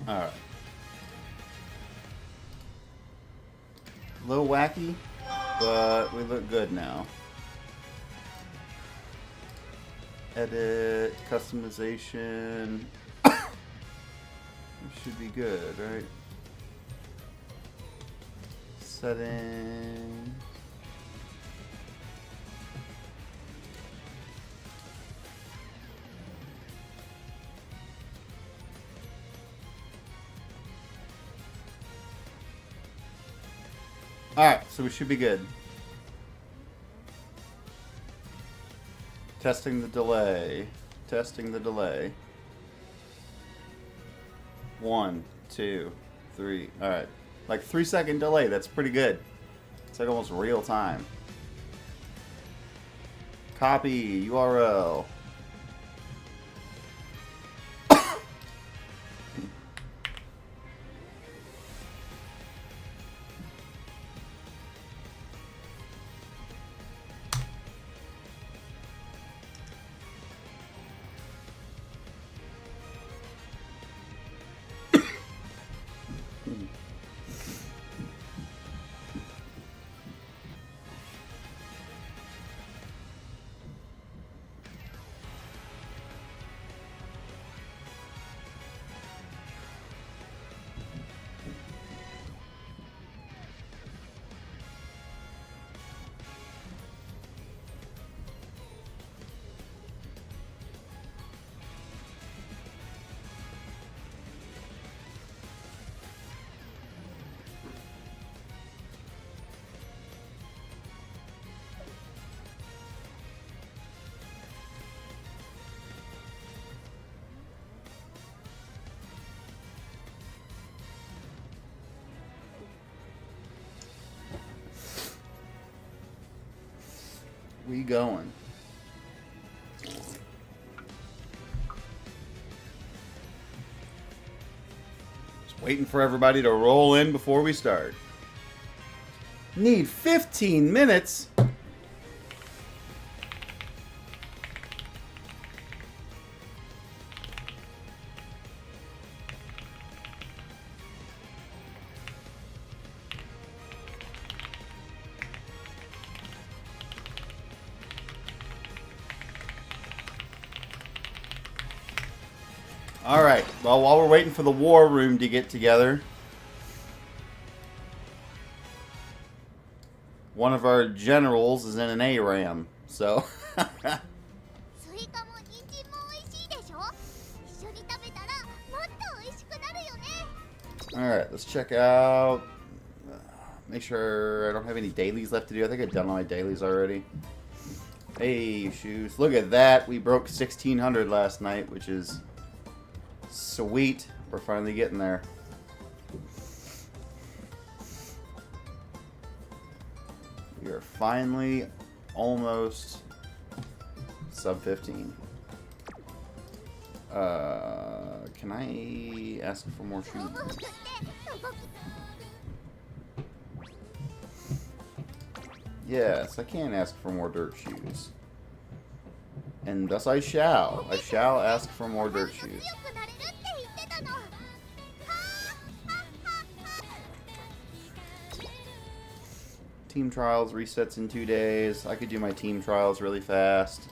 Alright. A little wacky, but we look good now. Edit, customization. We should be good, right? Setting. Alright, so we should be good. Testing the delay. Testing the delay. 1, 2, 3. Alright. Like 3-second delay. That's pretty good. It's like almost real time. Copy URL. We going. Just waiting for everybody to roll in before we start. Need 15 minutes? Alright, well, while we're waiting for the war room to get together, one of our generals is in an ARAM, so... Alright, let's check out... Make sure I don't have any dailies left to do. I think I've done all my dailies already. Hey, shoes. Look at that. We broke 1,600 last night, which is... sweet. We're finally getting there. We are finally almost sub 15. Can I ask for more shoes? Yes, I can ask for more dirt shoes. And thus I shall. I shall ask for more dirt shoes. Team trials resets in 2 days. I could do my team trials really fast.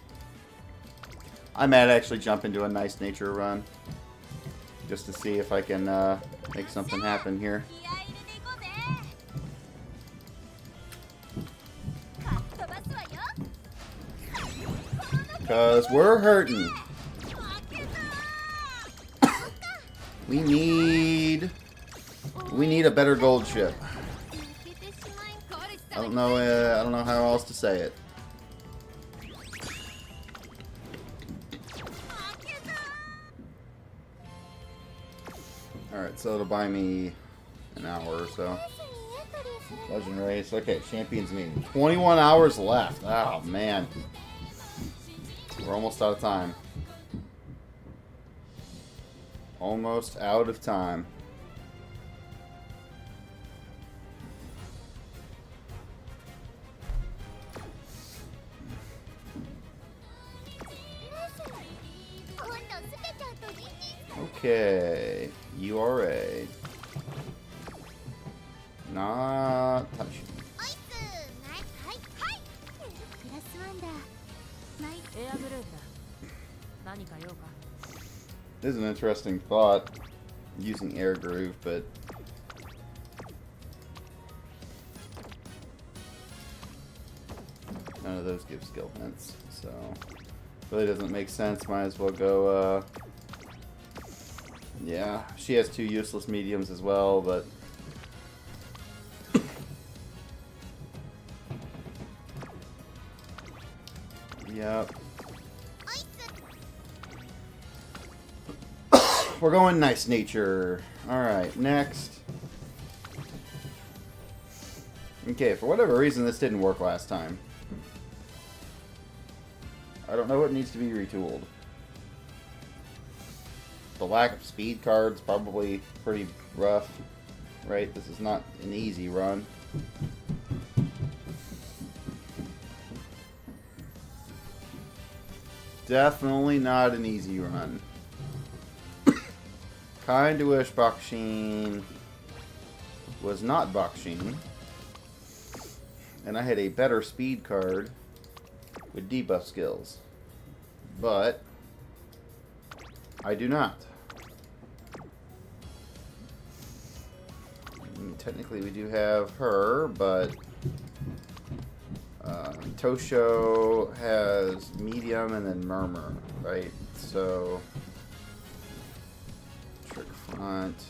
I might actually jump into a nice nature run just to see if I can make something happen here. Because we're hurting. We need a better gold ship. I don't know how else to say it. Alright, so it'll buy me an hour or so. Legend race. Okay, champions meeting. 21 hours left. Oh, man. We're almost out of time. Almost out of time. Okay. URA. Not touching. This is an interesting thought, using air groove, but none of those give skill hints, so really doesn't make sense. Might as well go, yeah, she has 2 useless mediums as well, but yep. We're going nice nature. Alright, next. Okay, for whatever reason this didn't work last time. I don't know what needs to be retooled. The lack of speed cards probably pretty rough, right? This is not an easy run. Definitely not an easy run. Kinda wish Bakushin was not Bakushin, and I had a better speed card with debuff skills, but I do not. Technically we do have her, but Tosho has medium and then murmur, right? So trick front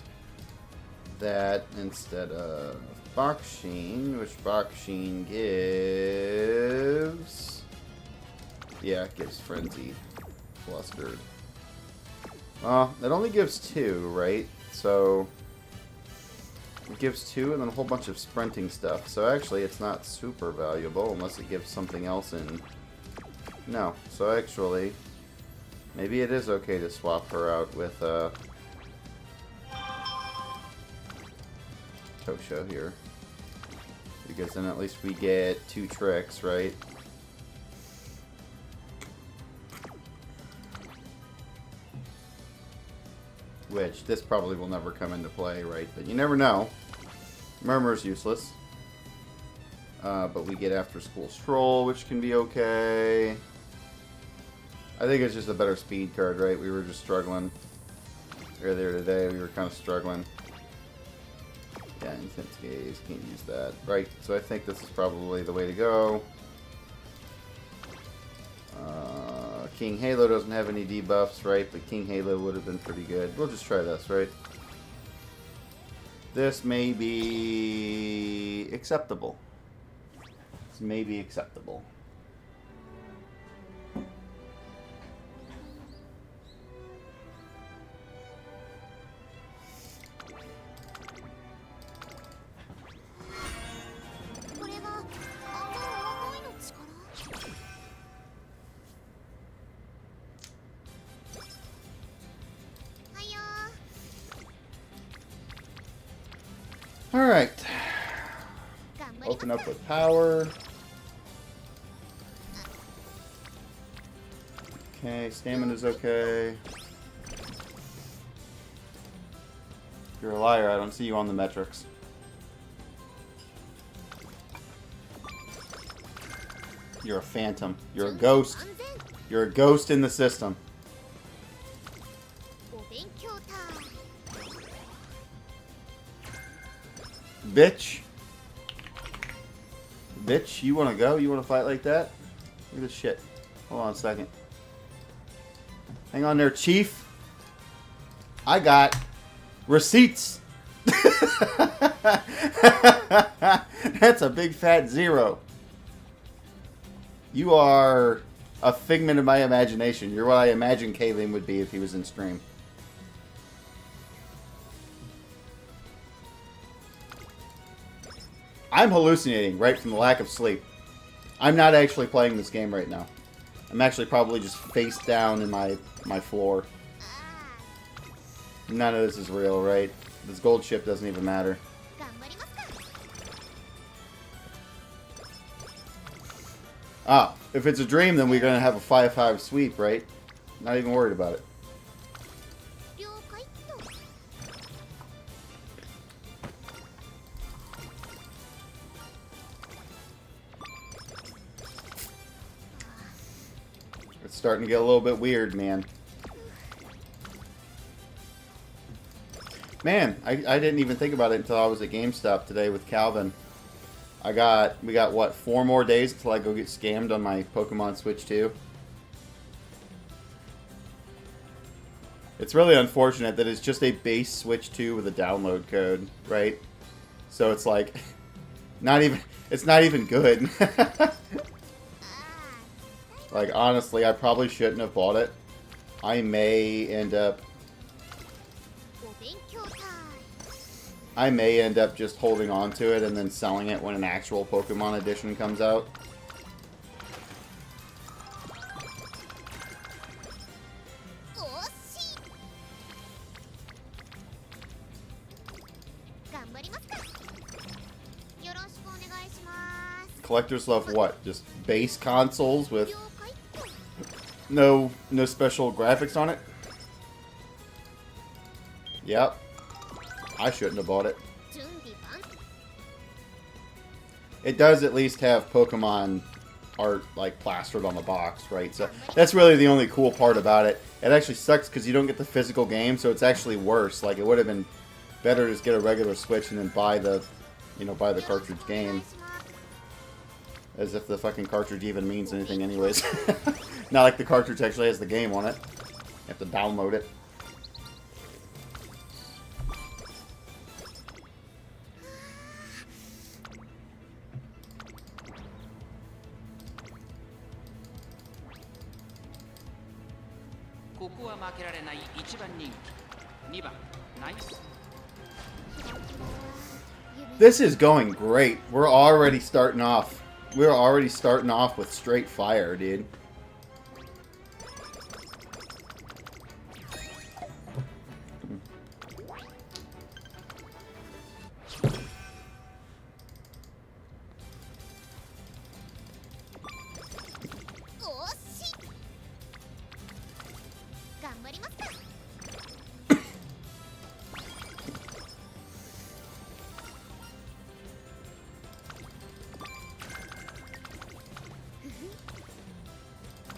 that instead of Bakushin, which Bakushin gives, yeah, it gives frenzied, flustered. Well, it only gives 2, right? So it gives 2 and then a whole bunch of sprinting stuff. So actually it's not super valuable unless it gives something else in. No. So actually, maybe it is okay to swap her out with Tosho here. Because then at least we get 2 tricks, right? Which, this probably will never come into play, right? But you never know. Murmur's useless. But we get After School Stroll, which can be okay. I think it's just a better speed card, right? We were just struggling. Earlier today, we were kind of struggling. Yeah, Intense Gaze, can't use that. Right, so I think this is probably the way to go. King Halo doesn't have any debuffs, right? But King Halo would have been pretty good. We'll just try this, right? This may be acceptable. This may be acceptable. Alright. Open up with power. Okay, stamina's okay. You're a liar, I don't see you on the metrics. You're a phantom. You're a ghost. You're a ghost in the system. Bitch. Bitch, you want to go? You want to fight like that? Look at this shit. Hold on a second. Hang on there, Chief. I got receipts. That's a big fat 0. You are a figment of my imagination. You're what I imagine Kayleen would be if he was in stream. I'm hallucinating right from the lack of sleep. I'm not actually playing this game right now. I'm actually probably just face down in my floor. None of this is real, right? This gold ship doesn't even matter. Ah, if it's a dream, then we're going to have a 5-5 sweep, right? Not even worried about it. starting to get a little bit weird, man. Man, I didn't even think about it until I was at GameStop today with Calvin. We got what, 4 more days until I go get scammed on my Pokemon Switch 2. It's really unfortunate that it's just a base Switch 2 with a download code, right? So it's like, it's not even good. Like, honestly, I probably shouldn't have bought it. I may end up just holding on to it and then selling it when an actual Pokemon edition comes out. Collectors love what? Just base consoles with no special graphics on it? Yep. I shouldn't have bought it. It does at least have Pokemon art, like, plastered on the box, right? So that's really the only cool part about it. It actually sucks because you don't get the physical game, so it's actually worse. Like, it would have been better to just get a regular Switch and then buy the cartridge game. As if the fucking cartridge even means anything anyways. Not like the cartridge actually has the game on it. You have to download it. This is going great. We're already starting off. We're already starting off with straight fire, dude.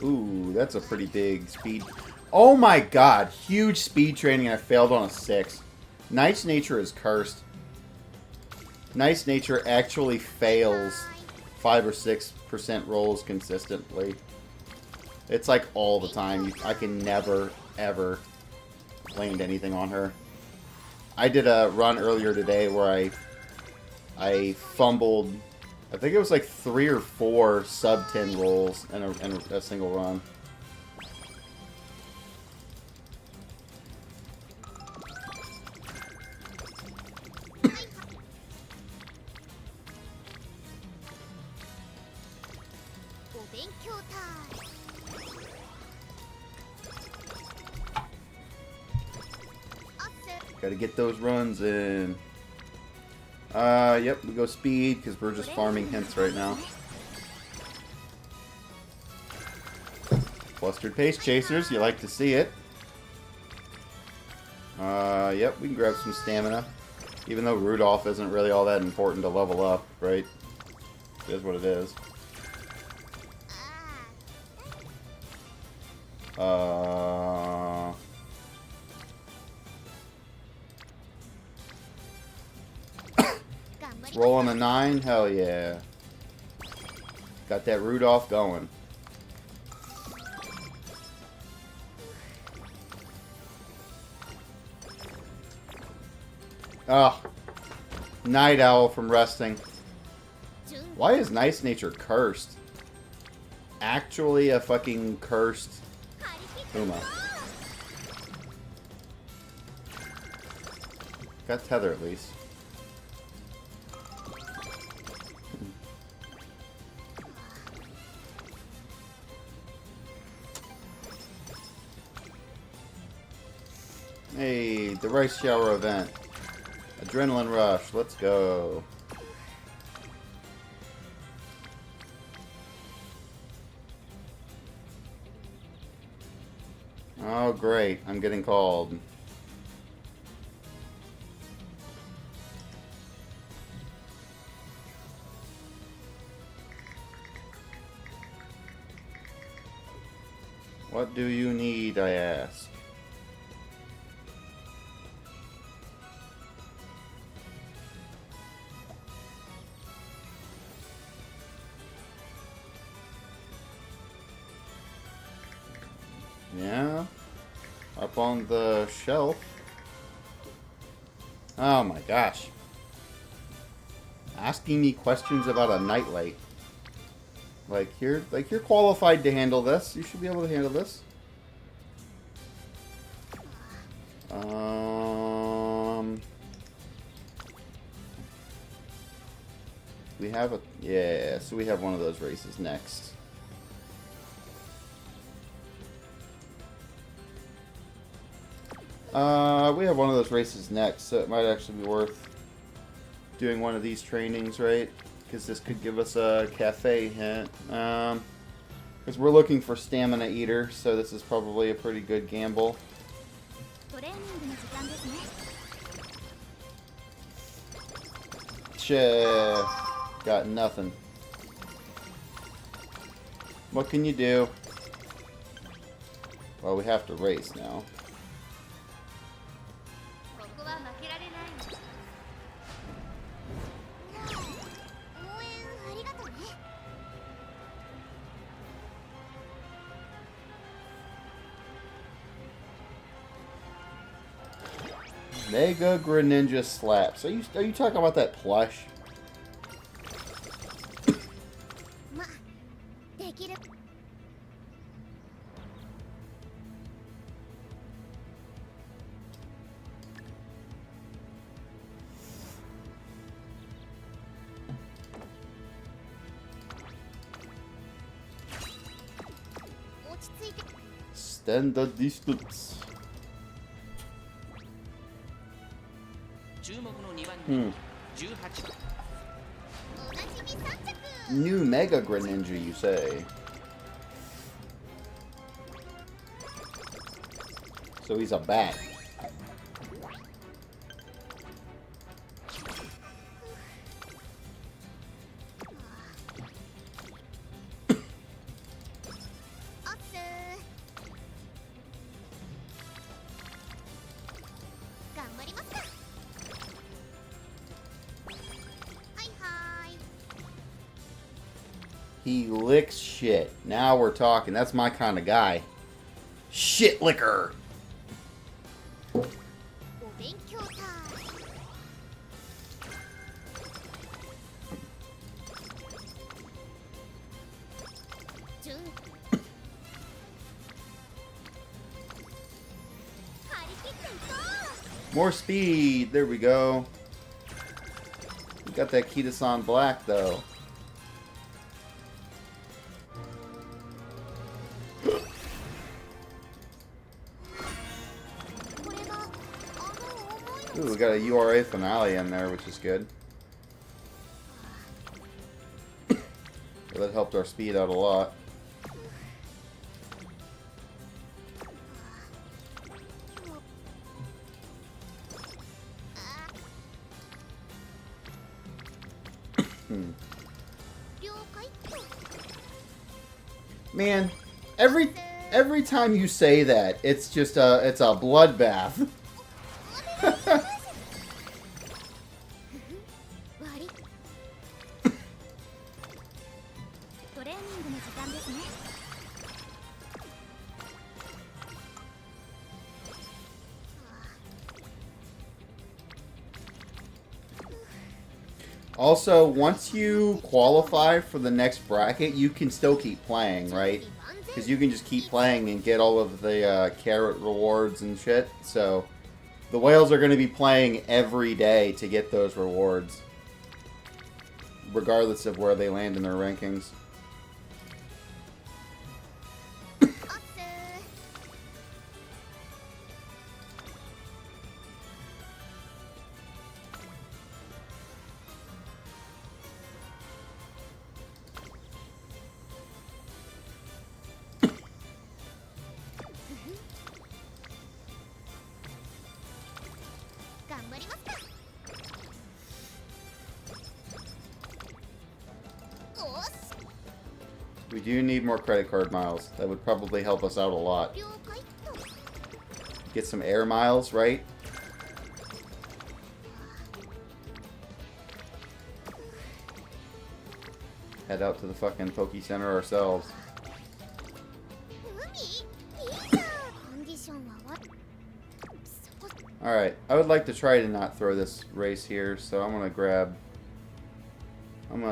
Ooh, that's a pretty big speed. Oh my god, huge speed training. I failed on a 6. Nice Nature is cursed. Nice Nature actually fails 5 or 6% rolls consistently. It's like all the time. I can never, ever land anything on her. I did a run earlier today where I fumbled, I think it was like 3 or 4 sub-10 rolls in a single run. Gotta get those runs in. Yep, we go speed, because we're just farming hints right now. Flustered Pace Chasers, you like to see it. Yep, we can grab some stamina. Even though Rudolph isn't really all that important to level up, right? It is what it is. Rolling a 9? Hell yeah. Got that Rudolph going. Ah. Night Owl from resting. Why is Nice Nature cursed? Actually a fucking cursed Uma. Got Tether at least. Hey, the Rice Shower event. Adrenaline Rush, let's go. Oh, great. I'm getting called. What do you need, I ask? Yeah? Up on the shelf. Oh my gosh. Asking me questions about a nightlight. Like you're qualified to handle this. You should be able to handle this. We have a yeah, so we have one of those races next. We have one of those races next, so it might actually be worth doing one of these trainings, right? Because this could give us a cafe hint. Because we're looking for Stamina Eater, so this is probably a pretty good gamble. Shit. Got nothing. What can you do? Well, we have to race now. Mega Greninja slaps. Are you talking about that plush? Stand the distance. New Mega Greninja, you say? So he's a bat. He licks shit. Now we're talking. That's my kind of guy. Shit licker. More speed. There we go. We got that Kita-san black though. Ooh, we got a URA finale in there, which is good. That helped our speed out a lot. Man, every time you say that, it's just it's a bloodbath. Also, once you qualify for the next bracket, you can still keep playing, right? Because you can just keep playing and get all of the carrot rewards and shit. So, the whales are going to be playing every day to get those rewards. Regardless of where they land in their rankings. We do need more credit card miles. That would probably help us out a lot. Get some air miles, right? Head out to the fucking Poke Center ourselves. Alright, I would like to try to not throw this race here, so I'm gonna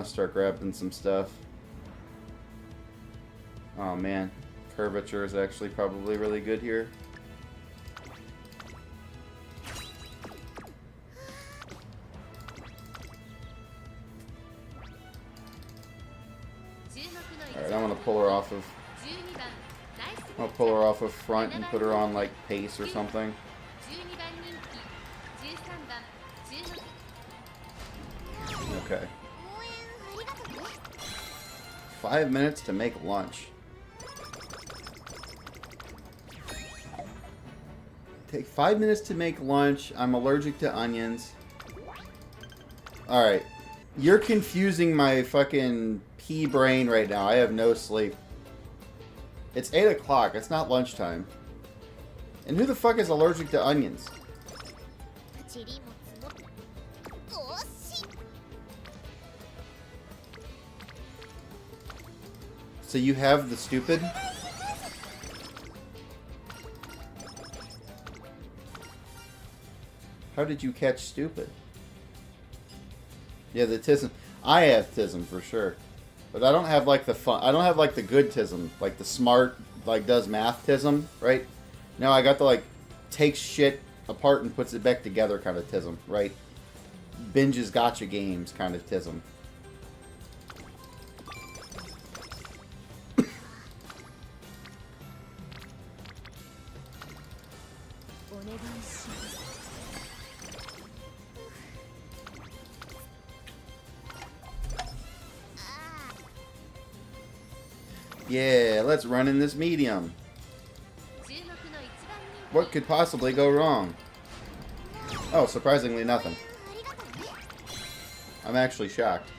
start grabbing some stuff. Oh man, curvature is actually probably really good here. Alright, I'm gonna pull her off of... I'll pull her off of front and put her on like pace or something. Okay. 5 minutes to make lunch. Take 5 minutes to make lunch. I'm allergic to onions. Alright. You're confusing my fucking pea brain right now. I have no sleep. It's 8 o'clock. It's not lunchtime. And who the fuck is allergic to onions? So you have the stupid? How did you catch stupid? Yeah, the tism. I have tism for sure. But I don't have like the fun. I don't have like the good tism. Like the smart, like does math tism, right? No, I got the like takes shit apart and puts it back together kind of tism, right? Binges gotcha games kind of tism. Yeah, let's run in this medium. What could possibly go wrong? Oh, surprisingly nothing. I'm actually shocked.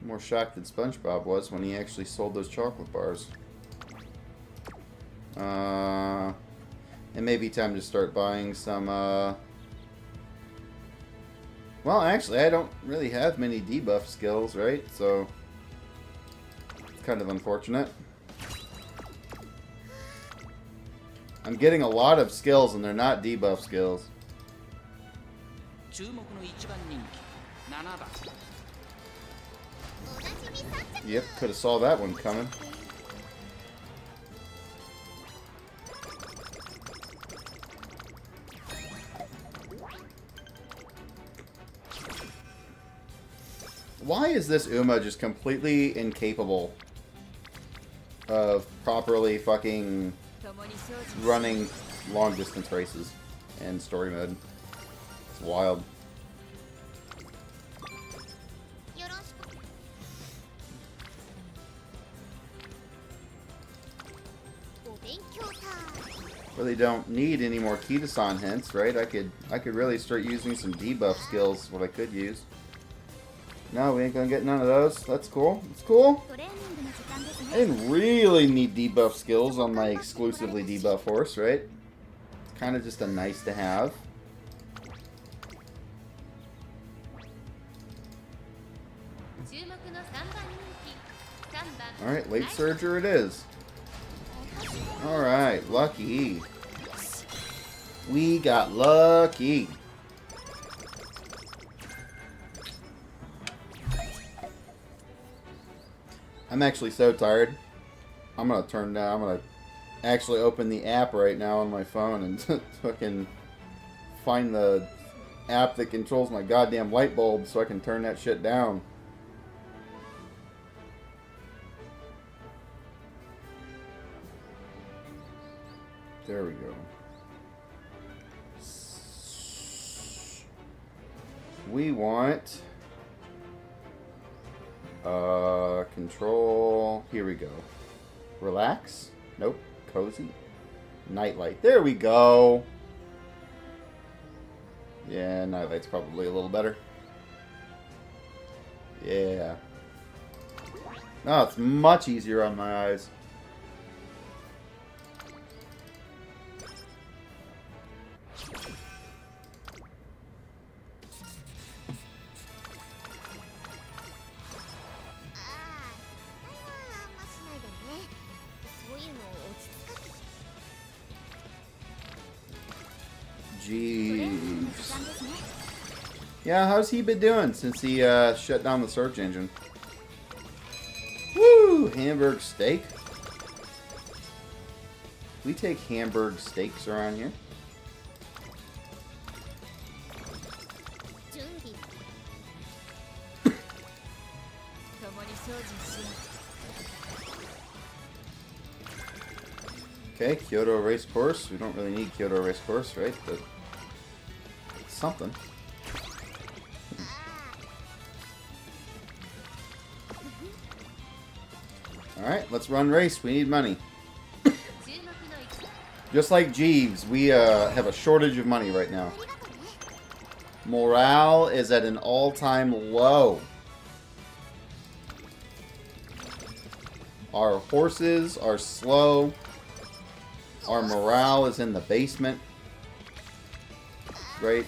More shocked than SpongeBob was when he actually sold those chocolate bars. It may be time to start buying some, Well, actually, I don't really have many debuff skills, right? So, it's kind of unfortunate. I'm getting a lot of skills, and they're not debuff skills. Yep, could have saw that one coming. Why is this Uma just completely incapable of properly fucking running long distance races and story mode? It's wild. Really don't need any more Kitasan hints, right? I could really start using some debuff skills, what I could use. No, we ain't gonna get none of those. That's cool. That's cool. I didn't really need debuff skills on my exclusively debuff horse, right? It's kind of just a nice to have. Alright, late surger it is. Alright, lucky. We got lucky. I'm actually so tired. I'm gonna turn down. I'm gonna actually open the app right now on my phone and fucking find the app that controls my goddamn light bulb so I can turn that shit down. There we go. We want control. Here we go. Relax. Nope. Cozy. Nightlight. There we go. Yeah, Nightlight's probably a little better. Yeah. Oh, it's much easier on my eyes. Jeeves. Yeah, how's he been doing since he shut down the search engine? Woo! Hamburg steak. We take Hamburg steaks around here. Okay, Kyoto race course. We don't really need Kyoto race course, right? But it's something. Alright, let's run race. We need money. Just like Jeeves, we have a shortage of money right now. Morale is at an all-time low. Our horses are slow. Our morale is in the basement. Right?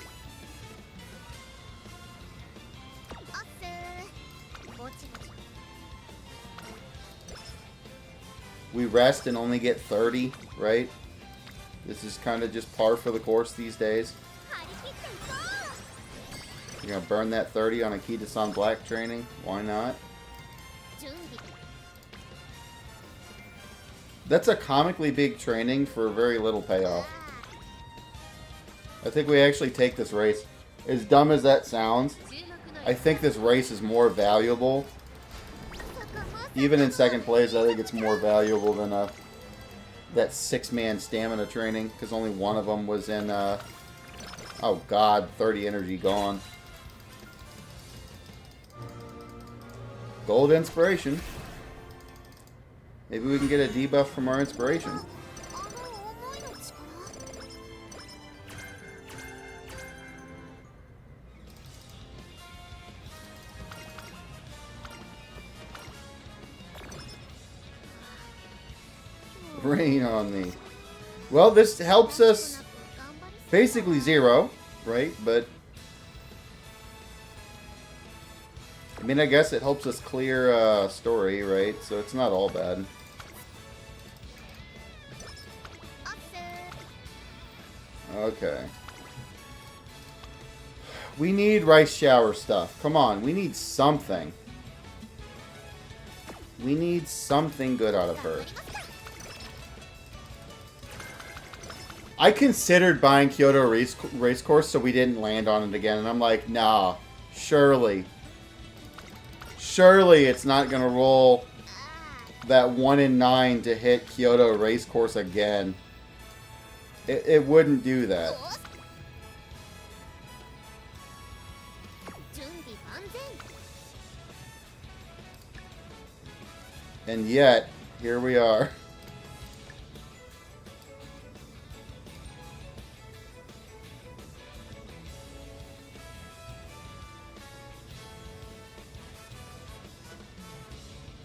We rest and only get 30, right? This is kind of just par for the course these days. You're going to burn that 30 on a Kita-san Black training? Why not? That's a comically big training for very little payoff. I think we actually take this race. As dumb as that sounds, I think this race is more valuable. Even in second place, I think it's more valuable than that 6-man stamina training, because only one of them was in, oh god, 30 energy gone. Gold inspiration. Maybe we can get a debuff from our inspiration. Rain on me. Well, this helps us basically 0, right? But I mean, I guess it helps us clear story, right? So it's not all bad. Okay. We need rice shower stuff. Come on, we need something. We need something good out of her. I considered buying Kyoto race course so we didn't land on it again, and I'm like, nah, surely it's not gonna roll that 1 in 9 to hit Kyoto race course again. It wouldn't do that. And yet, here we are.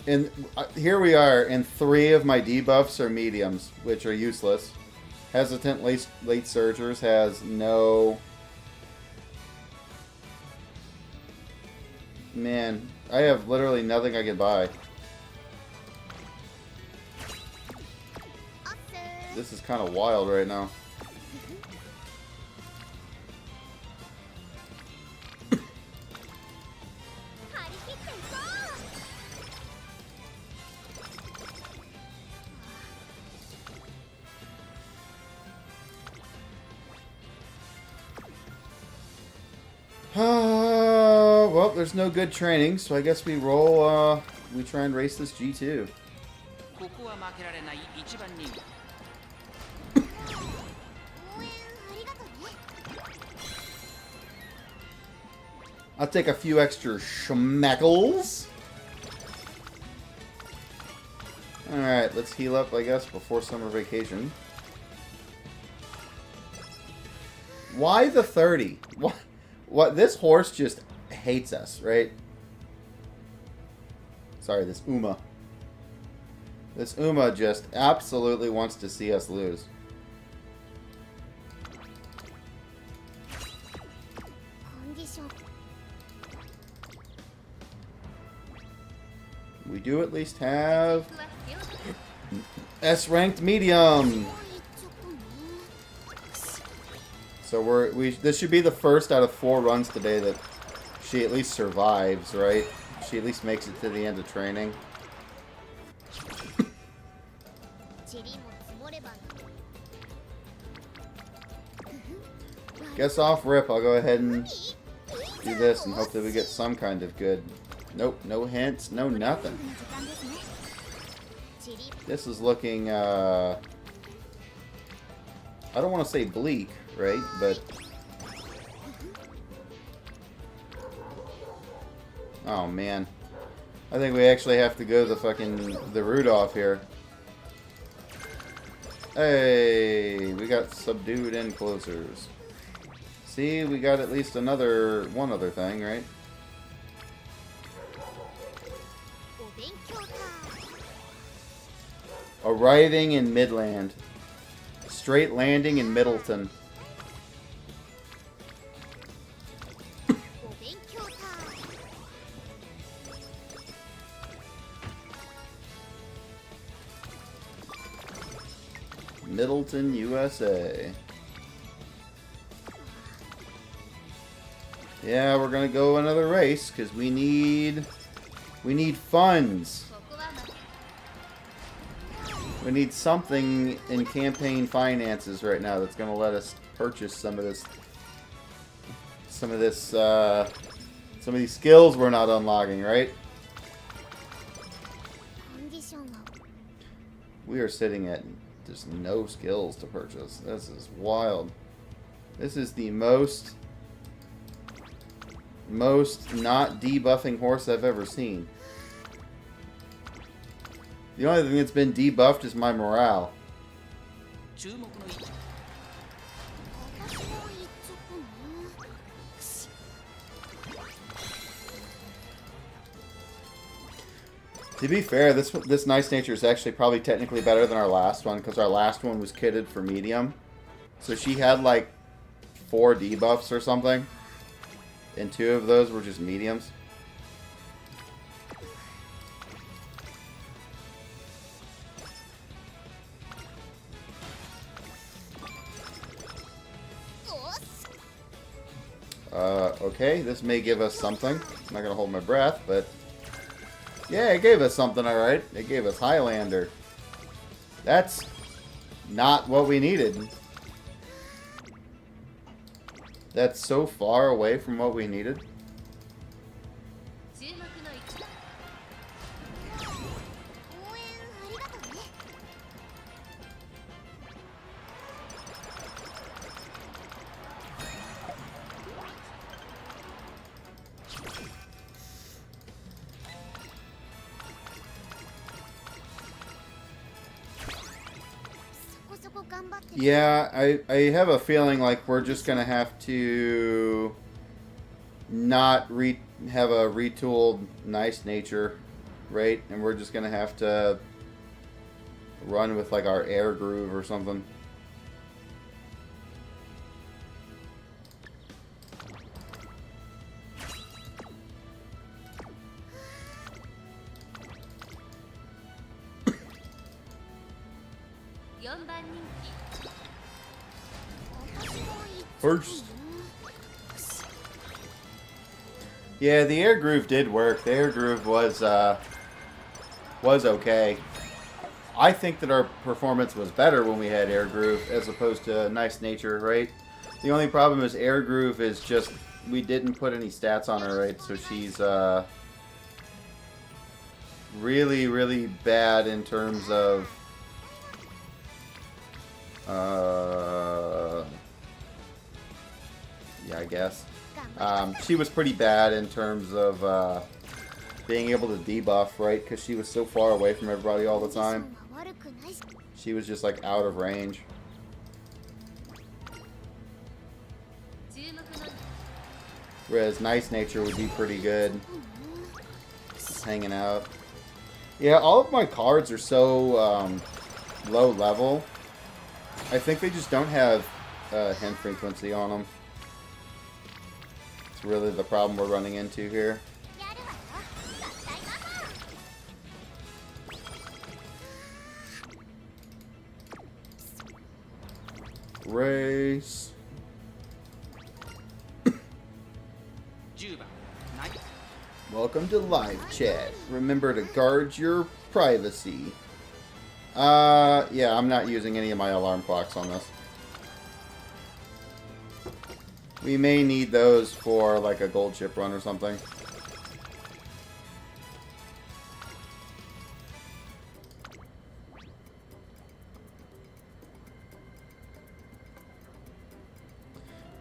And here we are, and 3 of my debuffs are mediums, which are useless. Hesitant late surgers has no... Man, I have literally nothing I can buy. This is kind of wild right now. Well, there's no good training, so I guess we roll, we try and race this G2. I'll take a few extra schmeckles. Alright, let's heal up, I guess, before summer vacation. Why the 30? What? This horse just hates us, right? Sorry, this Uma. This Uma just absolutely wants to see us lose. We do at least have S-ranked medium. So this should be the first out of 4 runs today that she at least survives, right? She at least makes it to the end of training. Guess off rip, I'll go ahead and do this and hope that we get some kind of good. Nope, no hints, no nothing. This is looking, I don't want to say bleak, right? But oh man, I think we actually have to go the route off here. Hey, we got subdued enclosers. See, we got at least one other thing, right? Arriving in Midland. Straight landing in Middleton. Middleton, USA. Yeah, we're gonna go another race because we need funds. We need something in campaign finances right now that's gonna let us purchase some of these skills we're not unlocking, right? We are sitting at just no skills to purchase. This is wild. This is the most not debuffing horse I've ever seen. The only thing that's been debuffed is my morale. To be fair, this Nice Nature is actually probably technically better than our last one, because our last one was kitted for medium. So she had like 4 debuffs or something, and 2 of those were just mediums. Okay, this may give us something. I'm not gonna hold my breath, but yeah, it gave us something, alright. It gave us Highlander. That's not what we needed. That's so far away from what we needed. Yeah, I have a feeling like we're just gonna have to not have a retooled Nice Nature, right? And we're just gonna have to run with like our air groove or something. First. Yeah, the air groove did work. The air groove was okay. I think that our performance was better when we had air groove as opposed to Nice Nature, right? The only problem is air groove is just we didn't put any stats on her, right? So she's really, really bad in terms of yeah, I guess. She was pretty bad in terms of being able to debuff, right? Because she was so far away from everybody all the time. She was just like out of range. Whereas Nice Nature would be pretty good. Just hanging out. Yeah, all of my cards are so low level. I think they just don't have hint frequency on them. It's really the problem we're running into here. Race. Welcome to live chat. Remember to guard your privacy. Yeah, I'm not using any of my alarm clocks on this. We may need those for like a gold chip run or something.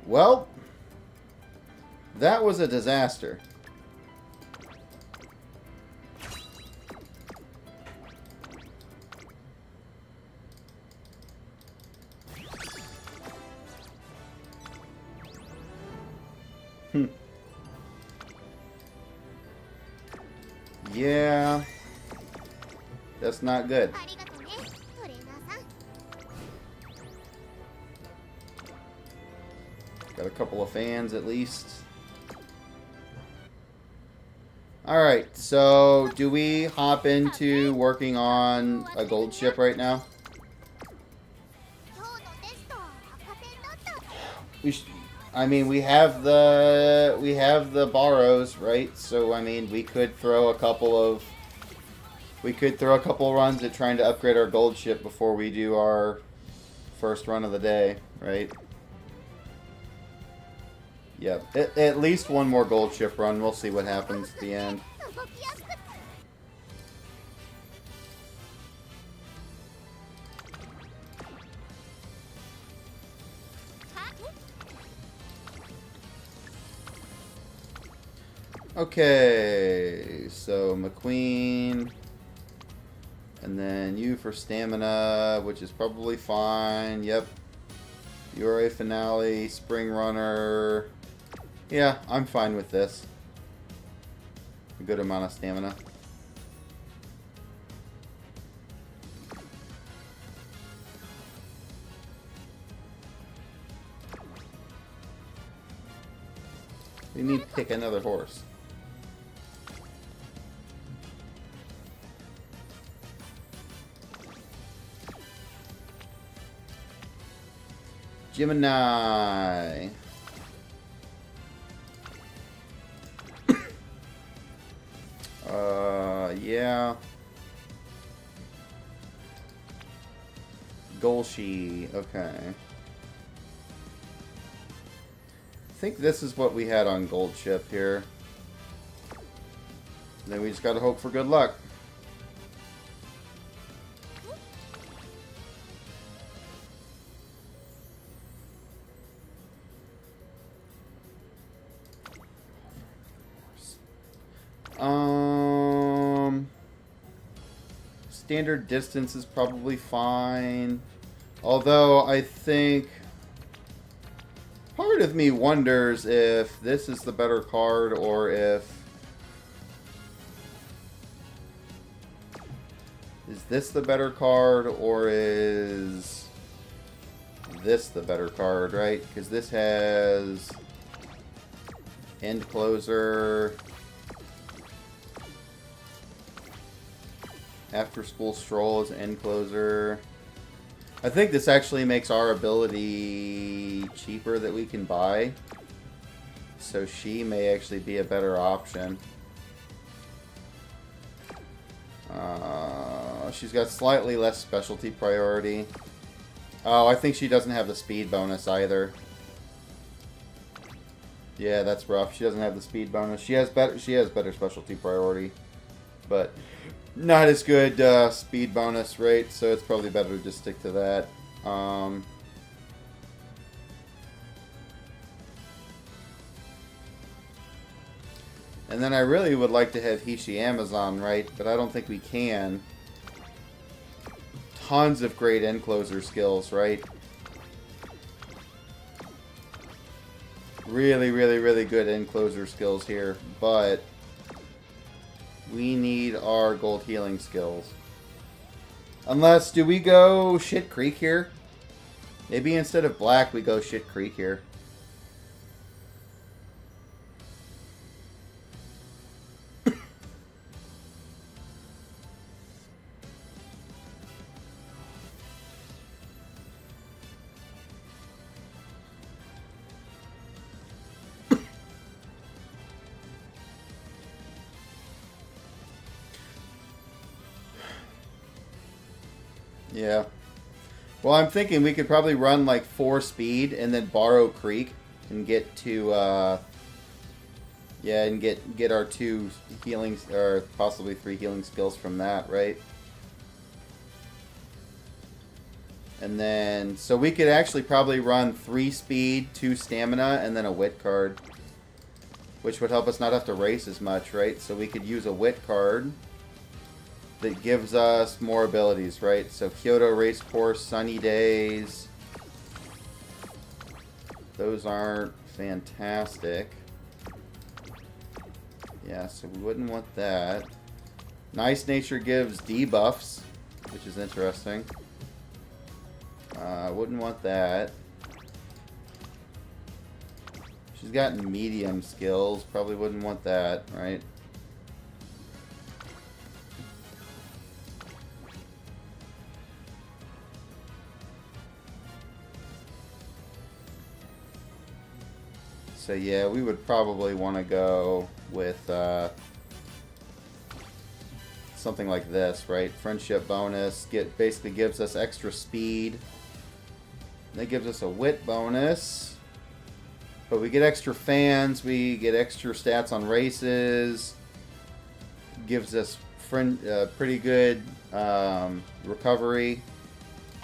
Well, that was a disaster. Yeah, that's not good. Got a couple of fans at least. Alright, so do we hop into working on a gold ship right now? I mean, we have the borrows, right? So I mean, we could throw a couple runs at trying to upgrade our gold ship before we do our first run of the day, right? Yep. At least one more gold ship run. We'll see what happens at the end. Okay, so McQueen, and then you for stamina, which is probably fine. Yep. You're a finale, spring runner. Yeah, I'm fine with this. A good amount of stamina. We need to pick another horse. Gemini. Yeah. Golshi. Okay. I think this is what we had on gold chip here. And then we just gotta hope for good luck. Standard distance is probably fine. Although I think part of me wonders if this is the better card or if is this the better card or is this the better card, right? Because this has end closer, after school stroll is end closer. I think this actually makes our ability cheaper that we can buy. So she may actually be a better option. She's got slightly less specialty priority. Oh, I think she doesn't have the speed bonus either. Yeah, that's rough. She doesn't have the speed bonus. She has better specialty priority, but not as good speed bonus rate, so it's probably better to just stick to that. And then I really would like to have Hishi Amazon, right? But I don't think we can. Tons of great end closer skills, right? Really, really, really good end closer skills here, but We need our gold healing skills. Unless, do we go Shit Creek here? Maybe instead of black, we go Shit Creek here. Yeah. Well, I'm thinking we could probably run like 4 speed and then borrow Creek and get to, yeah, and get our 2 healing, or possibly 3 healing skills from that, right? And then, so we could actually probably run 3 speed, 2 stamina, and then a wit card. Which would help us not have to race as much, right? So we could use a wit card that gives us more abilities, right? So Kyoto Race Course, Sunny Days. Those aren't fantastic. Yeah, so we wouldn't want that. Nice Nature gives debuffs, which is interesting. Wouldn't want that. She's got medium skills. Probably wouldn't want that, right? So yeah, we would probably want to go with something like this, right? Friendship bonus basically gives us extra speed. That gives us a wit bonus. But we get extra fans, we get extra stats on races. Gives us pretty good recovery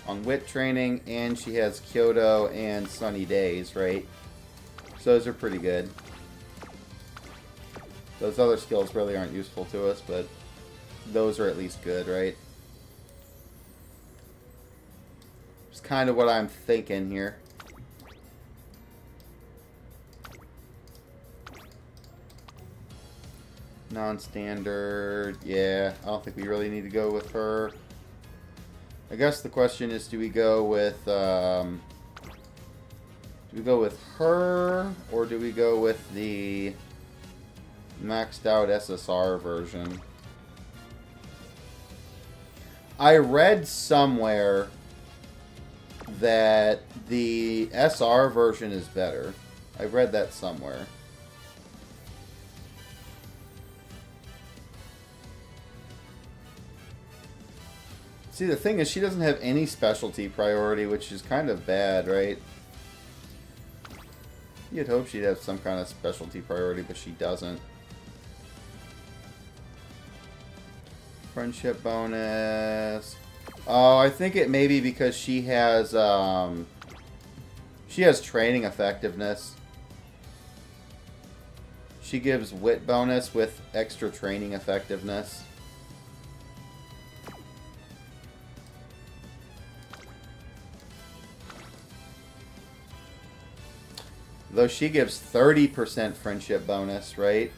on wit training, and she has Kyoto and Sunny Days, right? So those are pretty good. Those other skills really aren't useful to us, but those are at least good, right? It's kind of what I'm thinking here. Non-standard, yeah, I don't think we really need to go with her. I guess the question is, do we go with her, or do we go with the maxed out SSR version? I read somewhere that the SR version is better. I read that somewhere. See, the thing is, she doesn't have any specialty priority, which is kind of bad, right? You'd hope she'd have some kind of specialty priority, but she doesn't. Friendship bonus. Oh, I think it may be because she has training effectiveness. She gives wit bonus with extra training effectiveness. Though she gives 30% friendship bonus, right?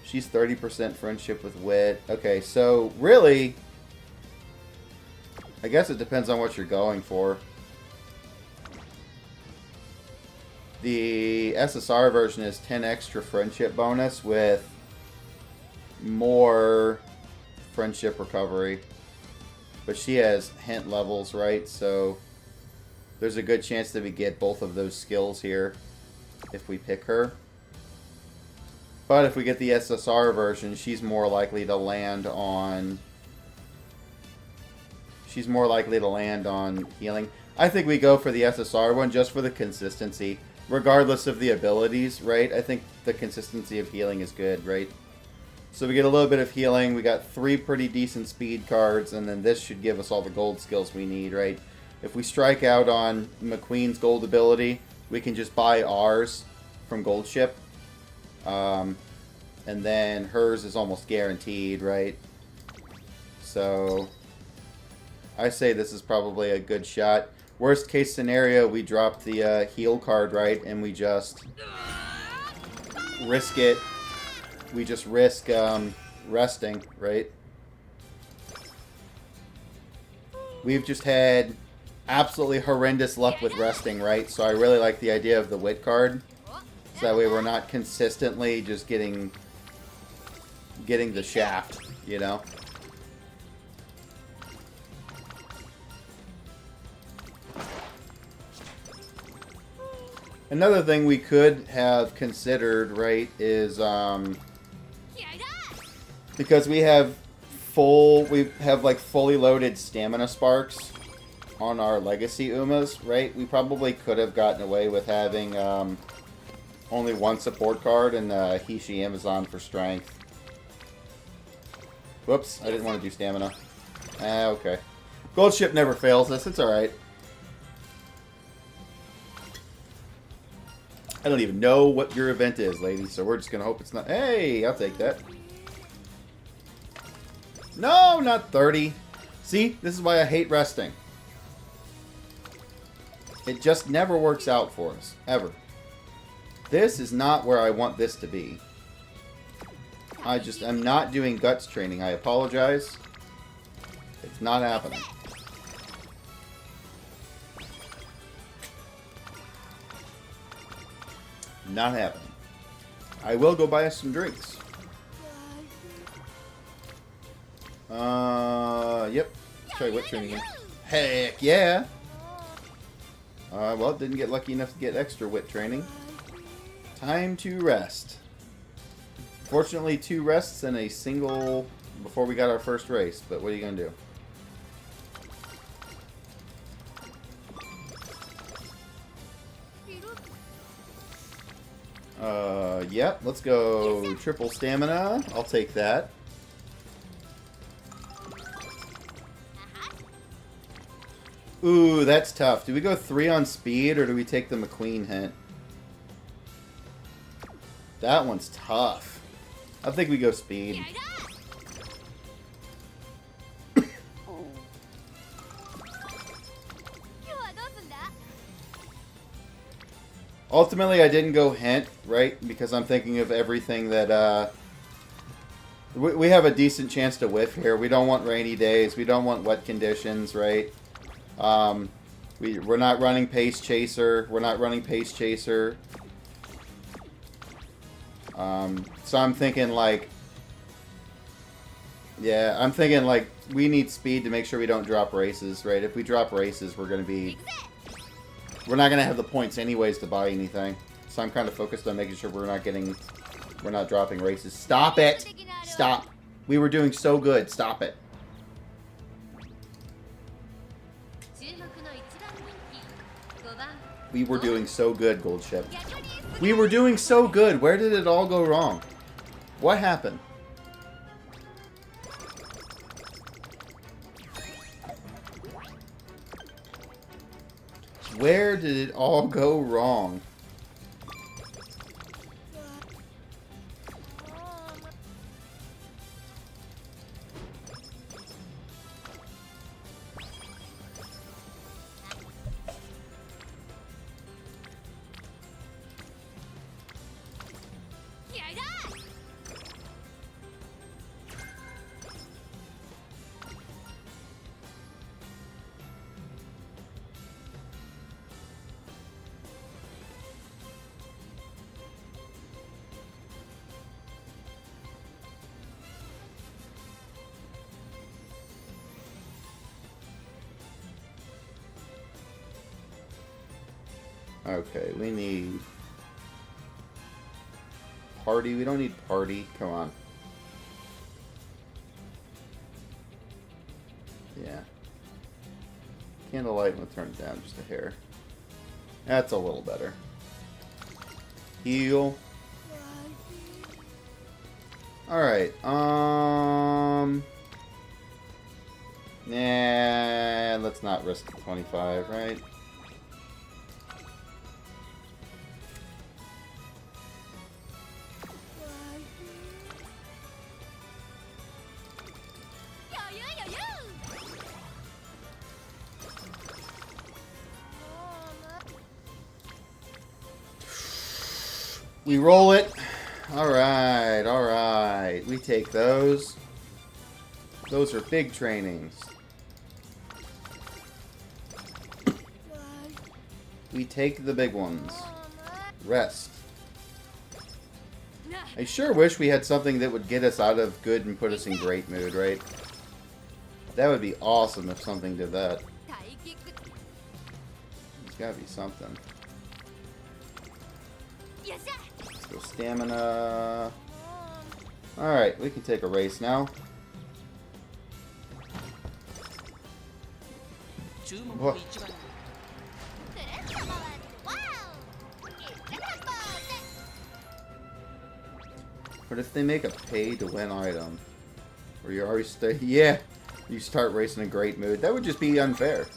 She's 30% friendship with wit. Okay, so really, I guess it depends on what you're going for. The SSR version is 10 extra friendship bonus with more friendship recovery. But she has hint levels, right? So there's a good chance that we get both of those skills here if we pick her. But if we get the SSR version, she's more likely to land on healing. I think we go for the SSR one just for the consistency, regardless of the abilities, right? I think the consistency of healing is good, right? So we get a little bit of healing. We got 3 pretty decent speed cards, and then this should give us all the gold skills we need, right? If we strike out on McQueen's gold ability, we can just buy ours from Gold Ship. And then hers is almost guaranteed, right? So I say this is probably a good shot. Worst case scenario, we drop the heal card, right? And we just risk it. We just risk resting, right? We've just had absolutely horrendous luck with resting, right? So I really like the idea of the wit card. So that way we're not consistently just getting the shaft, you know? Another thing we could have considered, right, is because we have like fully loaded stamina sparks on our legacy Umas, right? We probably could have gotten away with having only one support card and Hishi Amazon for strength. Whoops, I didn't want to do stamina. Okay. Gold ship never fails us, it's alright. I don't even know what your event is, lady, so we're just gonna hope it's not... Hey, I'll take that. No, not 30. See, this is why I hate resting. It just never works out for us, ever. This is not where I want this to be. I'm not doing guts training. I apologize. It's not happening. Not happening. I will go buy us some drinks. Yep. Let's try wit training again. Heck yeah! Well, didn't get lucky enough to get extra wit training. Time to rest. Fortunately, 2 rests and a single before we got our first race, but what are you gonna do? Yep, let's go triple stamina. I'll take that. Ooh, that's tough. Do we go 3 on speed, or do we take the McQueen hint? That one's tough. I think we go speed. Ultimately, I didn't go hint, right? Because I'm thinking of everything that, we have a decent chance to whiff here. We don't want rainy days. We don't want wet conditions, right? We're not running Pace Chaser. We're not running Pace Chaser. So I'm thinking like... Yeah, I'm thinking like we need speed to make sure we don't drop races, right? If we drop races, we're going to be... We're not going to have the points anyways to buy anything. So I'm kind of focused on making sure we're not dropping races. Stop it! Stop. We were doing so good. Stop it. We were doing so good, Gold Ship. We were doing so good. Where did it all go wrong? What happened? Where did it all go wrong? Okay, we need party. We don't need party. Come on. Yeah. Candlelight, we'll turn it down just a hair. That's a little better. Heal. Alright, nah, let's not risk the 25, right? We roll it. Alright, alright. We take those. Those are big trainings. We take the big ones. Rest. I sure wish we had something that would get us out of good and put us in great mood, right? That would be awesome if something did that. There's gotta be something. Let's go stamina. Alright, we can take a race now. Whoa. But if they make a pay-to-win item, or you already you start racing in a great mood, that would just be unfair.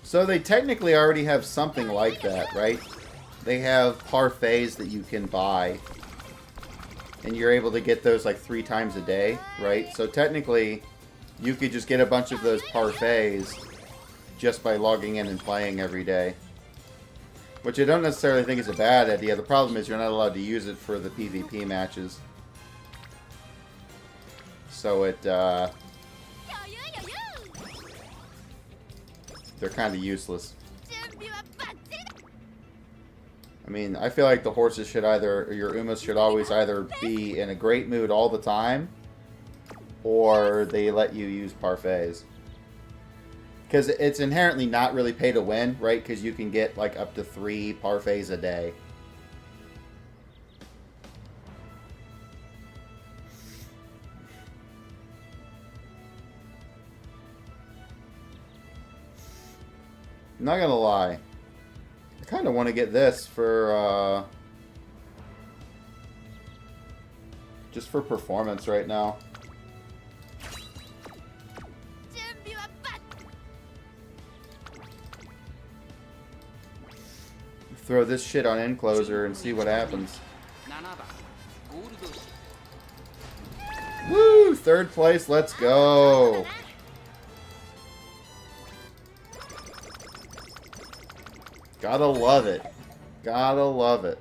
So they technically already have something like that, right? They have parfaits that you can buy, and you're able to get those like 3 times a day, right? So technically, you could just get a bunch of those parfaits just by logging in and playing every day. Which I don't necessarily think is a bad idea. The problem is you're not allowed to use it for the PvP matches. So they're kind of useless. I mean, I feel like the horses should either, or your Umas should always either be in a great mood all the time, or they let you use parfaits. Because it's inherently not really pay to win, right? Because you can get like up to 3 parfaits a day. I'm not gonna lie. I kind of want to get this for, just for performance right now. Throw this shit on Encloser and see what happens. Woo! 3rd place, let's go! Gotta love it. Gotta love it.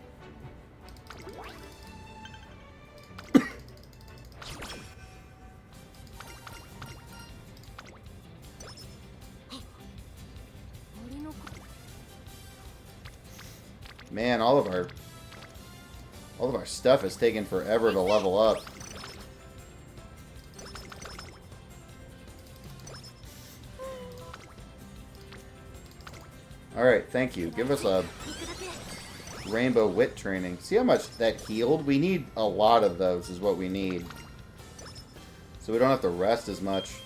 Man, all of our stuff is taking forever to level up. Alright, thank you. Give us a Rainbow Wit training. See how much that healed? We need a lot of those is what we need. So we don't have to rest as much.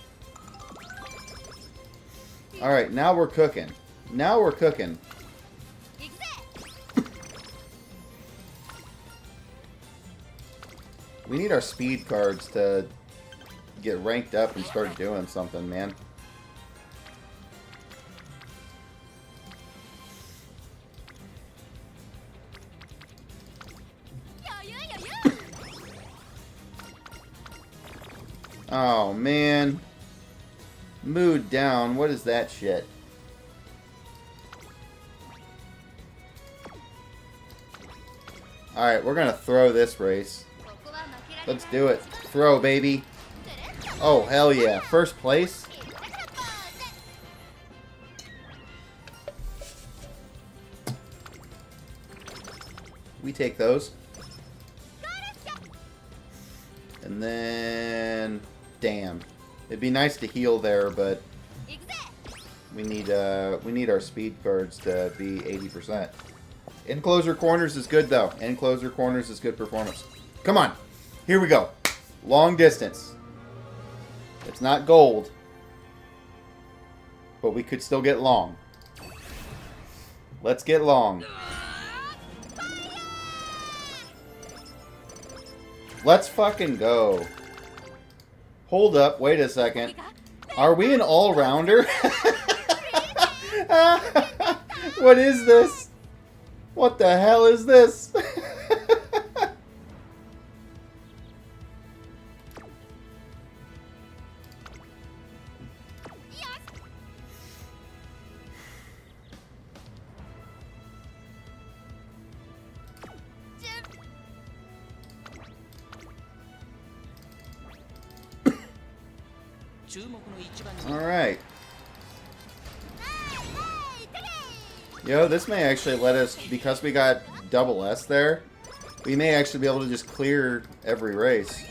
Alright, now we're cooking. Now we're cooking. We need our speed cards to get ranked up and start doing something, man. Oh, man. Mood down. What is that shit? Alright, we're gonna throw this race. Let's do it. Throw, baby. Oh, hell yeah. 1st place? We take those. And then... Damn. It'd be nice to heal there, but... We need our speed cards to be 80%. Enclosure corners is good, though. Enclosure corners is good performance. Come on. Here we go. Long distance. It's not gold. But we could still get long. Let's get long. Let's fucking go. Hold up. Wait a second. Are we an all-rounder? What is this? What the hell is this? Alright. Yo, this may actually let us, because we got double S there, we may actually be able to just clear every race.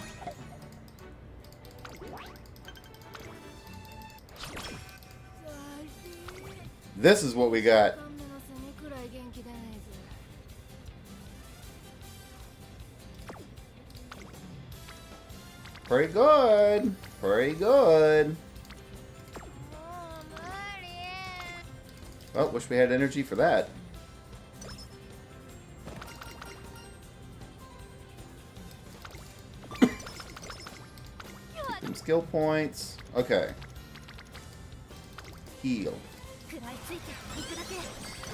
This is what we got. Pretty good. Pretty good. Oh, wish we had energy for that. Some skill points. Okay. Heal.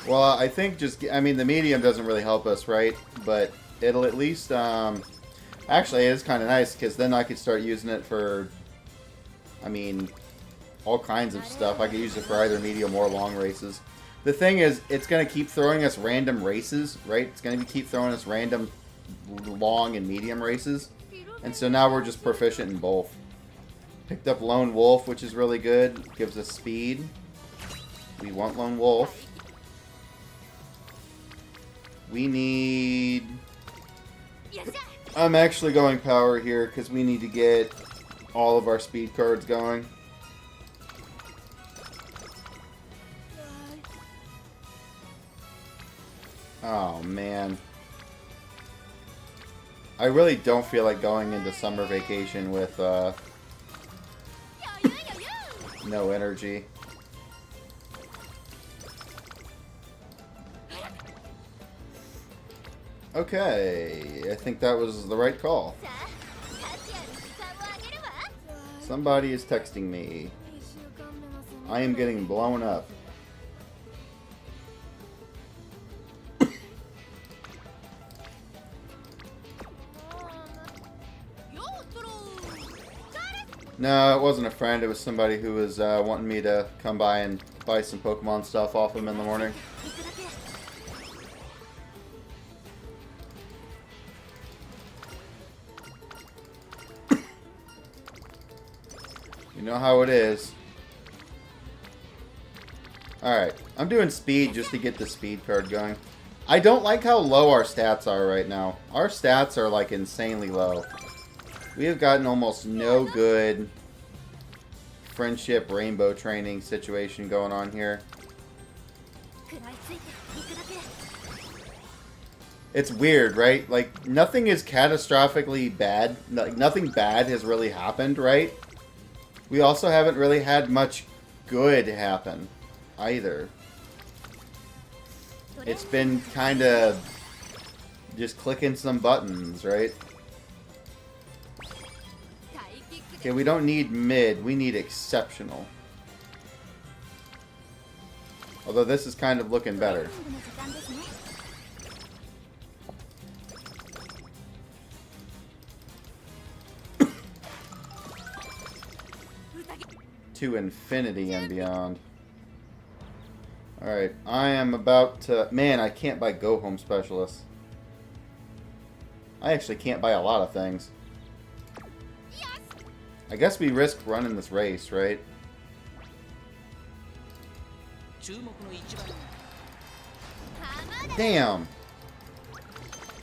Well, I think just, I mean, the medium doesn't really help us, right? But it'll at least, actually, it is kind of nice, because then I could start using it for, I mean, all kinds of stuff. I could use it for either medium or long races. The thing is, it's going to keep throwing us random races, right? It's going to keep throwing us random long and medium races. And so now we're just proficient in both. Picked up Lone Wolf, which is really good. Gives us speed. We want Lone Wolf. We need... I'm actually going power here because we need to get all of our speed cards going. Oh, man. I really don't feel like going into summer vacation with no energy. Okay, I think that was the right call. Somebody is texting me. I am getting blown up. No, it wasn't a friend. It was somebody who was wanting me to come by and buy some Pokemon stuff off him in the morning. You know how it is. Alright, I'm doing speed just to get the speed card going. I don't like how low our stats are right now. Our stats are like insanely low. We have gotten almost no good friendship rainbow training situation going on here. It's weird, right? Like, nothing is catastrophically bad. Like, nothing bad has really happened, right? We also haven't really had much good happen either. It's been kind of just clicking some buttons, right? Okay, we don't need mid, we need exceptional. Although this is kind of looking better. To infinity and beyond. Alright, I am about to... Man, I can't buy Go Home Specialists. I actually can't buy a lot of things. I guess we risk running this race, right? Damn!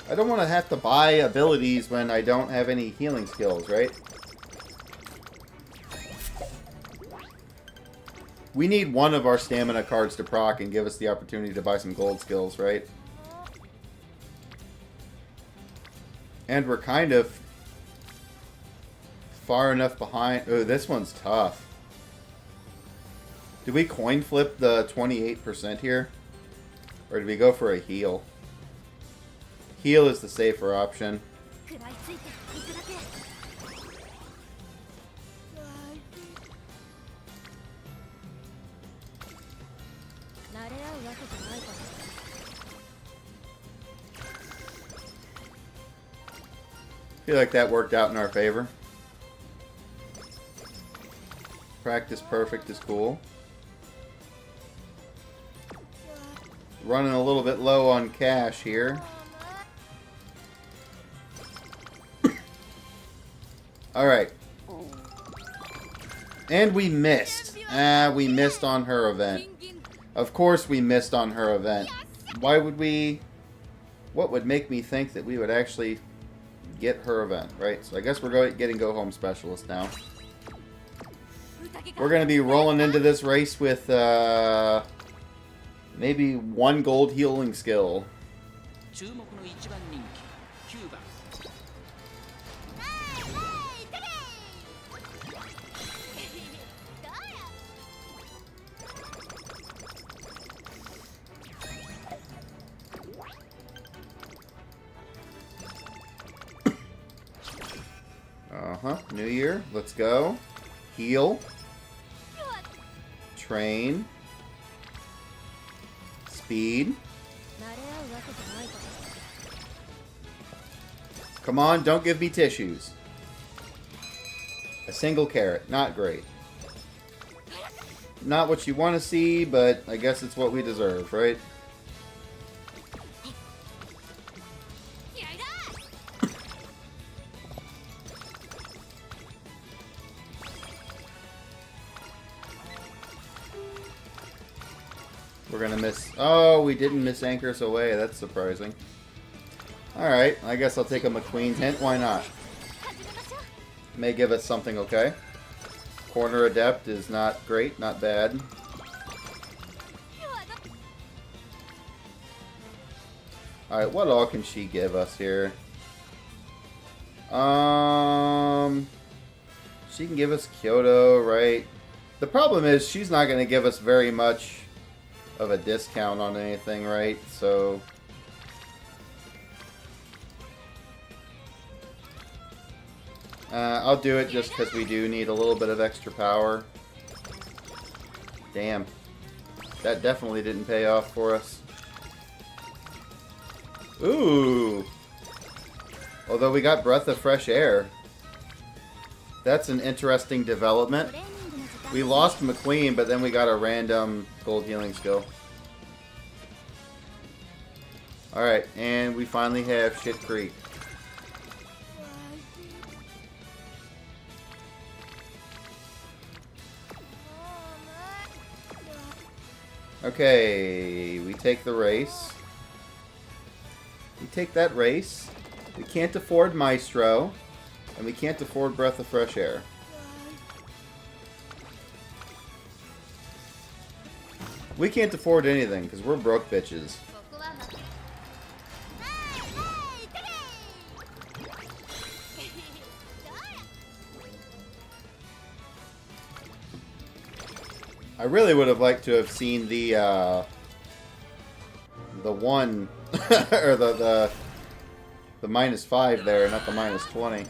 I don't want to have to buy abilities when I don't have any healing skills, right? We need one of our stamina cards to proc and give us the opportunity to buy some gold skills, right? And we're kind of far enough behind. Oh, this one's tough. Did we coin flip the 28% here? Or did we go for a heal? Heal is the safer option. I feel like that worked out in our favor. Practice perfect is cool. Running a little bit low on cash here. Alright. And we missed. We missed on her event. Of course we missed on her event. Why would we... What would make me think that we would actually get her event, right? So I guess we're getting Go Home Specialist now. We're going to be rolling into this race with maybe 1 gold healing skill. New year. Let's go. Heal. Train. Speed. Come on, don't give me tissues. A single carrot. Not great. Not what you want to see, but I guess it's what we deserve, right? We're gonna miss... Oh, we didn't miss Anchors Away. That's surprising. Alright, I guess I'll take a McQueen's hint. Why not? May give us something okay. Corner Adept is not great, not bad. Alright, what all can she give us here? She can give us Kyoto, right? The problem is she's not going to give us very much of a discount on anything, right? So I'll do it just because we do need a little bit of extra power. Damn. That definitely didn't pay off for us. Ooh! Although we got Breath of Fresh Air. That's an interesting development. We lost McQueen, but then we got a random gold healing skill. Alright, and we finally have Shit Creek. Okay, we take the race. We take that race. We can't afford Maestro, and we can't afford Breath of Fresh Air. We can't afford anything, because we're broke bitches. I really would have liked to have seen the one, or the -5 there, not the -20.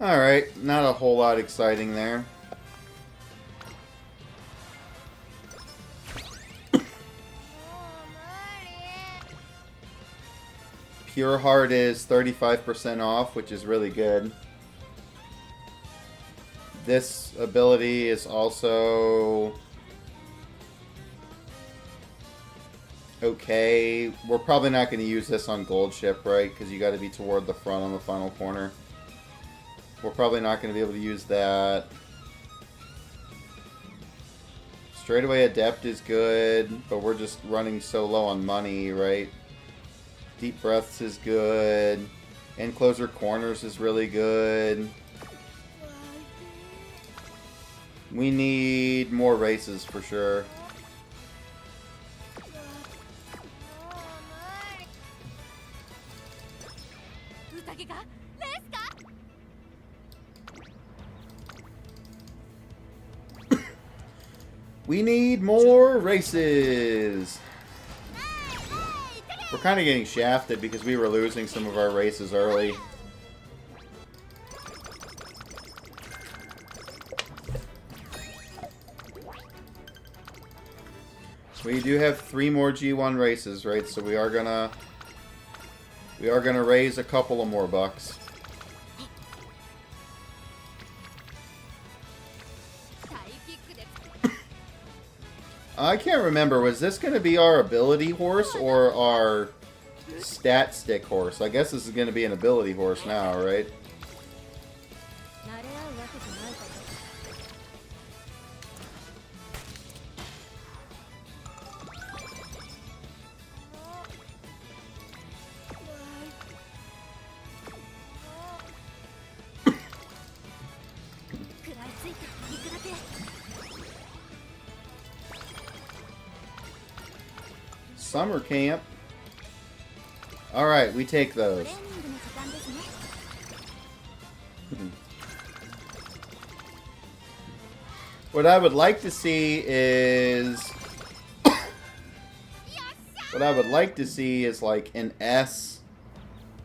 Alright, not a whole lot exciting there. Pure Heart is 35% off, which is really good. This ability is also okay. We're probably not going to use this on Gold Ship, right? Because you got to be toward the front on the final corner. We're probably not going to be able to use that. Straightaway Adept is good, but we're just running so low on money, right? Deep Breaths is good. Enclosure Corners is really good. We need more races for sure. We need more races! We're kind of getting shafted because we were losing some of our races early. We do have 3 more G1 races, right? So we are gonna raise a couple of more bucks. I can't remember, was this going to be our ability horse or our Stat stick horse. I guess this is going to be an ability horse now, right? Summer camp. Alright, we take those. What I would like to see is... what I would like to see is like an S.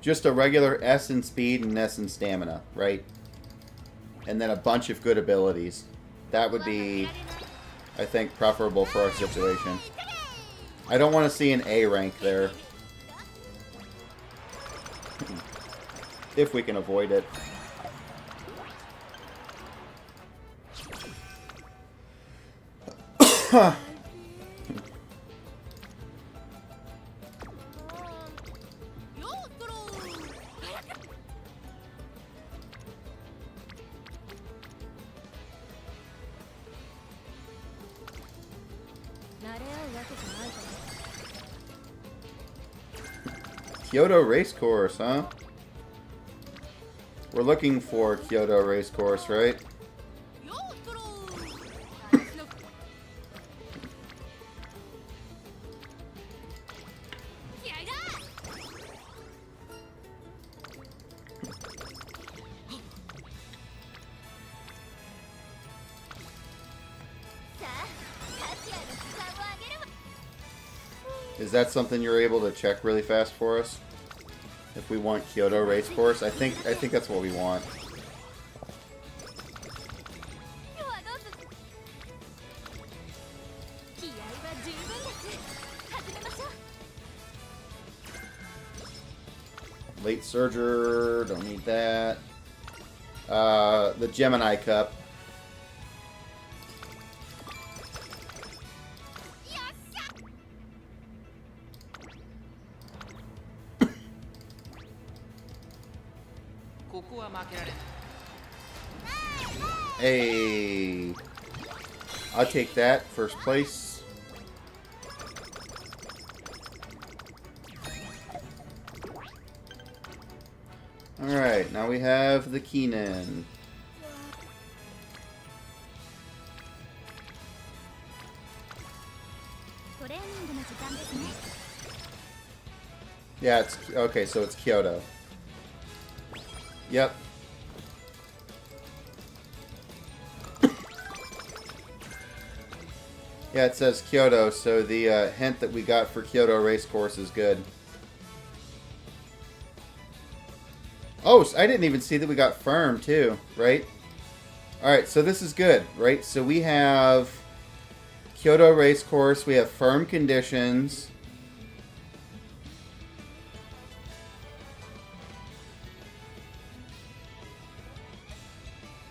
Just a regular S in speed and S in stamina, right? And then a bunch of good abilities. That would be, I think, preferable for our situation. I don't want to see an A rank there. If we can avoid it. Kyoto Racecourse, huh? We're looking for Kyoto Racecourse, right? Is that something you're able to check really fast for us? If we want Kyoto Racecourse, I think that's what we want. Late Surger, don't need that. The Gemini Cup. Hey, I'll take that. First place. Alright, now we have the Keenan. Yeah, it's okay, so it's Kyoto. Yep. Yeah, it says Kyoto, so the hint that we got for Kyoto Racecourse is good. Oh, I didn't even see that we got firm, too, right? Alright, so this is good, right? So we have Kyoto Racecourse, we have firm conditions.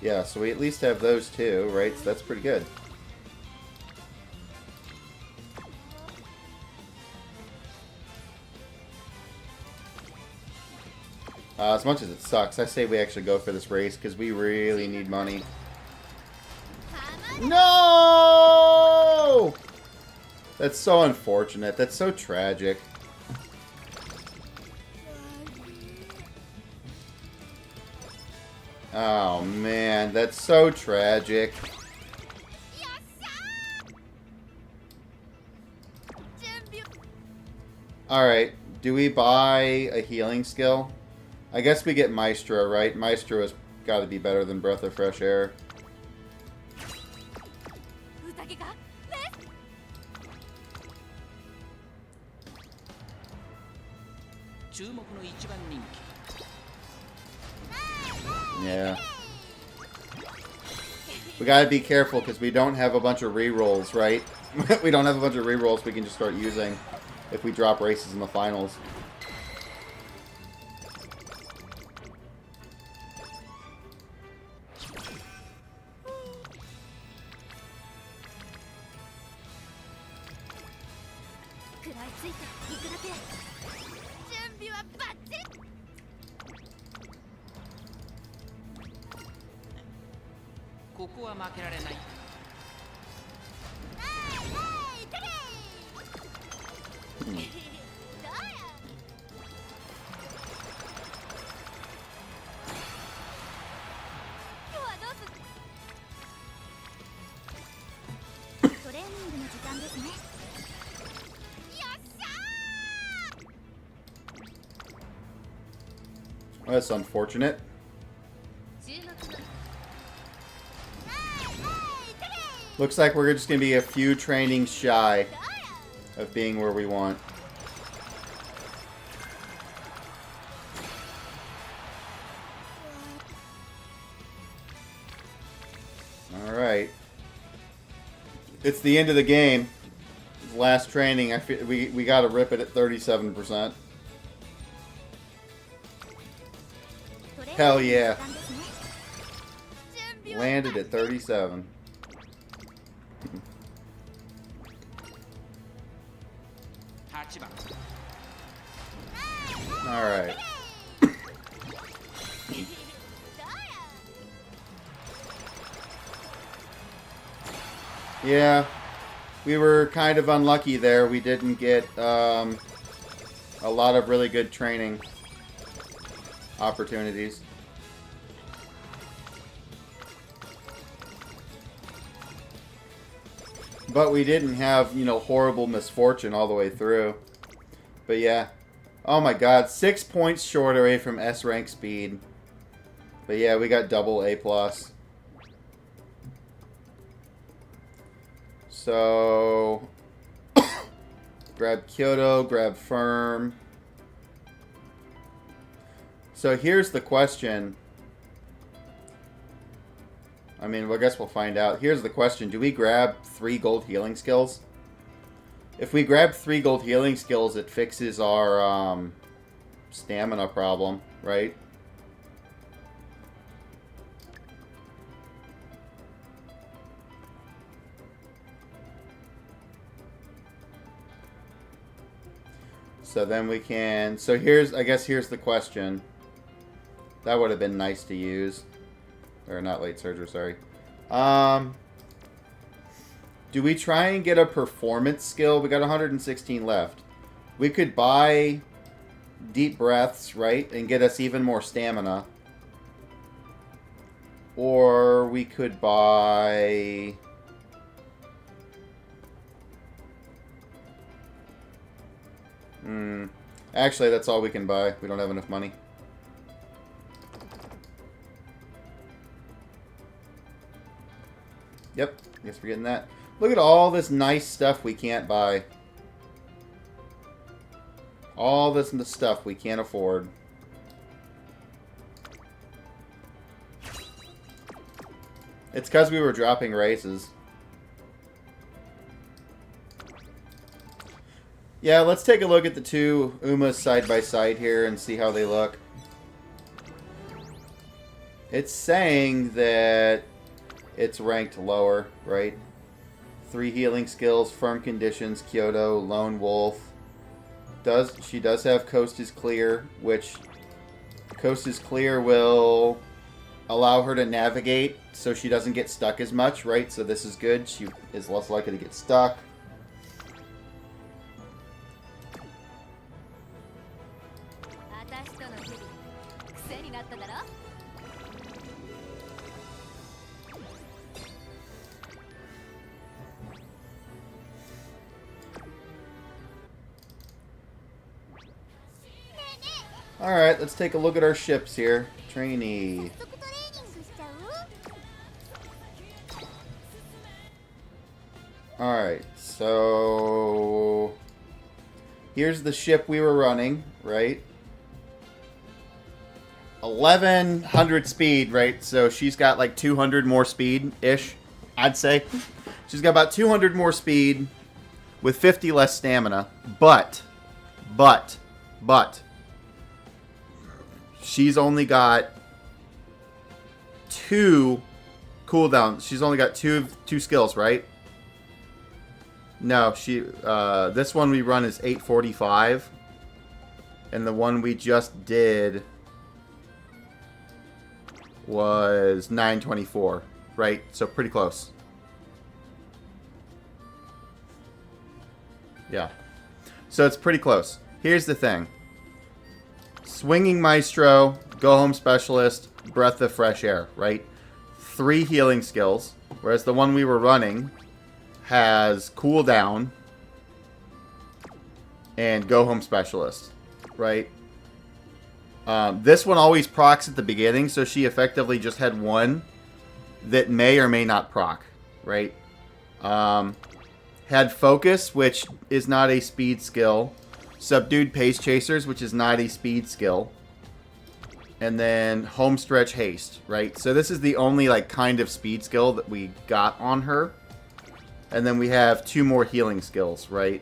Yeah, so we at least have those two, right? So that's pretty good. As much as it sucks, I say we actually go for this race because we really need money. No! That's so unfortunate. That's so tragic. Oh man, that's so tragic. Alright, do we buy a healing skill? I guess we get Maestro, right? Maestro has got to be better than Breath of Fresh Air. Yeah. We gotta be careful because we don't have a bunch of rerolls, right? We don't have a bunch of rerolls we can just start using if we drop races in the finals. That's unfortunate. Looks like we're just going to be a few trainings shy of being where we want. Alright. It's the end of the game. Last training. I feel we got to rip it at 37%. Hell yeah. Landed at 37. Alright. Yeah. We were kind of unlucky there. We didn't get a lot of really good training opportunities. But we didn't have, you know, horrible misfortune all the way through. But yeah. Oh my god, 6 points short away from S rank speed. But yeah, we got double A+. So grab Kyoto, grab Firm. So here's the question. I mean, I guess we'll find out. Here's the question. Do we grab 3 gold healing skills? If we grab 3 gold healing skills, it fixes our stamina problem, right? So then we can... So here's... I guess here's the question. That would have been nice to use. Or not late surgery, sorry. Do we try and get a performance skill? We got 116 left. We could buy deep breaths, right? And get us even more stamina. Or we could buy... Actually, that's all we can buy. We don't have enough money. Yep, I guess we're getting that. Look at all this nice stuff we can't buy. All this stuff we can't afford. It's because we were dropping races. Yeah, let's take a look at the two Umas side by side here and see how they look. It's saying that it's ranked lower, right? 3 healing skills, firm conditions, Kyoto, lone wolf. She does have Coast is Clear, which Coast is Clear will allow her to navigate so she doesn't get stuck as much, right? So this is good. She is less likely to get stuck. Alright, let's take a look at our ships here. Trainee. Alright, so... here's the ship we were running, right? 1100 speed, right? So she's got like 200 more speed-ish, I'd say. She's got about 200 more speed with 50 less stamina. But... she's only got 2 cooldowns. She's only got two skills, right? No, this one we run is 845. And the one we just did was 924, right? So pretty close. Yeah. So it's pretty close. Here's the thing. Swinging Maestro, Go Home Specialist, Breath of Fresh Air, right? 3 healing skills, whereas the one we were running has Cooldown and Go Home Specialist, right? This one always procs at the beginning, so she effectively just had one that may or may not proc, right? Had Focus, which is not a speed skill. Subdued Pace Chasers, which is not a speed skill. And then Homestretch Haste, right? So this is the only like kind of speed skill that we got on her. And then we have 2 more healing skills, right?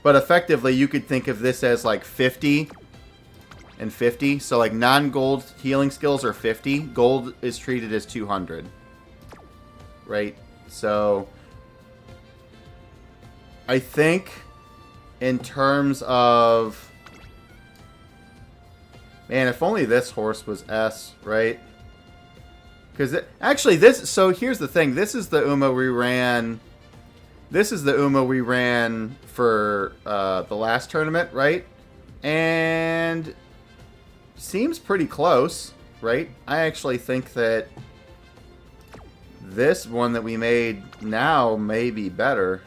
But effectively, you could think of this as like 50 and 50. So like non-gold healing skills are 50. Gold is treated as 200. Right? So I think in terms of... Man, if only this horse was S, right? Because actually this... So here's the thing. This is the Uma we ran... This is the Uma we ran for the last tournament, right? And seems pretty close, right? I actually think that this one that we made now may be better.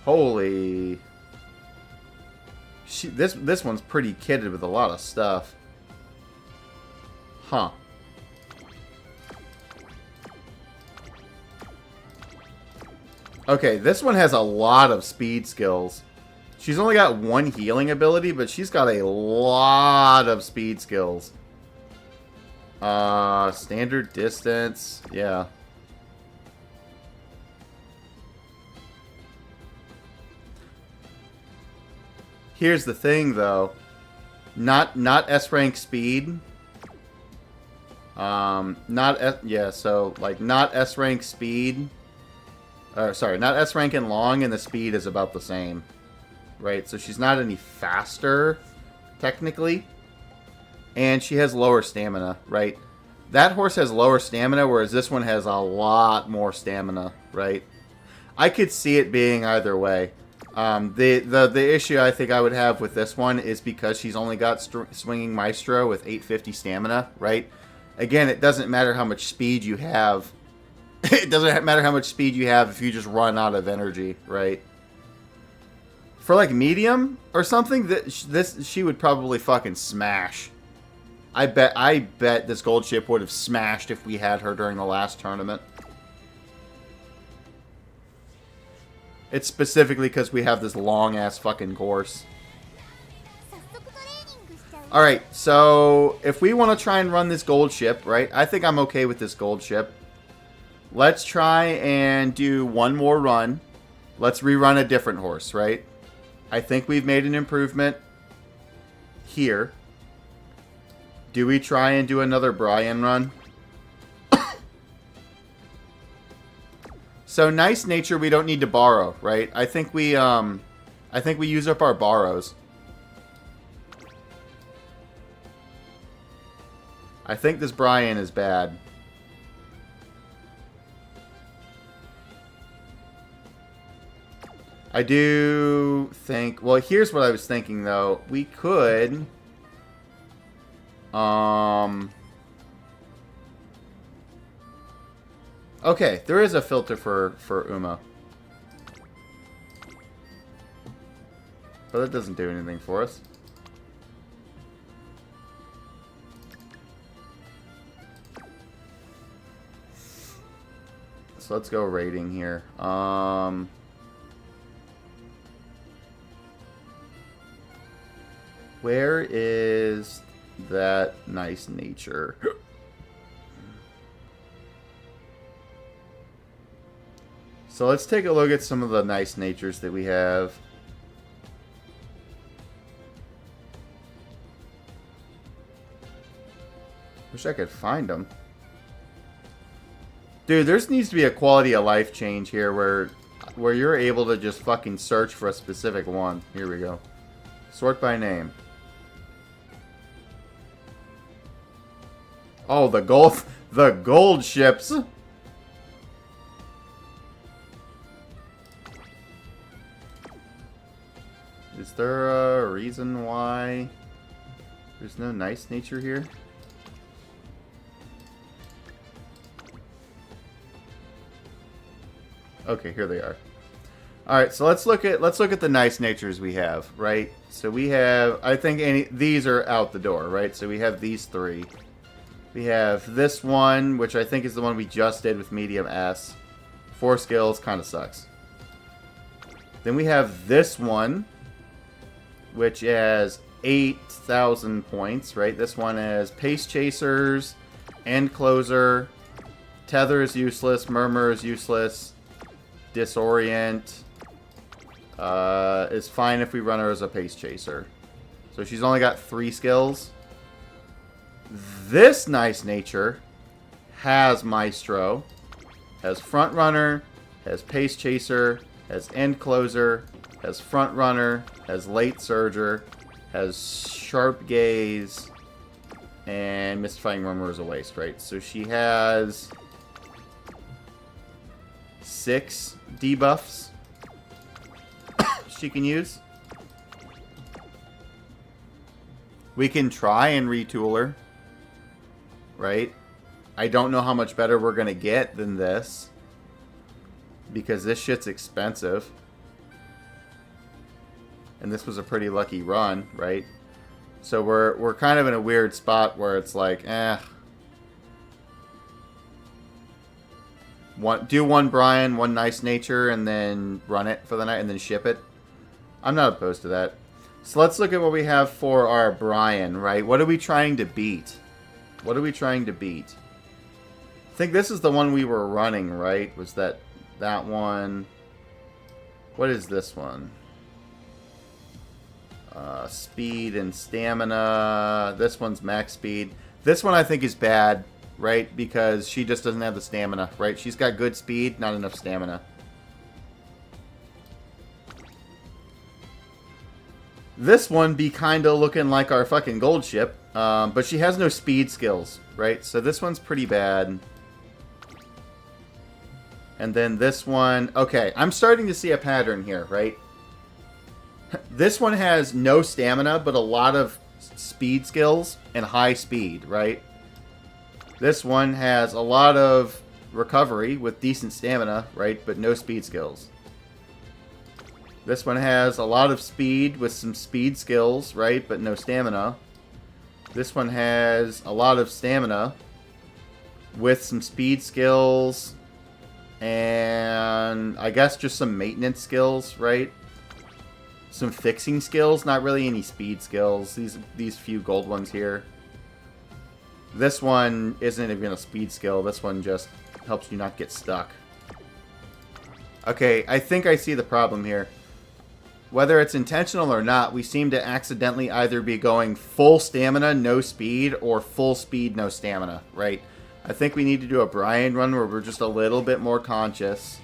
Holy... This one's pretty kitted with a lot of stuff. Huh. Okay, this one has a lot of speed skills. She's only got 1 healing ability, but she's got a lot of speed skills. Standard distance. Yeah. Here's the thing, though. Not S-rank speed. So, like, not S-rank speed. Sorry, not S-rank and long, and the speed is about the same. Right, so she's not any faster, technically. And she has lower stamina, right? That horse has lower stamina, whereas this one has a lot more stamina, right? I could see it being either way. The issue I think I would have with this one is because she's only got Swinging Maestro with 850 stamina, right? Again, it doesn't matter how much speed you have. It doesn't matter how much speed you have if you just run out of energy, right? For like medium or something, she would probably fucking smash. I bet this gold ship would have smashed if we had her during the last tournament. It's specifically because we have this long-ass fucking course. Alright, so if we want to try and run this gold ship, right? I think I'm okay with this gold ship. Let's try and do one more run. Let's rerun a different horse, right? I think we've made an improvement here. Do we try and do another Brian run? So nice nature we don't need to borrow, right? I think we use up our borrows. I think this Brian is bad. I do think... Well, here's what I was thinking, though. We could... Okay, there is a filter for Uma. But that doesn't do anything for us. So let's go rating here. Where is that nice nature? So let's take a look at some of the nice natures that we have. Wish I could find them. Dude, there needs to be a quality of life change here where you're able to just fucking search for a specific one. Here we go. Sort by name. Oh, the gold ships. Is there a reason why there's no nice nature here? Okay, here they are. All right, so let's look at the nice natures we have, right? So we have, I think these are out the door, right? So we have these three. We have this one, which I think is the one we just did with medium S. 4 skills, kind of sucks. Then we have this one, which has 8,000 points, right? This one has Pace Chasers, End Closer, Tether is useless, Murmur is useless, Disorient is fine if we run her as a Pace Chaser. So she's only got 3 skills. This nice nature has Maestro, has Front Runner, has Pace Chaser, has End Closer, has Front Runner, has Late Surger, has Sharp Gaze, and Mystifying Murmur is a waste, right? So she has 6 debuffs she can use. We can try and retool her, right? I don't know how much better we're going to get than this, because this shit's expensive. And this was a pretty lucky run, right? So we're kind of in a weird spot where it's like, do one Brian, one nice nature, and then run it for the night, and then ship it. I'm not opposed to that. So let's look at what we have for our Brian, right? What are we trying to beat? What are we trying to beat? I think this is the one we were running, right? Was that one? What is this one? Speed and stamina. This one's max speed. This one I think is bad, right? Because she just doesn't have the stamina, right? She's got good speed, not enough stamina. This one be kind of looking like our fucking gold ship, but she has no speed skills, right? So this one's pretty bad. And then this one, okay, I'm starting to see a pattern here, right? This one has no stamina, but a lot of speed skills and high speed, right? This one has a lot of recovery with decent stamina, right? But no speed skills. This one has a lot of speed with some speed skills, right? But no stamina. This one has a lot of stamina with some speed skills and I guess just some maintenance skills, right? Some fixing skills, not really any speed skills. These few gold ones here. This one isn't even a speed skill. This one just helps you not get stuck. Okay, I think I see the problem here. Whether it's intentional or not, we seem to accidentally either be going full stamina, no speed, or full speed, no stamina, right? I think we need to do a Brian run where we're just a little bit more conscious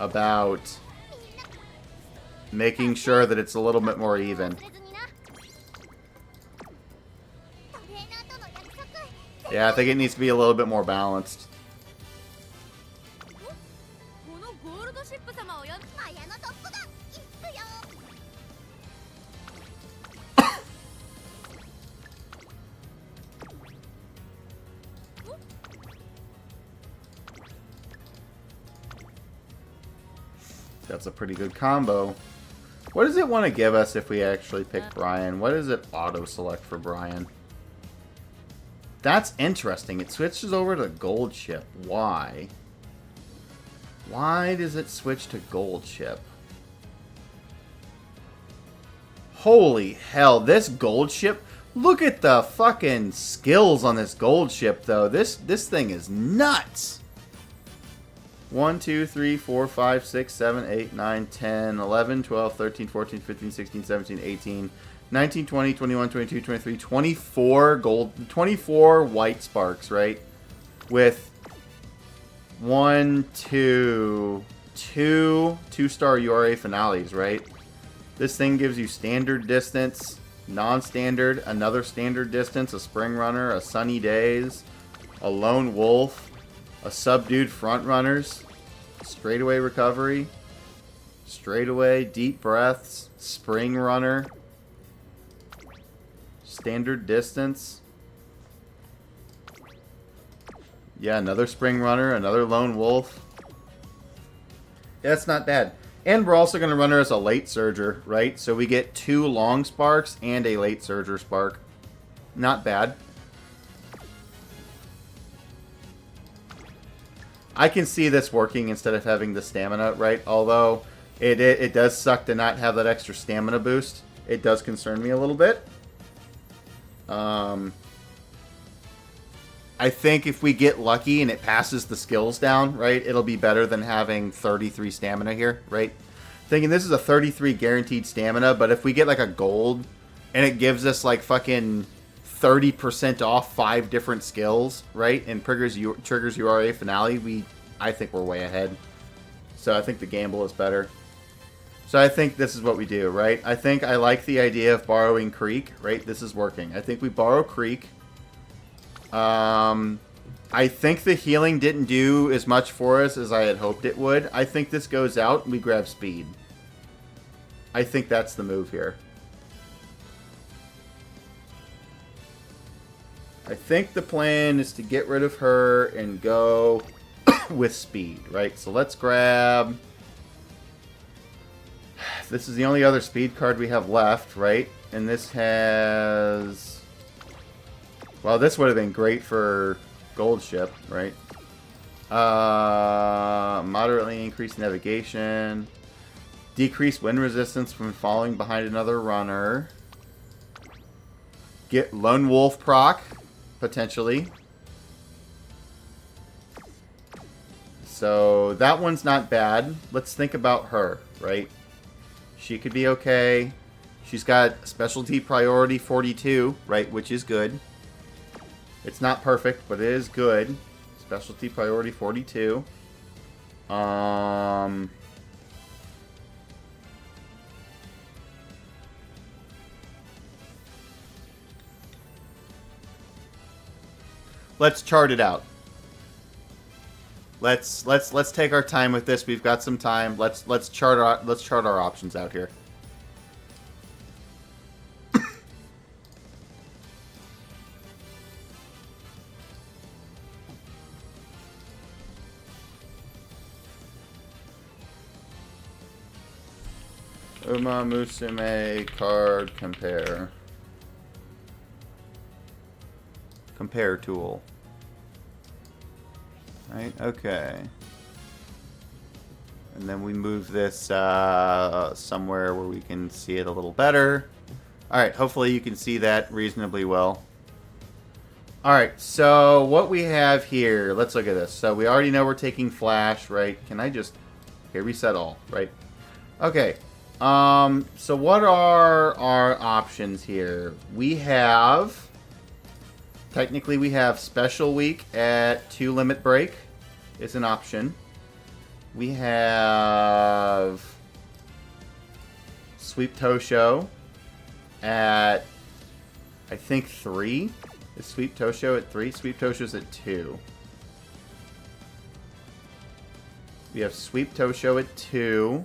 about making sure that it's a little bit more even. Yeah, I think it needs to be a little bit more balanced. That's a pretty good combo. What does it want to give us if we actually pick Brian? What does it auto-select for Brian? That's interesting. It switches over to gold ship. Why? Why does it switch to gold ship? Holy hell, this gold ship... Look at the fucking skills on this gold ship, though. This thing is nuts. 1, 2, 3, 4, 5, 6, 7, 8, 9, 10, 11, 12, 13, 14, 15, 16, 17, 18, 19, 20, 21, 22, 23, 24 gold, 24 white sparks, right? With 1, 2, 2-star URA finales, right? This thing gives you standard distance, non-standard, another standard distance, a spring runner, a sunny days, a lone wolf, a subdued front runners, straightaway recovery, straightaway, deep breaths, spring runner, standard distance. Yeah, another spring runner, another lone wolf. Yeah, that's not bad. And we're also going to run her as a late surger, right? So we get 2 long sparks and a late surger spark. Not bad. I can see this working instead of having the stamina, right? Although it does suck to not have that extra stamina boost. It does concern me a little bit. I think if we get lucky and it passes the skills down, right, it'll be better than having 33 stamina here, right? Thinking this is a 33 guaranteed stamina, but if we get like a gold and it gives us like fucking 30% off 5 different skills, right, and triggers URA finale, I think we're way ahead. So I think the gamble is better. So I think this is what we do, right? I think I like the idea of borrowing Creek, right? This is working. I think we borrow Creek. I think the healing didn't do as much for us as I had hoped it would. I think this goes out and we grab speed. I think that's the move here. I think the plan is to get rid of her and go with speed, right? So let's grab... This is the only other speed card we have left, right? And this has... Well, this would have been great for gold ship, right? Moderately increased navigation. Decreased wind resistance from falling behind another runner. Get lone wolf proc, potentially. So that one's not bad. Let's think about her, right? She could be okay. She's got specialty priority 42, right, which is good. It's not perfect, but it is good. Specialty priority 42. Let's chart it out. Let's take our time with this. We've got some time. Let's chart our options out here. Umamusume card compare. Compare tool. Right, okay. And then we move this somewhere where we can see it a little better. Alright, hopefully you can see that reasonably well. Alright, so what we have here, let's look at this. So we already know we're taking flash, right? Can I just... Here, reset all, right? Okay. So what are our options here? We have... Technically, we have Special Week at 2 Limit Break. Is an option. We have Sweep Tosho at, I think, 3. Is Sweep Tosho at 3? Sweep Tosho's at 2. We have Sweep Tosho at 2.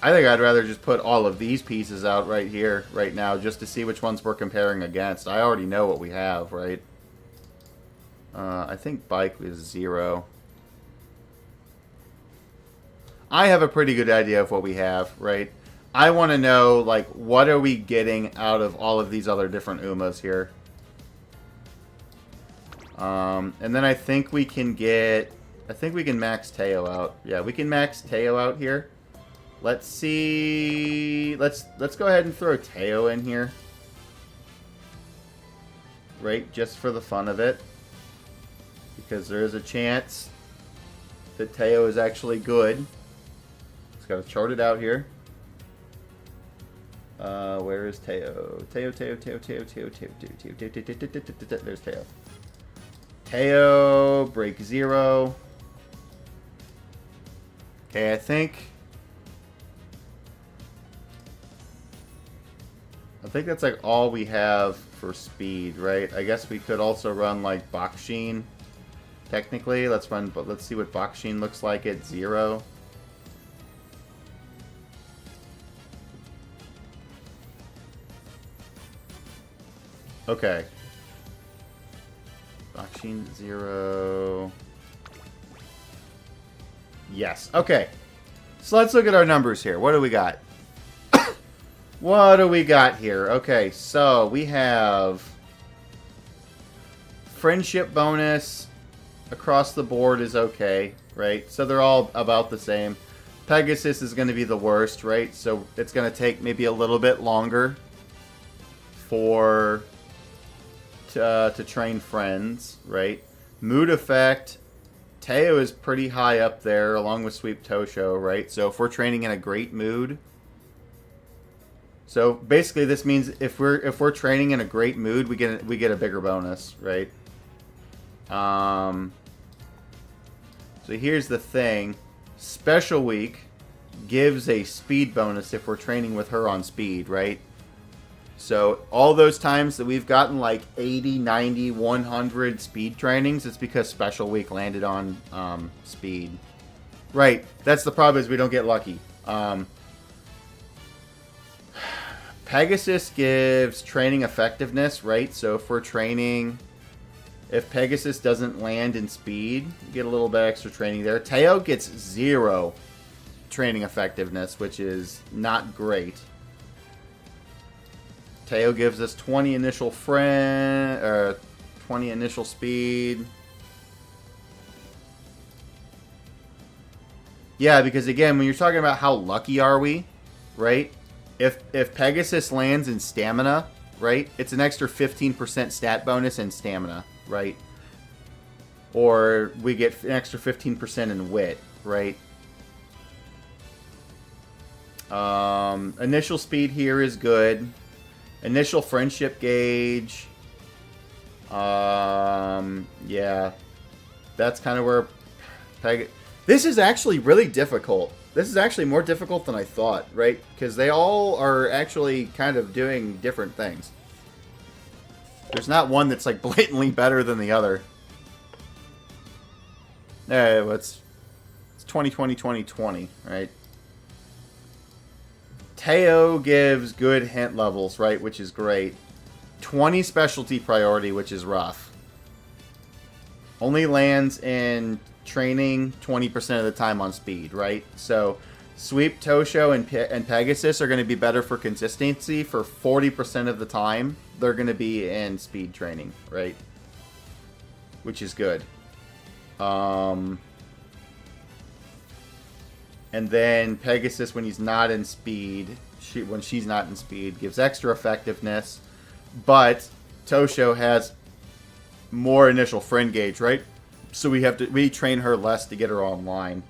I think I'd rather just put all of these pieces out right here, right now, just to see which ones we're comparing against. I already know what we have, right? I think bike is 0. I have a pretty good idea of what we have, right? I want to know, like, what are we getting out of all of these other different Umas here? And then I think we can get... I think we can max Teo out. Yeah, we can max Teo out here. Let's see... Let's go ahead and throw Teo in here. Right, just for the fun of it. Because there is a chance that Teo is actually good. Just gotta chart it out here. Where is Teo? Teo. There's Teo. Teo, break 0. Okay, I think that's like all we have for speed, right? I guess we could also run like Bakshin. Technically, let's see what Bakshin looks like at 0. Okay. Bakshin 0. Yes. Okay. So let's look at our numbers here. What do we got? What do we got here? Okay, so we have friendship bonus across the board is okay, right? So they're all about the same. Pegasus is going to be the worst, right? So it's going to take maybe a little bit longer to train friends, right? Mood effect, Teo is pretty high up there along with Sweep Tosho, right? So if we're training in a great mood, so basically this means if we're training in a great mood, we get a bigger bonus, right? So here's the thing. Special Week gives a speed bonus if we're training with her on speed, right? So all those times that we've gotten like 80, 90, 100 speed trainings, it's because Special Week landed on speed. Right. That's the problem, is we don't get lucky. Pegasus gives training effectiveness, right? So if we're training, if Pegasus doesn't land in speed, we get a little bit extra training there. Teo gets 0 training effectiveness, which is not great. Teo gives us 20 initial 20 initial speed. Yeah, because again, when you're talking about how lucky are we, right? If Pegasus lands in stamina, right, it's an extra 15% stat bonus in stamina, right? Or we get an extra 15% in wit, right? Initial speed here is good. Initial friendship gauge. Yeah. That's kind of where This is actually really difficult. This is actually more difficult than I thought, right? Because they all are actually kind of doing different things. There's not one that's like blatantly better than the other. It's 2020, right? Teo gives good hint levels, right? Which is great. 20 specialty priority, which is rough. Only lands in training 20% of the time on speed, right? So Sweep, Tosho, and Pegasus are going to be better for consistency. For 40% of the time, they're going to be in speed training, right? Which is good. And then Pegasus, when he's not in speed, when she's not in speed, gives extra effectiveness. But Tosho has more initial friend gauge, right? So we train her less to get her online.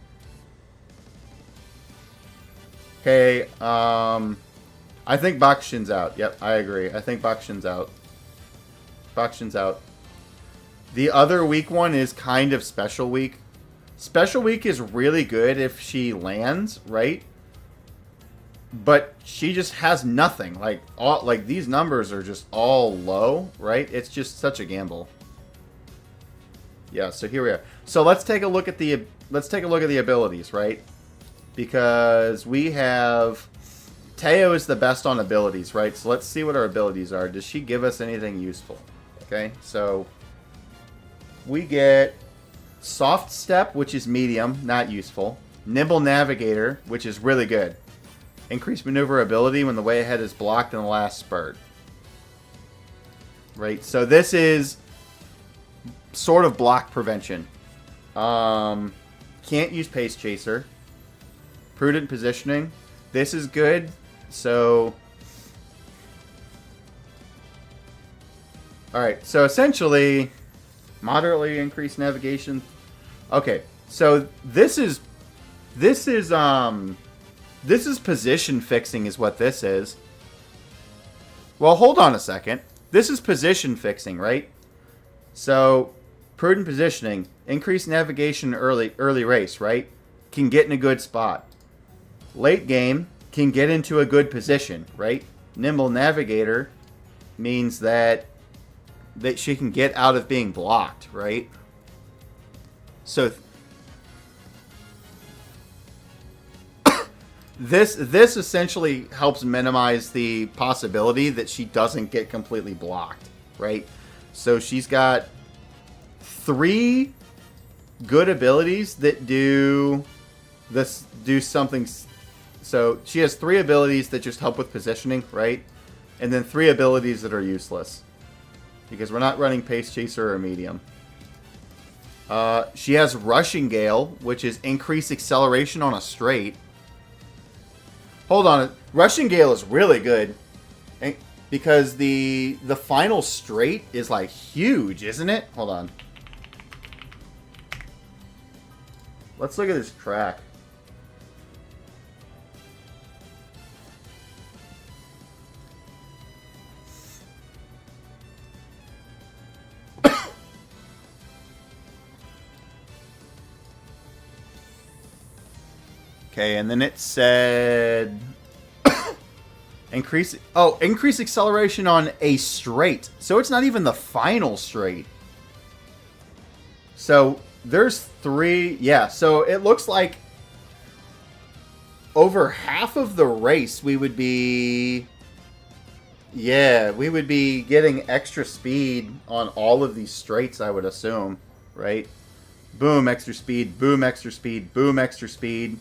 Okay, I think Bakshin's out. Yep, I agree. I think Bakshin's out. Bakshin's out. The other weak one is kind of Special Week. Special Week is really good if she lands, right? But she just has nothing. Like these numbers are just all low, right? It's just such a gamble. Yeah, so here we are. So let's take a look at the abilities, right? Because we have Teo is the best on abilities, right? So let's see what our abilities are. Does she give us anything useful? Okay, so we get Soft Step, which is medium, not useful. Nimble Navigator, which is really good. Increased maneuverability when the way ahead is blocked in the last spurt. Right, so this is sort of block prevention. Can't use Pace Chaser. Prudent Positioning. This is good. So alright, so essentially moderately increased navigation. Okay, so this is position fixing is what this is. Well, hold on a second. This is position fixing, right? So, prudent positioning, increased navigation early race, right? Can get in a good spot. Late game can get into a good position, right? Nimble navigator means that she can get out of being blocked, right? So this essentially helps minimize the possibility that she doesn't get completely blocked, right? So she's got 3 good abilities that do something. So she has 3 abilities that just help with positioning, right? And then 3 abilities that are useless because we're not running Pace Chaser or Medium. She has Rushing Gale, which is increased acceleration on a straight. Hold on, Rushing Gale is really good because the final straight is like huge, isn't it? Hold on. Let's look at this track. Okay, and then it said increase acceleration on a straight. So it's not even the final straight. So there's 3, yeah, so it looks like over half of the race we would be getting extra speed on all of these straights, I would assume, right? Boom, extra speed, boom, extra speed, boom, extra speed.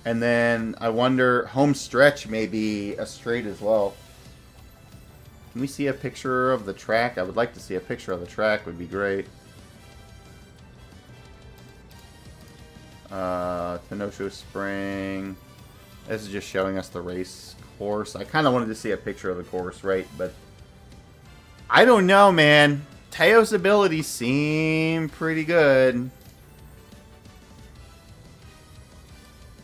And then I wonder, home stretch may be a straight as well. Can we see a picture of the track? I would like to see a picture of the track. Would be great. Kenosha Spring. This is just showing us the race course. I kind of wanted to see a picture of the course, right? But I don't know, man. Teo's abilities seem pretty good.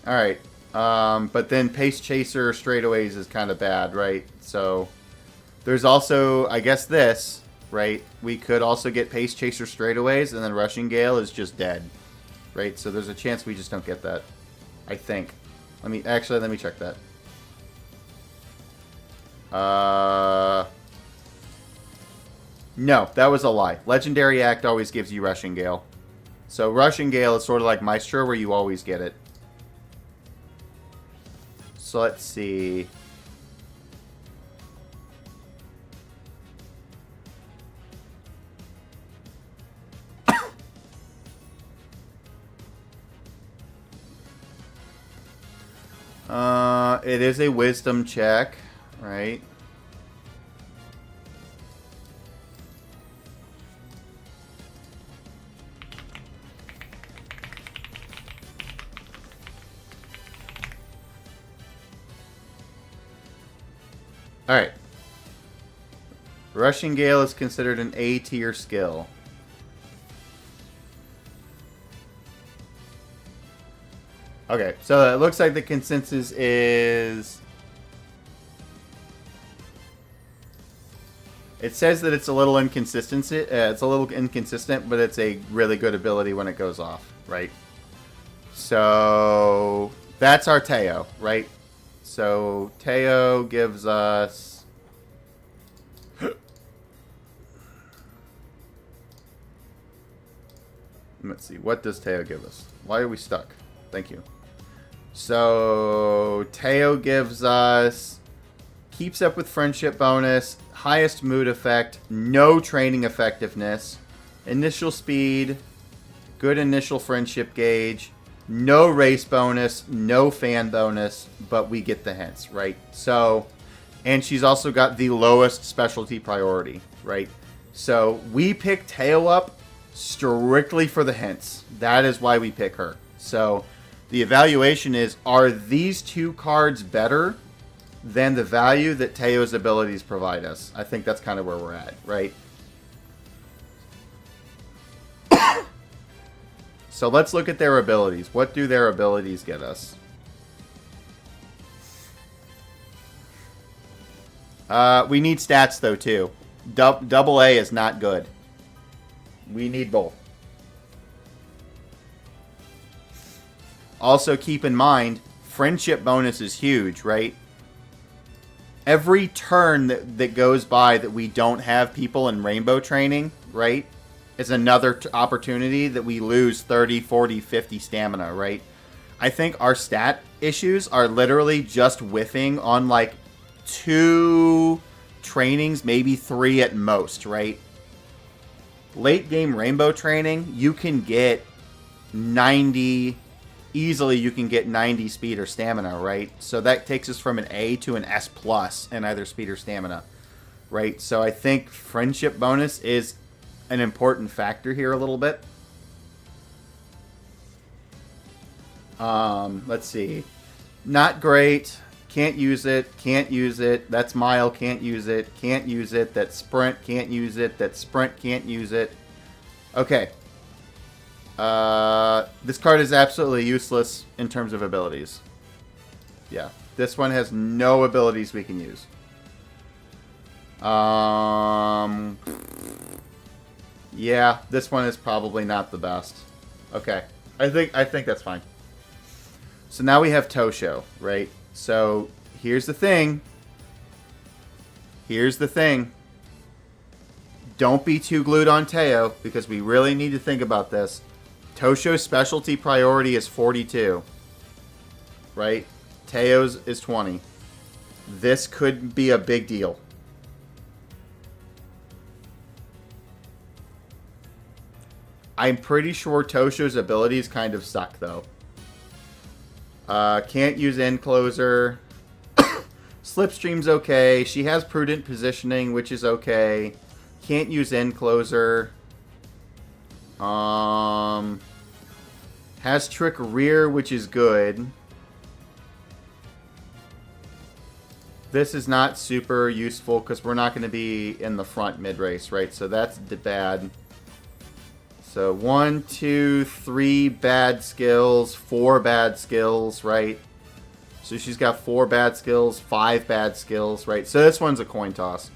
Alright, but then Pace Chaser straightaways is kind of bad, right? So, there's also, I guess this, right? We could also get Pace Chaser straightaways, and then Rushing Gale is just dead, right? So there's a chance we just don't get that, I think. Let me check that. No, that was a lie. Legendary Act always gives you Rushing Gale. So Rushing Gale is sort of like Maestro, where you always get it. So let's see. It is a wisdom check, right? Alright. Rushing Gale is considered an A tier skill. Okay, so it looks like the consensus is... It says that it's a little inconsistent, but it's a really good ability when it goes off, right? So that's our Teo, right? So Teo gives us... Let's see, what does Teo give us? Why are we stuck? Thank you. So Teo gives us keeps up with friendship bonus, highest mood effect, no training effectiveness, initial speed, good initial friendship gauge, no race bonus, no fan bonus, but we get the hints, right? So, and she's also got the lowest specialty priority, right? So we pick Teo up strictly for the hints. That is why we pick her. So the evaluation is, are these 2 cards better than the value that Teo's abilities provide us? I think that's kind of where we're at, right? So let's look at their abilities. What do their abilities get us? We need stats, though, too. Double A is not good. We need both. Also, keep in mind, friendship bonus is huge, right? Every turn that goes by that we don't have people in rainbow training, right, is another opportunity that we lose 30, 40, 50 stamina, right? I think our stat issues are literally just whiffing on, like, 2 trainings, maybe 3 at most, right? Late game rainbow training, you can get 90... Easily, you can get 90 speed or stamina, right? So that takes us from an A to an S plus in either speed or stamina, right? So I think friendship bonus is an important factor here a little bit. Let's see. Not great. Can't use it. Can't use it. That's mile. Can't use it. Can't use it. That's sprint. Can't use it. That's sprint. Can't use it. Okay. This card is absolutely useless in terms of abilities. Yeah. This one has no abilities we can use. Yeah, this one is probably not the best. Okay. I think that's fine. So now we have Tosho, right? So here's the thing. Here's the thing. Don't be too glued on Teo, because we really need to think about this. Tosho's specialty priority is 42. Right? Teo's is 20. This could be a big deal. I'm pretty sure Tosho's abilities kind of suck, though. Can't use end closer. Slipstream's okay. She has prudent positioning, which is okay. Can't use end closer. Has trick rear, which is good. This is not super useful because we're not going to be in the front mid-race, right? So that's bad. So 1, 2, 3 bad skills, 4 bad skills, right? So she's got 4 bad skills, 5 bad skills, right? So this one's a coin toss.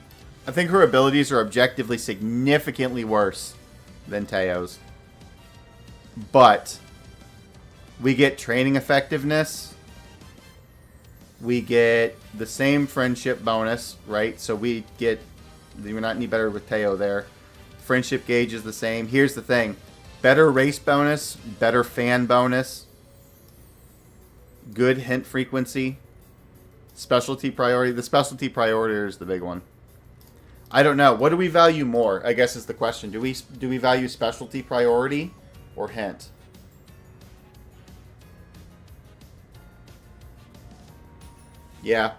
I think her abilities are objectively significantly worse than Teo's. But we get training effectiveness. We get the same friendship bonus, right? So we're not any better with Teo there. Friendship gauge is the same. Here's the thing. Better race bonus, better fan bonus, good hint frequency, specialty priority. The specialty priority is the big one. I don't know. What do we value more? I guess is the question. Do we value specialty priority or hint? Yeah.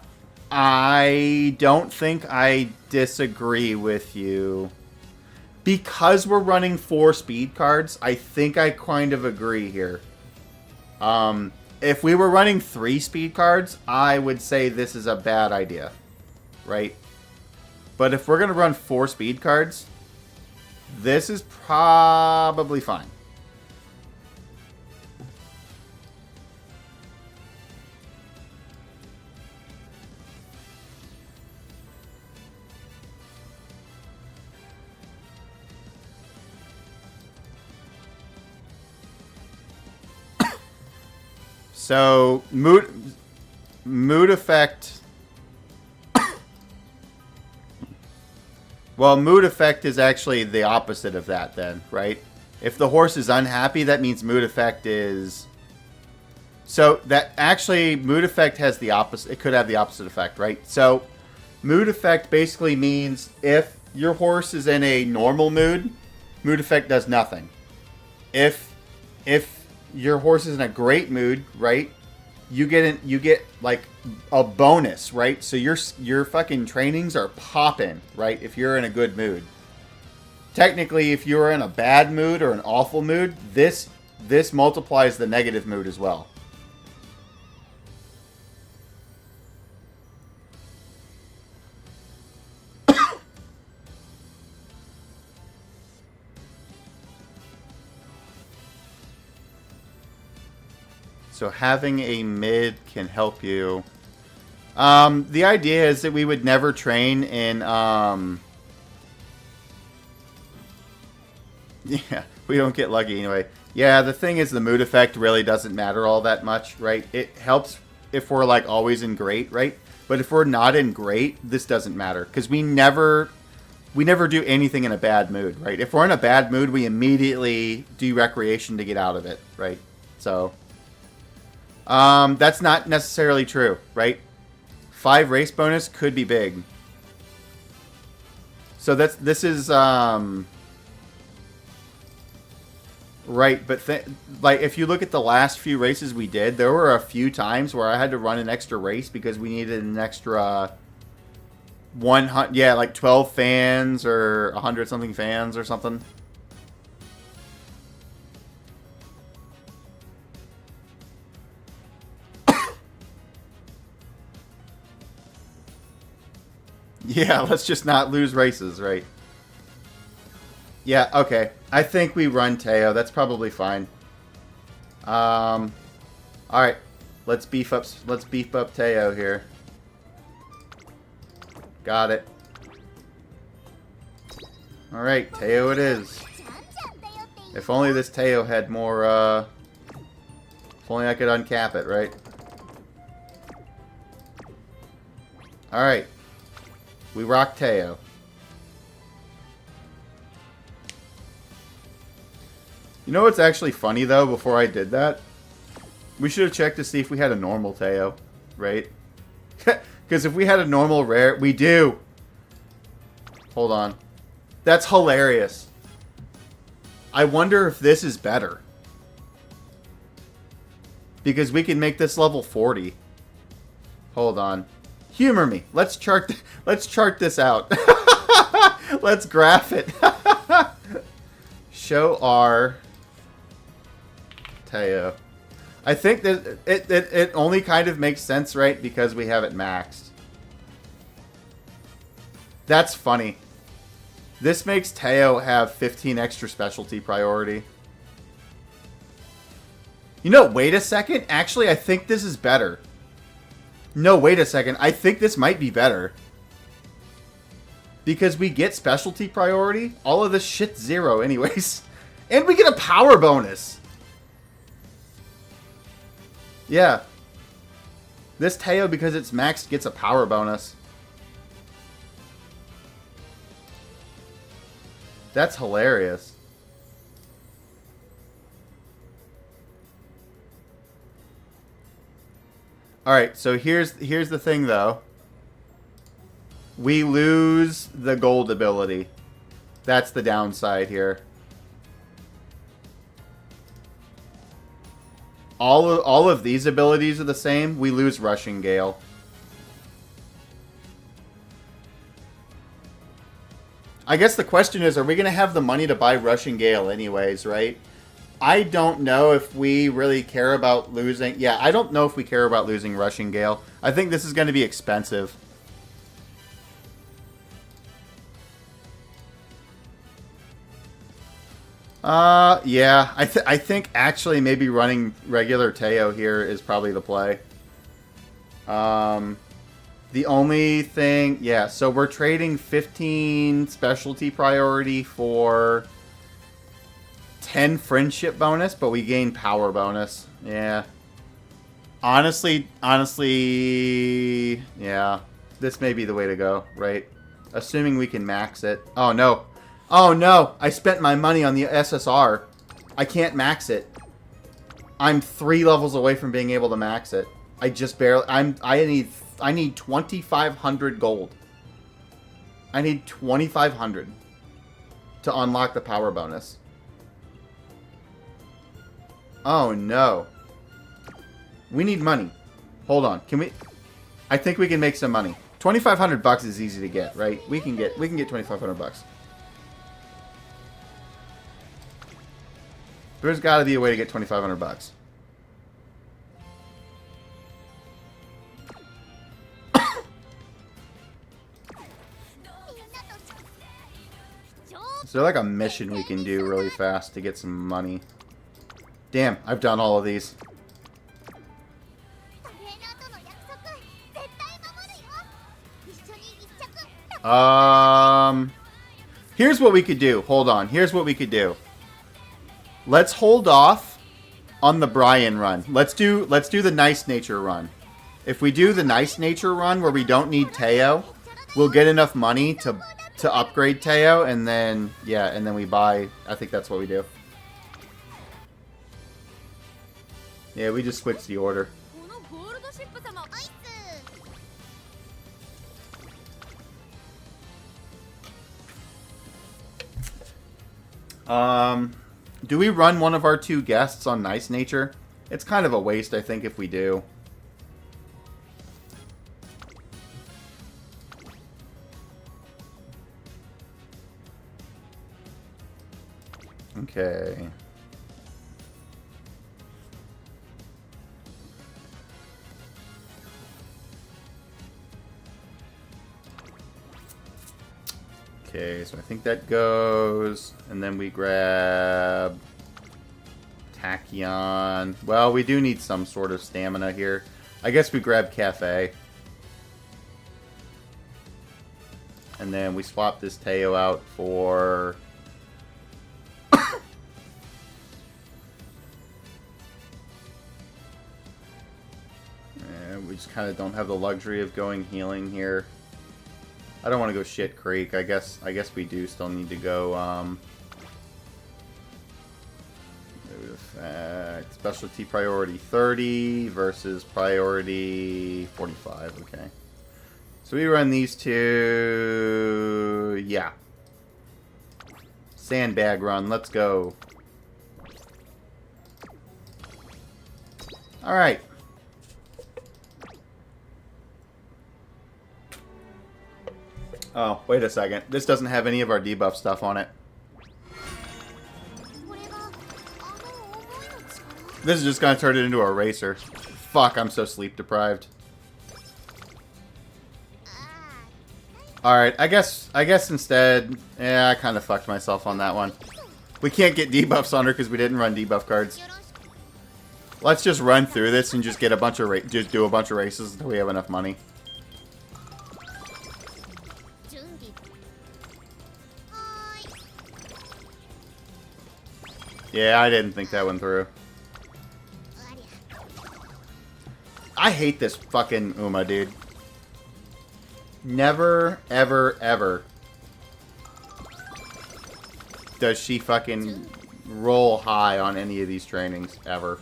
I don't think I disagree with you. Because we're running 4 speed cards, I think I kind of agree here. If we were running 3 speed cards, I would say this is a bad idea. Right? But if we're going to run 4 speed cards, this is probably fine. So, mood effect. Well, mood effect is actually the opposite of that then, right? If the horse is unhappy, that means mood effect is... So, that actually, mood effect has the opposite. It could have the opposite effect, right? So, mood effect basically means if your horse is in a normal mood, mood effect does nothing. If your horse is in a great mood, right? You get like a bonus, right? So your fucking trainings are popping, right? If you're in a good mood. Technically, if you're in a bad mood or an awful mood, this multiplies the negative mood as well. So having a mid can help you. The idea is that we would never train in, yeah, we don't get lucky anyway. Yeah, the thing is the mood effect really doesn't matter all that much, right? It helps if we're, like, always in great, right? But if we're not in great, this doesn't matter. Because we never do anything in a bad mood, right? If we're in a bad mood, we immediately do recreation to get out of it, right? So, that's not necessarily true, right? 5 race bonus could be big. So this is, right, but like if you look at the last few races we did, there were a few times where I had to run an extra race because we needed an extra 100, yeah, like 12 fans or 100 something fans or something. Yeah, let's just not lose races, right? Yeah, okay. I think we run Teo. That's probably fine. Alright. Let's beef up Teo here. Got it. Alright, Teo it is. If only this Teo had more, if only I could uncap it, right? Alright. We rock Teo. You know what's actually funny, though, before I did that? We should have checked to see if we had a normal Teo, right? Because if we had a normal rare... We do! Hold on. That's hilarious. I wonder if this is better. Because we can make this level 40. Hold on. Humor me. Let's chart this out. Let's graph it. Show our Teo. I think that it only kind of makes sense, right? Because we have it maxed. That's funny. This makes Teo have 15 extra specialty priority. You know, wait a second. Actually, I think this is better. No, wait a second. I think this might be better. Because we get specialty priority. All of this shit's 0 anyways. And we get a power bonus. Yeah. This Teo, because it's maxed, gets a power bonus. That's hilarious. Alright, so here's the thing, though. We lose the gold ability. That's the downside here. All of these abilities are the same. We lose Rushing Gale. I guess the question is, are we going to have the money to buy Rushing Gale anyways, right? I don't know if we really care about losing... Yeah, I don't know if we care about losing Rushing Gale. I think this is going to be expensive. Yeah. I think actually maybe running regular Teo here is probably the play. The only thing... Yeah, so we're trading 15 specialty priority for 10 friendship bonus, but we gain power bonus. Yeah. Honestly, yeah. This may be the way to go, right? Assuming we can max it. Oh, no. Oh, no. I spent my money on the SSR. I can't max it. I'm 3 levels away from being able to max it. I just barely... I need 2,500 gold. I need 2,500 to unlock the power bonus. Oh, no. We need money. Hold on. Can we... I think we can make some money. 2,500 bucks is easy to get, right? We can get 2,500 bucks. There's got to be a way to get 2,500 bucks. Is there like a mission we can do really fast to get some money? Damn, I've done all of these. Here's what we could do. Hold on. Here's what we could do. Let's hold off on the Brian run. Let's do the nice nature run. If we do the nice nature run where we don't need Teo, we'll get enough money to upgrade Teo, and then and then we buy. I think that's what we do. Yeah, we just switch the order. Do we run one of our 2 guests on Nice Nature? It's kind of a waste, I think, if we do. Okay. Okay, so I think that goes, and then we grab Tachyon. Well, we do need some sort of stamina here. I guess we grab Cafe. And then we swap this Teo out for... we just kind of don't have the luxury of going healing here. I don't want to go Shit Creek. I guess we do still need to go, specialty priority 30 versus priority 45. Okay. So we run these 2. Yeah. Sandbag run. Let's go. Alright. Oh, wait a second. This doesn't have any of our debuff stuff on it. This is just going to turn it into a racer. Fuck, I'm so sleep deprived. Alright, I guess instead... Yeah, I kind of fucked myself on that one. We can't get debuffs on her because we didn't run debuff cards. Let's just run through this and just get a bunch of just do a bunch of races until we have enough money. Yeah, I didn't think that one through. I hate this fucking Uma, dude. Never, ever, ever does she fucking roll high on any of these trainings, ever.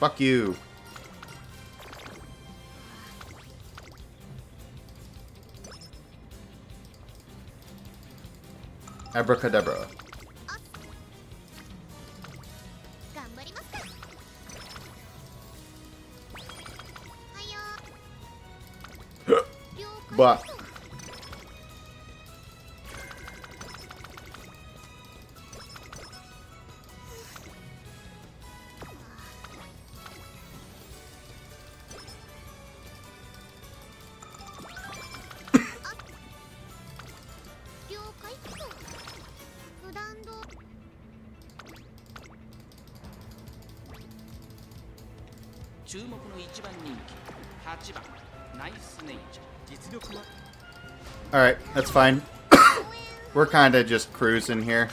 Fuck you. Abracadabra. But alright, that's fine. We're kind of just cruising here.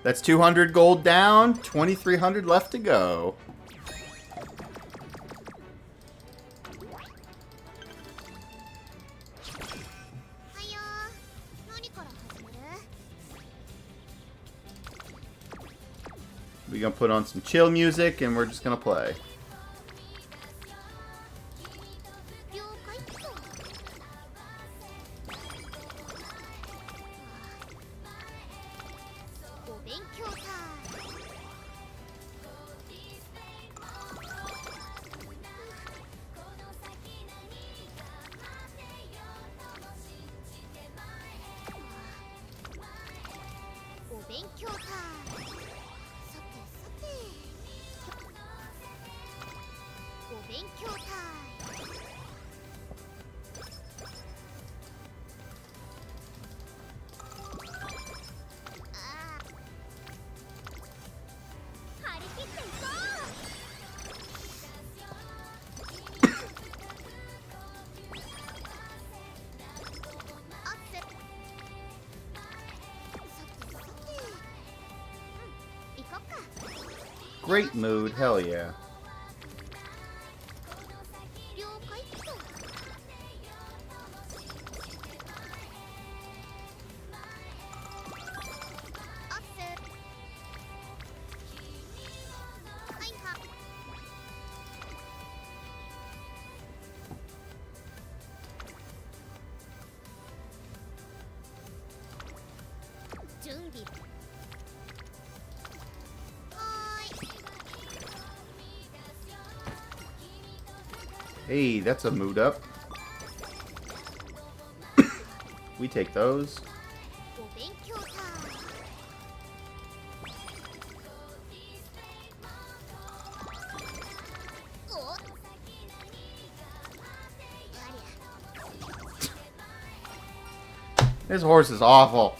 That's 200 gold down, 2,300 left to go. We're gonna put on some chill music and we're just gonna play. Great mood. Hell yeah. Hey, that's a mood up. We take those. This horse is awful.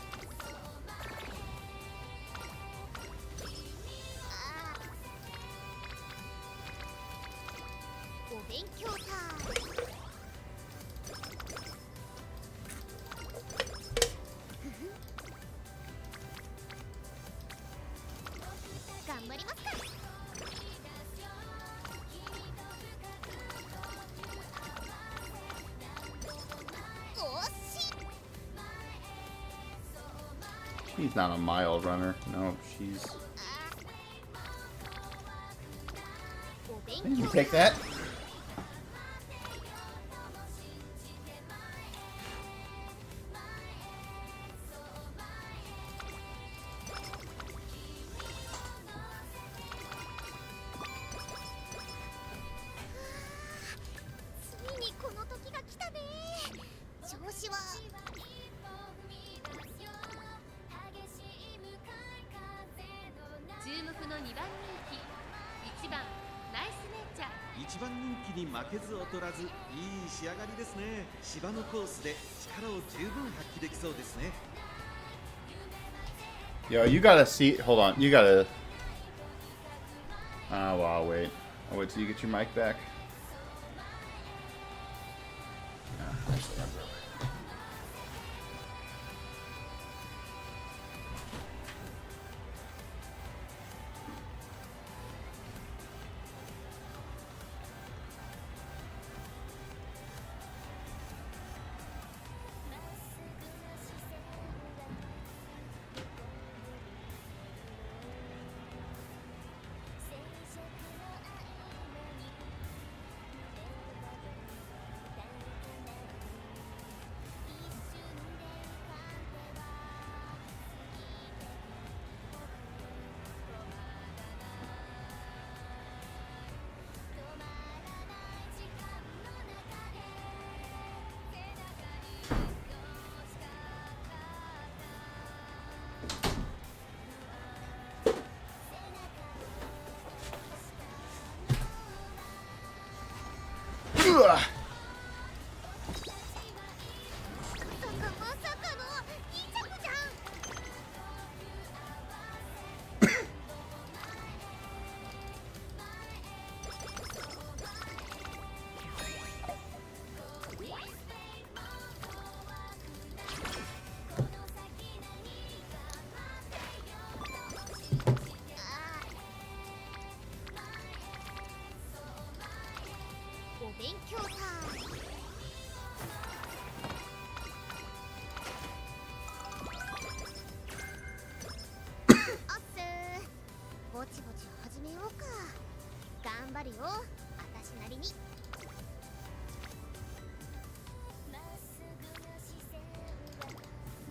She's not a mile runner. No, she's... Did you take that? Yo, you gotta see. Hold on, you gotta. Well, I'll wait. I'll wait till you get your mic back. Actually, I'm really... Ugh.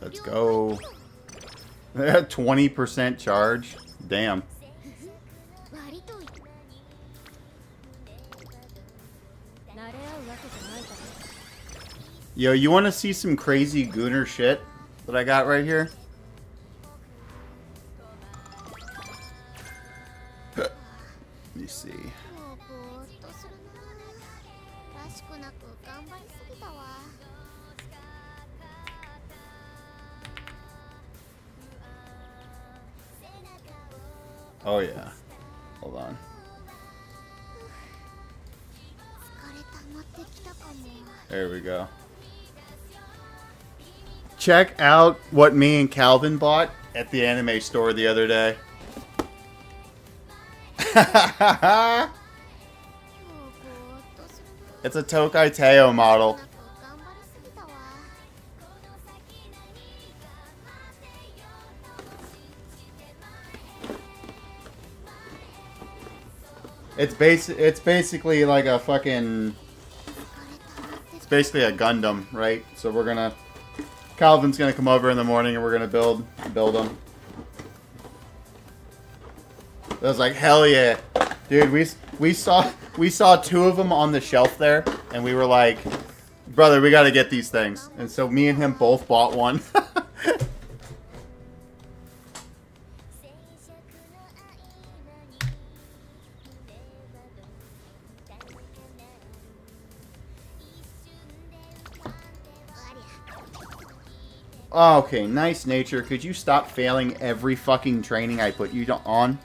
Let's go. They had 20% charge. Damn. Yo, you want to see some crazy gooner shit that I got right here? Let me see. Oh yeah. Hold on. There we go. Check out what me and Calvin bought at the anime store the other day. It's a Tokai Teo model. It's basically like a fucking... It's basically a Gundam, right? So we're gonna... Calvin's gonna come over in the morning and we're gonna build them. I was like, hell yeah. Dude, we saw two of them on the shelf there, and we were like, brother, we gotta get these things. And so me and him both bought one. Okay, nice nature. Could you stop failing every fucking training I put you on?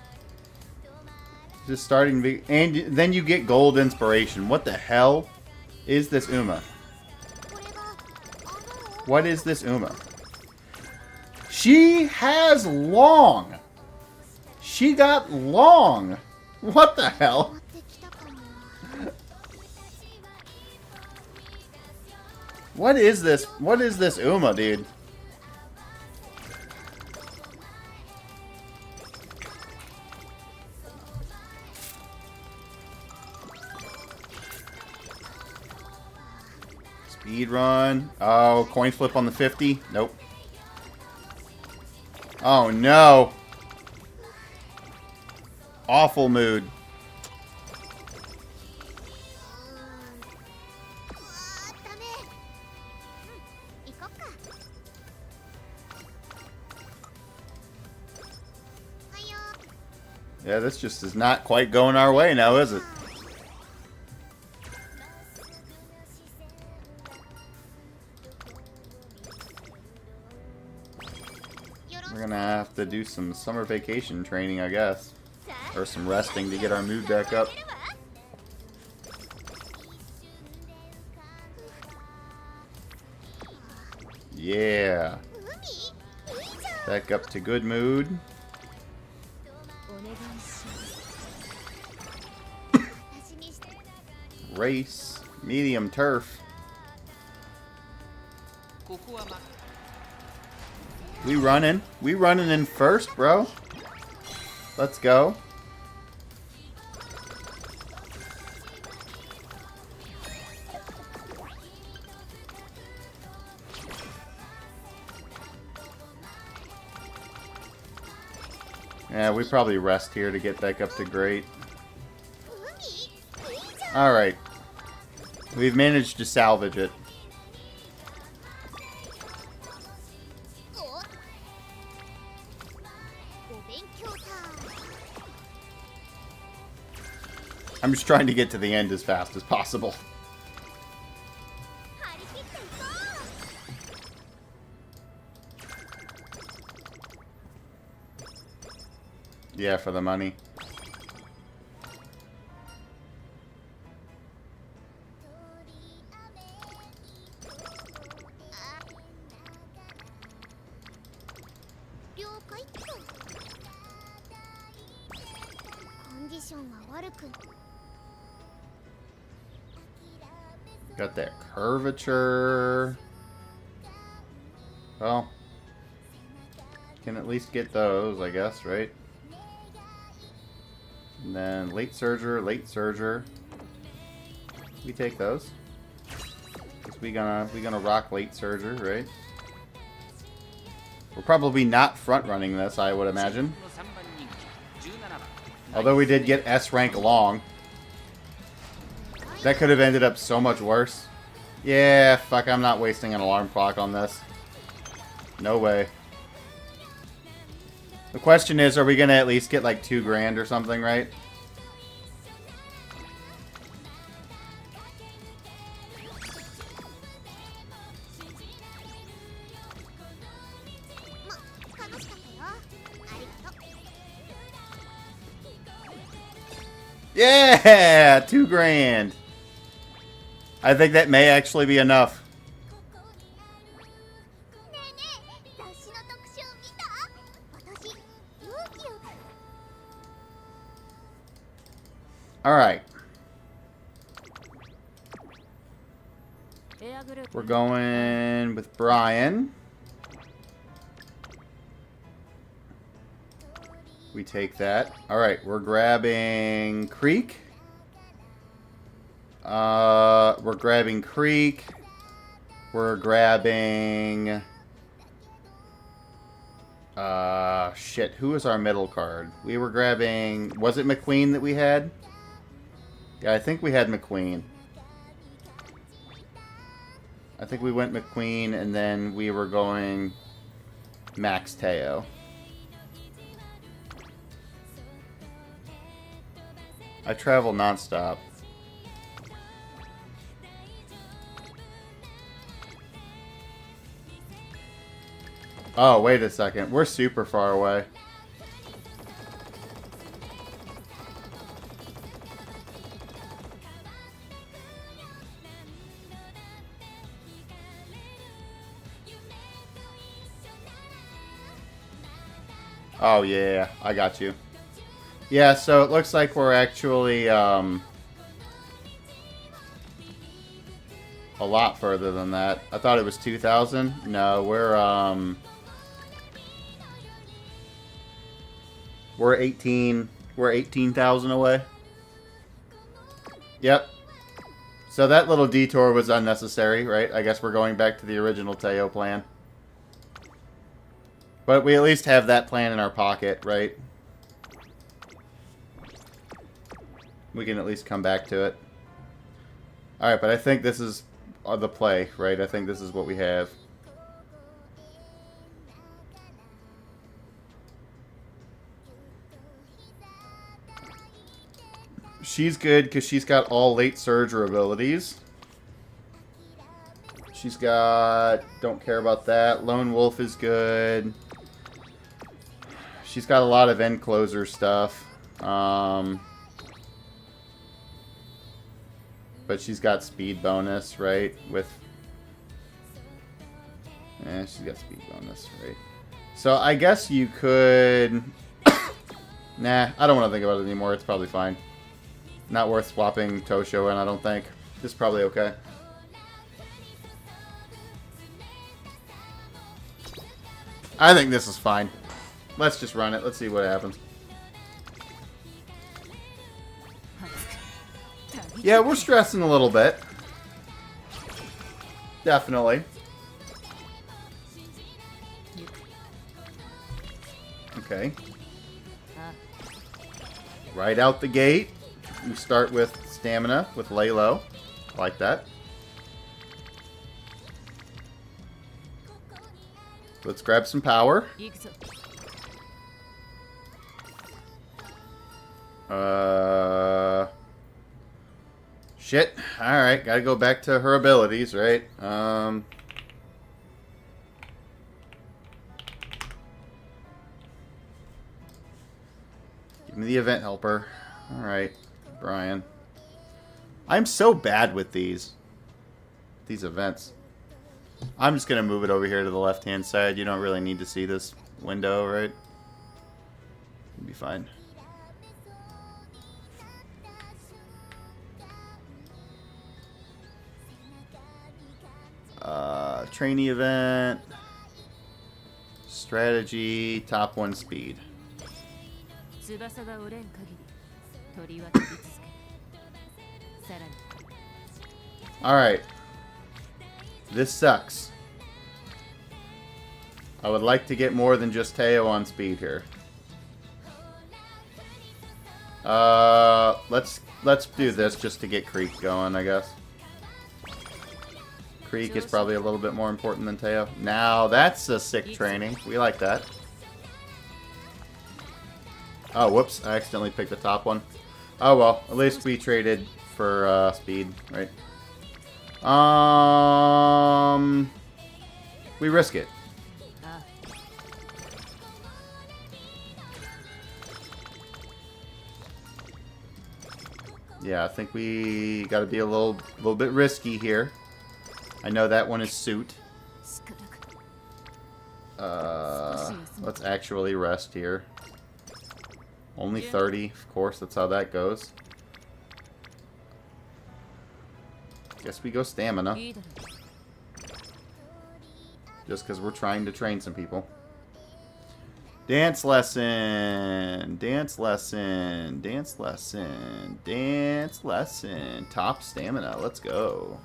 Just starting, and then you get gold inspiration. What the hell is this Uma? What is this Uma? She has long. She got long. What the hell? What is this? What is this Uma, dude? Speed run. Oh, coin flip on the 50. Nope. Oh, no. Awful mood. Yeah, this just is not quite going our way now, is it? We're gonna have to do some summer vacation training, I guess. Or some resting to get our mood back up. Yeah. Back up to good mood. Race. Medium turf. We running. We running in first, bro. Let's go. Yeah, we probably rest here to get back up to great. Alright. We've managed to salvage it. I'm just trying to get to the end as fast as possible. Yeah, for the money. Got that curvature. Well, can at least get those, I guess, right? And then late surger, late surger. We take those. Cause we gonna rock late surger, right? We're probably not front running this, I would imagine. Although we did get S rank long. That could have ended up so much worse. Yeah, fuck, I'm not wasting an alarm clock on this. No way. The question is, are we gonna at least get like $2 grand or something, right? Yeah, $2 grand. I think that may actually be enough. Alright. We're going with Brian. We take that. Alright, we're grabbing Creek. We're grabbing Creek. We're grabbing... shit. Who was our middle card? We were grabbing... Was it McQueen that we had? Yeah, I think we had McQueen. I think we went McQueen, and then we were going Max Teo. I travel nonstop. Oh, wait a second. We're super far away. Oh, yeah. I got you. Yeah, so it looks like we're actually, a lot further than that. I thought it was 2,000. No, we're 18,000 away. Yep. So that little detour was unnecessary, right? I guess we're going back to the original Teo plan. But we at least have that plan in our pocket, right? We can at least come back to it. Alright, but I think this is the play, right? I think this is what we have. She's good because she's got all late surger abilities. She's got... Don't care about that. Lone Wolf is good. She's got a lot of end closer stuff. But she's got speed bonus, right? Yeah, she's got speed bonus, right? So I guess you could... Nah, I don't want to think about it anymore. It's probably fine. Not worth swapping Tosho in, I don't think. This is probably okay. I think this is fine. Let's just run it. Let's see what happens. Yeah, we're stressing a little bit. Definitely. Okay. Right out the gate, we start with stamina, with lay low. Like that. Let's grab some power. Shit. Alright, gotta go back to her abilities, right? Give me the event helper. Alright, Brian. I'm so bad with these events. I'm just gonna move it over here to the left-hand side. You don't really need to see this window, right? It'll be fine. Trainee event. Strategy. Top 1 speed. Alright. This sucks. I would like to get more than just Teo on speed here. Let's do this just to get Creek going, I guess. Creek is probably a little bit more important than Teo. Now, that's a sick training. We like that. Oh, whoops. I accidentally picked the top one. Oh, well. At least we traded for speed, right? We risk it. Yeah, I think we got to be a little bit risky here. I know that one is suit. Let's actually rest here. Only 30, of course, that's how that goes. Guess we go stamina. Just because we're trying to train some people. Dance lesson. Dance lesson. Dance lesson. Dance lesson. Top stamina. Let's go.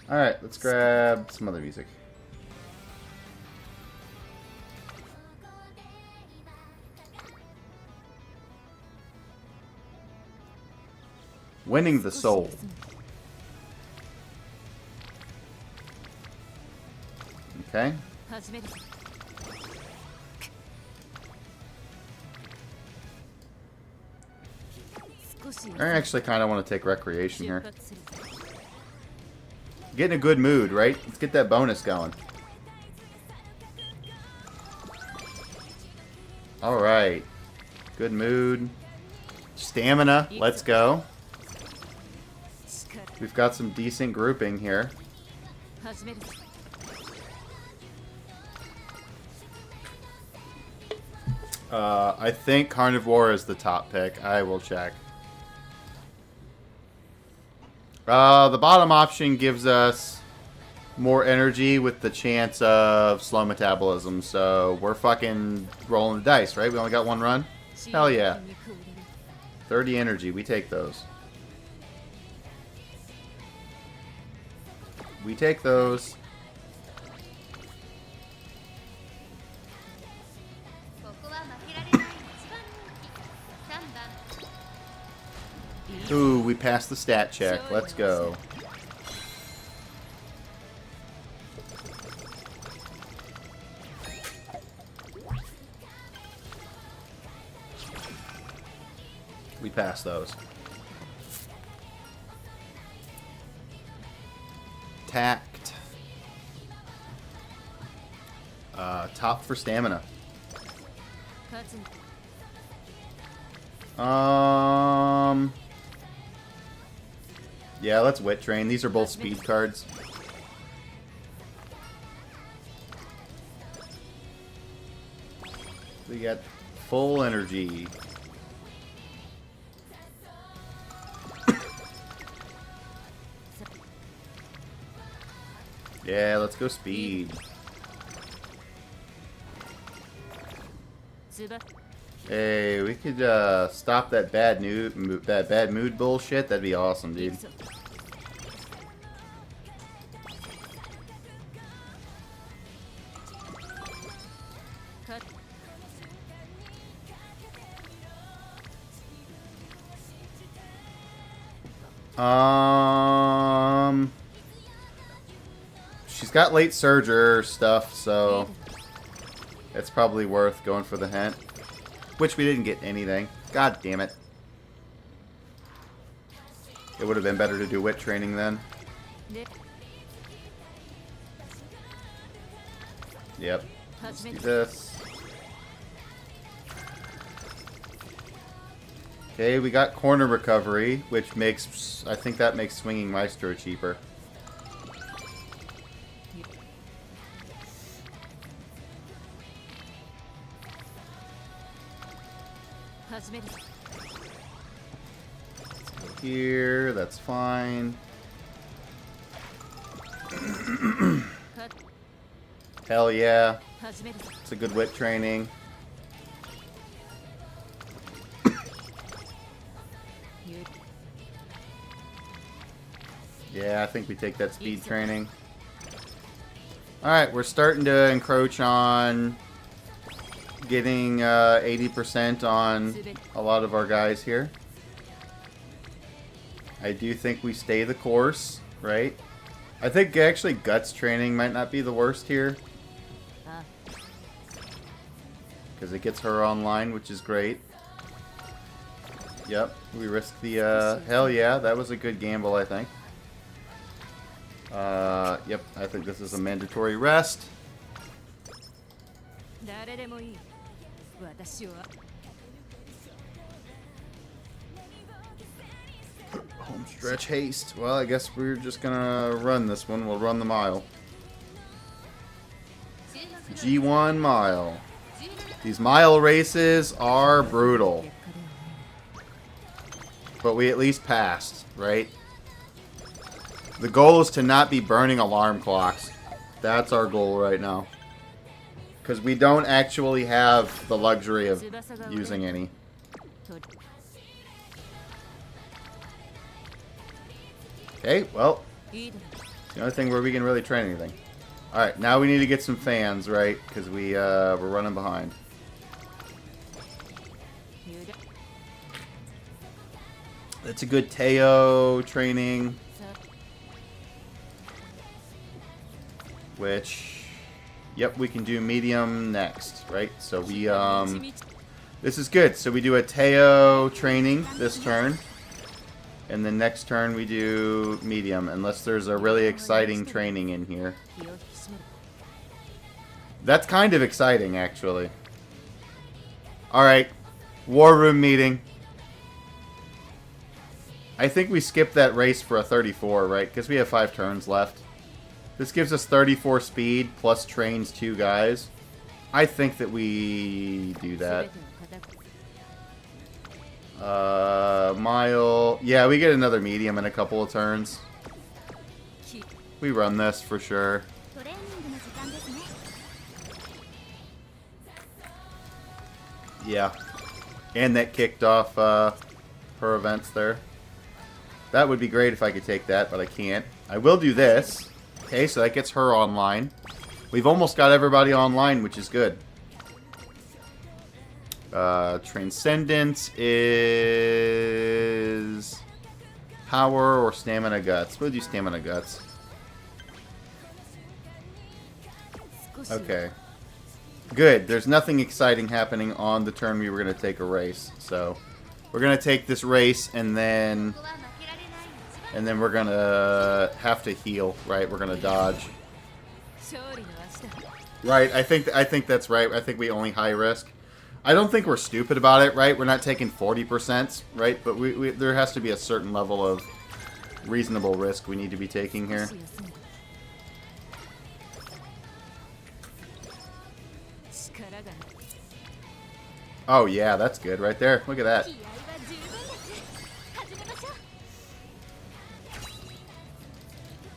Alright, let's grab some other music. Winning the soul. Okay. I actually kind of want to take recreation here. Get in a good mood, right? Let's get that bonus going. Alright. Good mood. Stamina. Let's go. We've got some decent grouping here. I think Carnivore is the top pick. I will check. The bottom option gives us more energy with the chance of slow metabolism. So we're fucking rolling the dice, right? We only got one run? Hell yeah. 30 energy. We take those. We take those. Ooh, we passed the stat check. Let's go. We passed those. Tact. Top for stamina. Yeah, let's wit train. These are both speed cards. We got full energy. Yeah, let's go speed. Hey, we could stop that bad mood bullshit. That'd be awesome, dude. She's got late surger stuff, so it's probably worth going for the hint. Which we didn't get anything. God damn it. It would have been better to do wit training then. Yep. Let's do this. Okay, we got corner recovery, which makes, I think that makes swinging Maestro cheaper. Here, that's fine. Hell yeah. It's a good wit training. Yeah, I think we take that speed training. Alright, we're starting to encroach on getting 80% on a lot of our guys here. I do think we stay the course, right? I think actually guts training might not be the worst here. Because it gets her online, which is great. Yep, we risk the, hell yeah, that was a good gamble, I think. Yep, I think this is a mandatory rest. Home stretch haste. Well, I guess we're just gonna run this one. We'll run the mile. G1 mile. These mile races are brutal. But we at least passed, right? The goal is to not be burning alarm clocks. That's our goal right now. Because we don't actually have the luxury of using any. Okay, well, it's the only thing where we can really train anything. Alright, now we need to get some fans, right? Because we're running behind. That's a good Teo training. Which, yep, we can do medium next, right? So we, this is good. So we do a Teo training this turn. And the next turn we do medium, unless there's a really exciting training in here. That's kind of exciting, actually. Alright, War Room meeting. I think we skipped that race for a 34, right? Because we have 5 turns left. This gives us 34 speed, plus trains 2 guys. I think that we do that. Mile. Yeah, we get another medium in a couple of turns. We run this for sure. Yeah. And that kicked off her events there. That would be great if I could take that, but I can't. I will do this. Okay, so that gets her online. We've almost got everybody online, which is good. Transcendence is power or stamina guts. We'll do stamina guts. Okay. Good. There's nothing exciting happening on the turn we were going to take a race. So we're going to take this race and then we're going to have to heal, right? We're going to dodge. Right. I think that's right. I think we only high risk. I don't think we're stupid about it, right? We're not taking 40%, right? But there has to be a certain level of reasonable risk we need to be taking here. Oh, yeah, that's good right there. Look at that.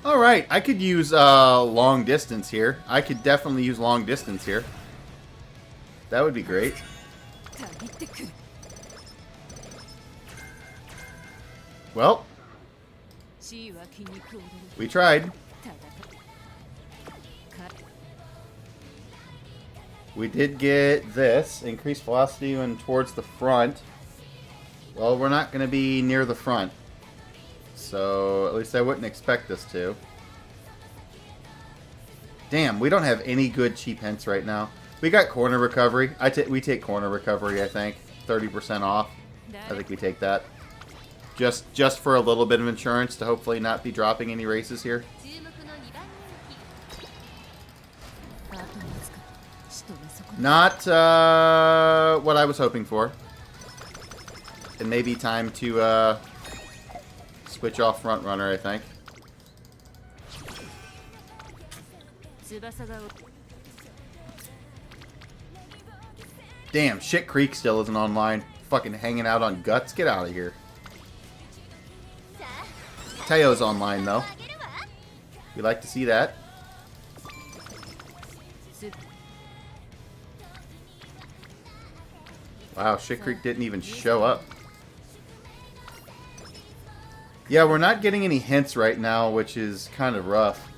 Alright, I could use long distance here. I could definitely use long distance here. That would be great. Well, we tried. We did get this. Increased velocity when towards the front. Well, we're not going to be near the front. So, at least I wouldn't expect us to. Damn, we don't have any good cheap hints right now. We got corner recovery. We take corner recovery, I think. 30% off. I think we take that. Just for a little bit of insurance to hopefully not be dropping any races here. Not what I was hoping for. It may be time to switch off front runner, I think. Damn, Shit Creek still isn't online. Fucking hanging out on guts. Get out of here. Teo's online, though. We like to see that. Wow, Shit Creek didn't even show up. Yeah, we're not getting any hints right now, which is kind of rough.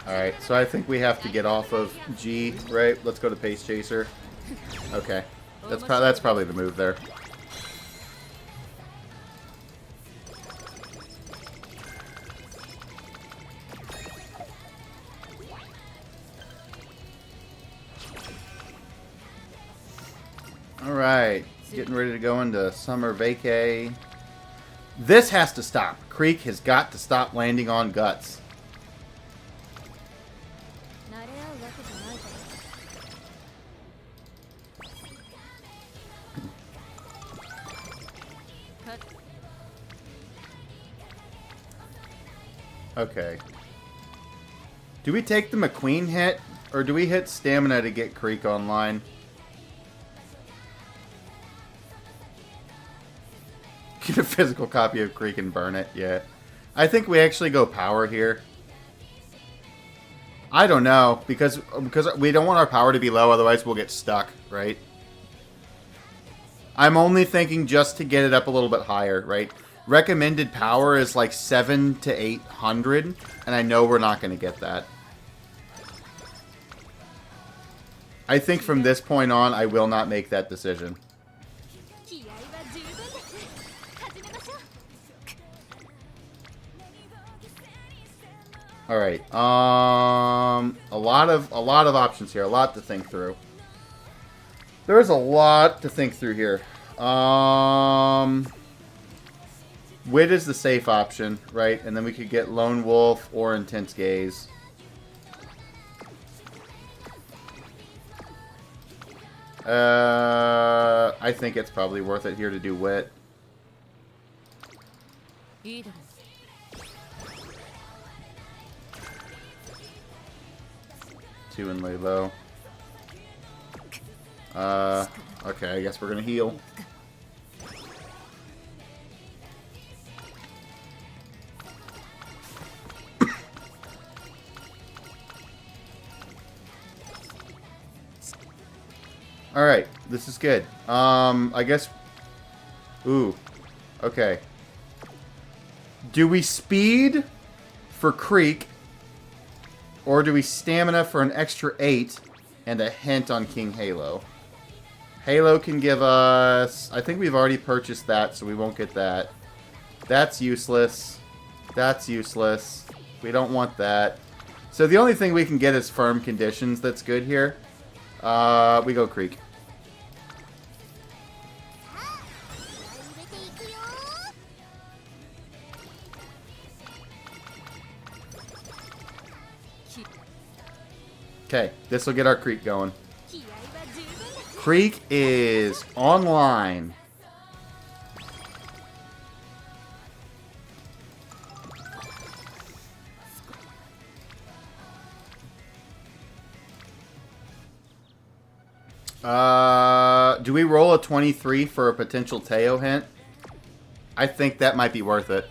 Alright, so I think we have to get off of G, right? Let's go to Pace Chaser. Okay. That's probably the move there. Alright. Getting ready to go into summer vacay. This has to stop. Creek has got to stop landing on guts. Okay. Do we take the McQueen hit, or do we hit stamina to get Creek online? physical copy of Creek and burn it. Yeah. I think we actually go power here. I don't know, because we don't want our power to be low, otherwise we'll get stuck, right? I'm only thinking just to get it up a little bit higher, right? Recommended power is like 700 to 800, and I know we're not going to get that. I think from this point on, I will not make that decision. All right. A lot of options here. A lot to think through. There's a lot to think through here. Wit is the safe option, right? And then we could get Lone Wolf or Intense Gaze. I think it's probably worth it here to do Wit. Two and lay low. Okay, I guess we're gonna heal. Alright, this is good. I guess... Ooh. Okay. Do we speed for Creek, or do we stamina for an extra 8 and a hint on King Halo? Halo can give us... I think we've already purchased that, so we won't get that. That's useless. That's useless. We don't want that. So the only thing we can get is firm conditions that's good here. We go Creek. Okay, this will get our Creek going. Creek is online. Do we roll a 23 for a potential Teo hint? I think that might be worth it.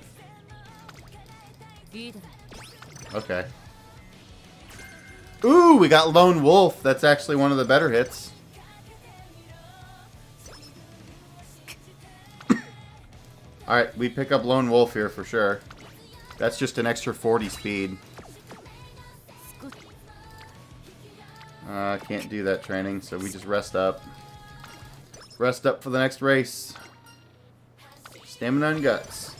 Okay. Ooh, we got Lone Wolf. That's actually one of the better hits. Alright, we pick up Lone Wolf here for sure. That's just an extra 40 speed. Can't do that training, so we just rest up. Rest up for the next race. Stamina and guts.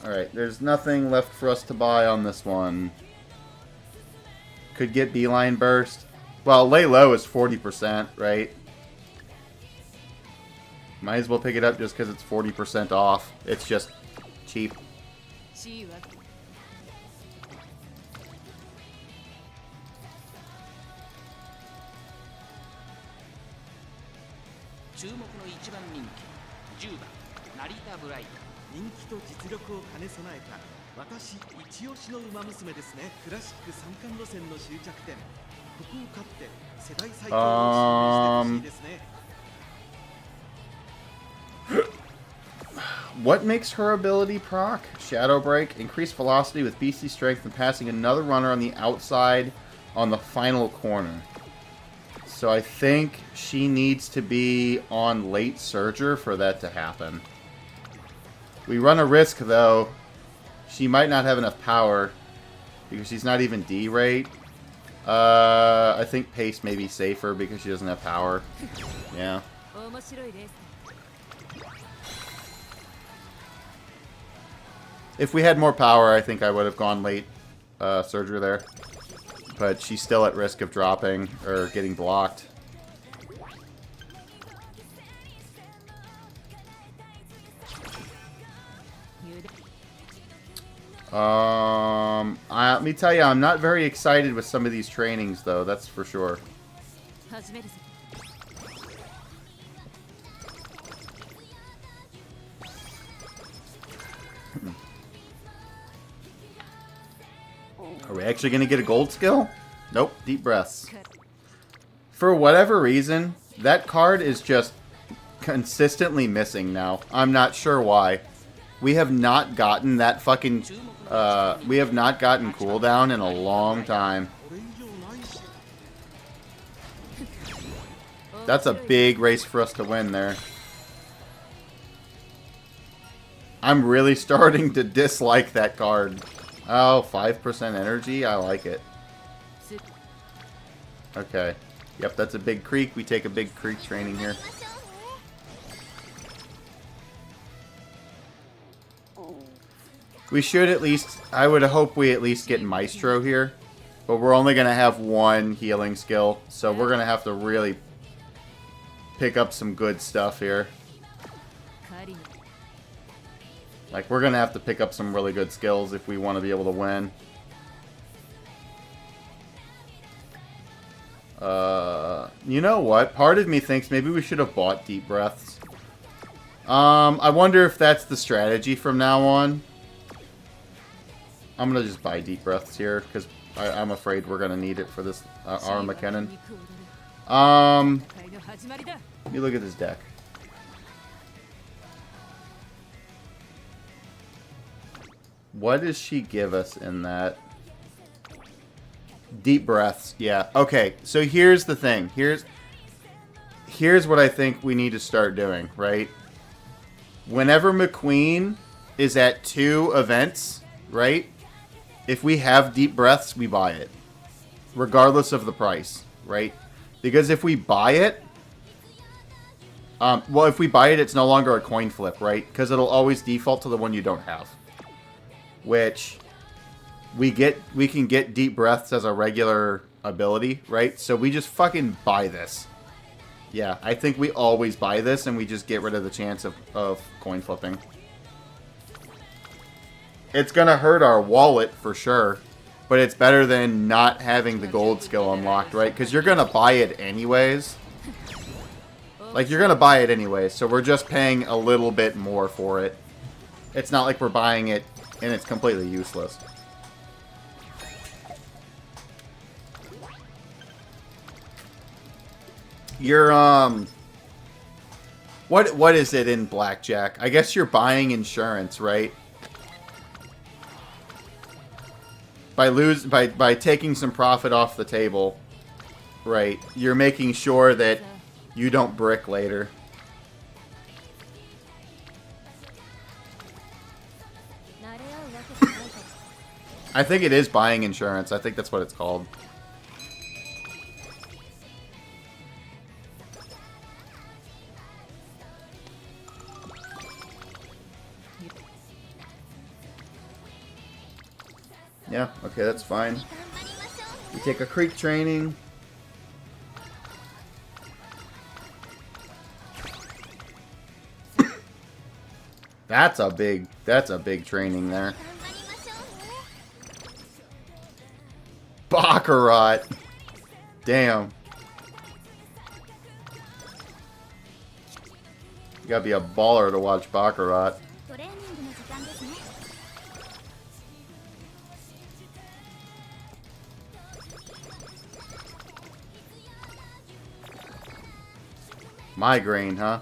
Alright, there's nothing left for us to buy on this one. Could get Beeline Burst. Well, lay low is 40%, right? Might as well pick it up just because it's 40% off. It's just cheap. What makes her ability proc? Shadow Break. Increased velocity with BC strength and passing another runner on the outside on the final corner. So I think she needs to be on late Surger for that to happen. We run a risk, though. She might not have enough power because she's not even D rate. I think pace may be safer because she doesn't have power. Yeah. If we had more power, I think I would have gone late Surger there. But she's still at risk of dropping or getting blocked. Let me tell you, I'm not very excited with some of these trainings, though. That's for sure. Are we actually going to get a gold skill? Nope. Deep breaths. For whatever reason, that card is just consistently missing now. I'm not sure why. We have not gotten that fucking... we have not gotten cooldown in a long time. That's a big race for us to win there. I'm really starting to dislike that card. Oh, 5% energy? I like it. Okay. Yep, that's a big creek. We take a big creek training here. We should at least... I would hope we at least get Maestro here. But we're only going to have one healing skill. So we're going to have to really pick up some good stuff here. Like, we're going to have to pick up some really good skills if we want to be able to win. You know what? Part of me thinks maybe we should have bought Deep Breaths. I wonder if that's the strategy from now on. I'm going to just buy Deep Breaths here, because I'm afraid we're going to need it for this our McKinnon. Let me look at this deck. What does she give us in that? Deep Breaths. Yeah. Okay, so here's the thing. Here's what I think we need to start doing, right? Whenever McQueen is at 2 events, right? If we have Deep Breaths, we buy it. Regardless of the price, right? Because if we buy it... well, if we buy it, it's no longer a coin flip, right? Because it'll always default to the one you don't have. Which... We can get Deep Breaths as a regular ability, right? So we just fucking buy this. Yeah, I think we always buy this and we just get rid of the chance of coin flipping. It's gonna hurt our wallet for sure, but it's better than not having the gold skill unlocked, right? Because you're gonna buy it anyways. Like, you're gonna buy it anyways, so we're just paying a little bit more for it. It's not like we're buying it and it's completely useless. You're, what is it in blackjack? I guess you're buying insurance, right? By taking some profit off the table, right? You're making sure that you don't brick later. I think it is buying insurance. I think that's what it's called. Yeah, okay, that's fine. We take a creek training. That's a big training there. Baccarat. Damn. You gotta be a baller to watch Baccarat. Migraine, huh?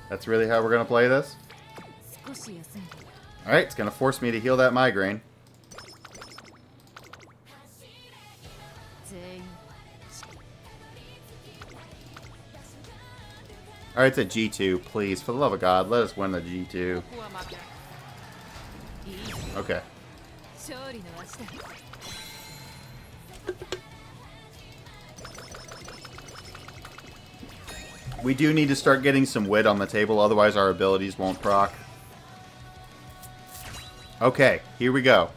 That's really how we're gonna play this? Alright, it's gonna force me to heal that migraine. Alright, it's a G2. Please, for the love of God, let us win the G2. Okay. We do need to start getting some wit on the table, otherwise our abilities won't proc. Okay, here we go.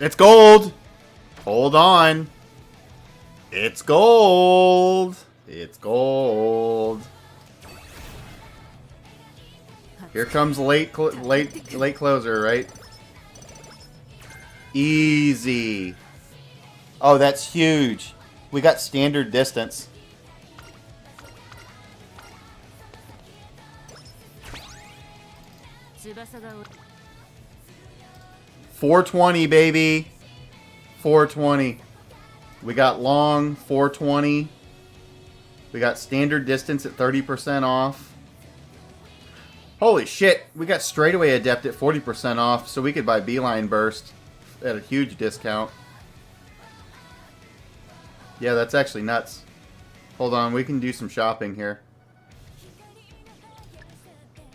It's gold! Hold on. It's gold! It's gold. Here comes late closer, right? Easy. Oh, that's huge. We got standard distance. 420, baby. 420. We got long 420. We got standard distance at 30% off. Holy shit, we got straightaway adept at 40% off, so we could buy beeline burst at a huge discount. Yeah, that's actually nuts. Hold on, we can do some shopping here.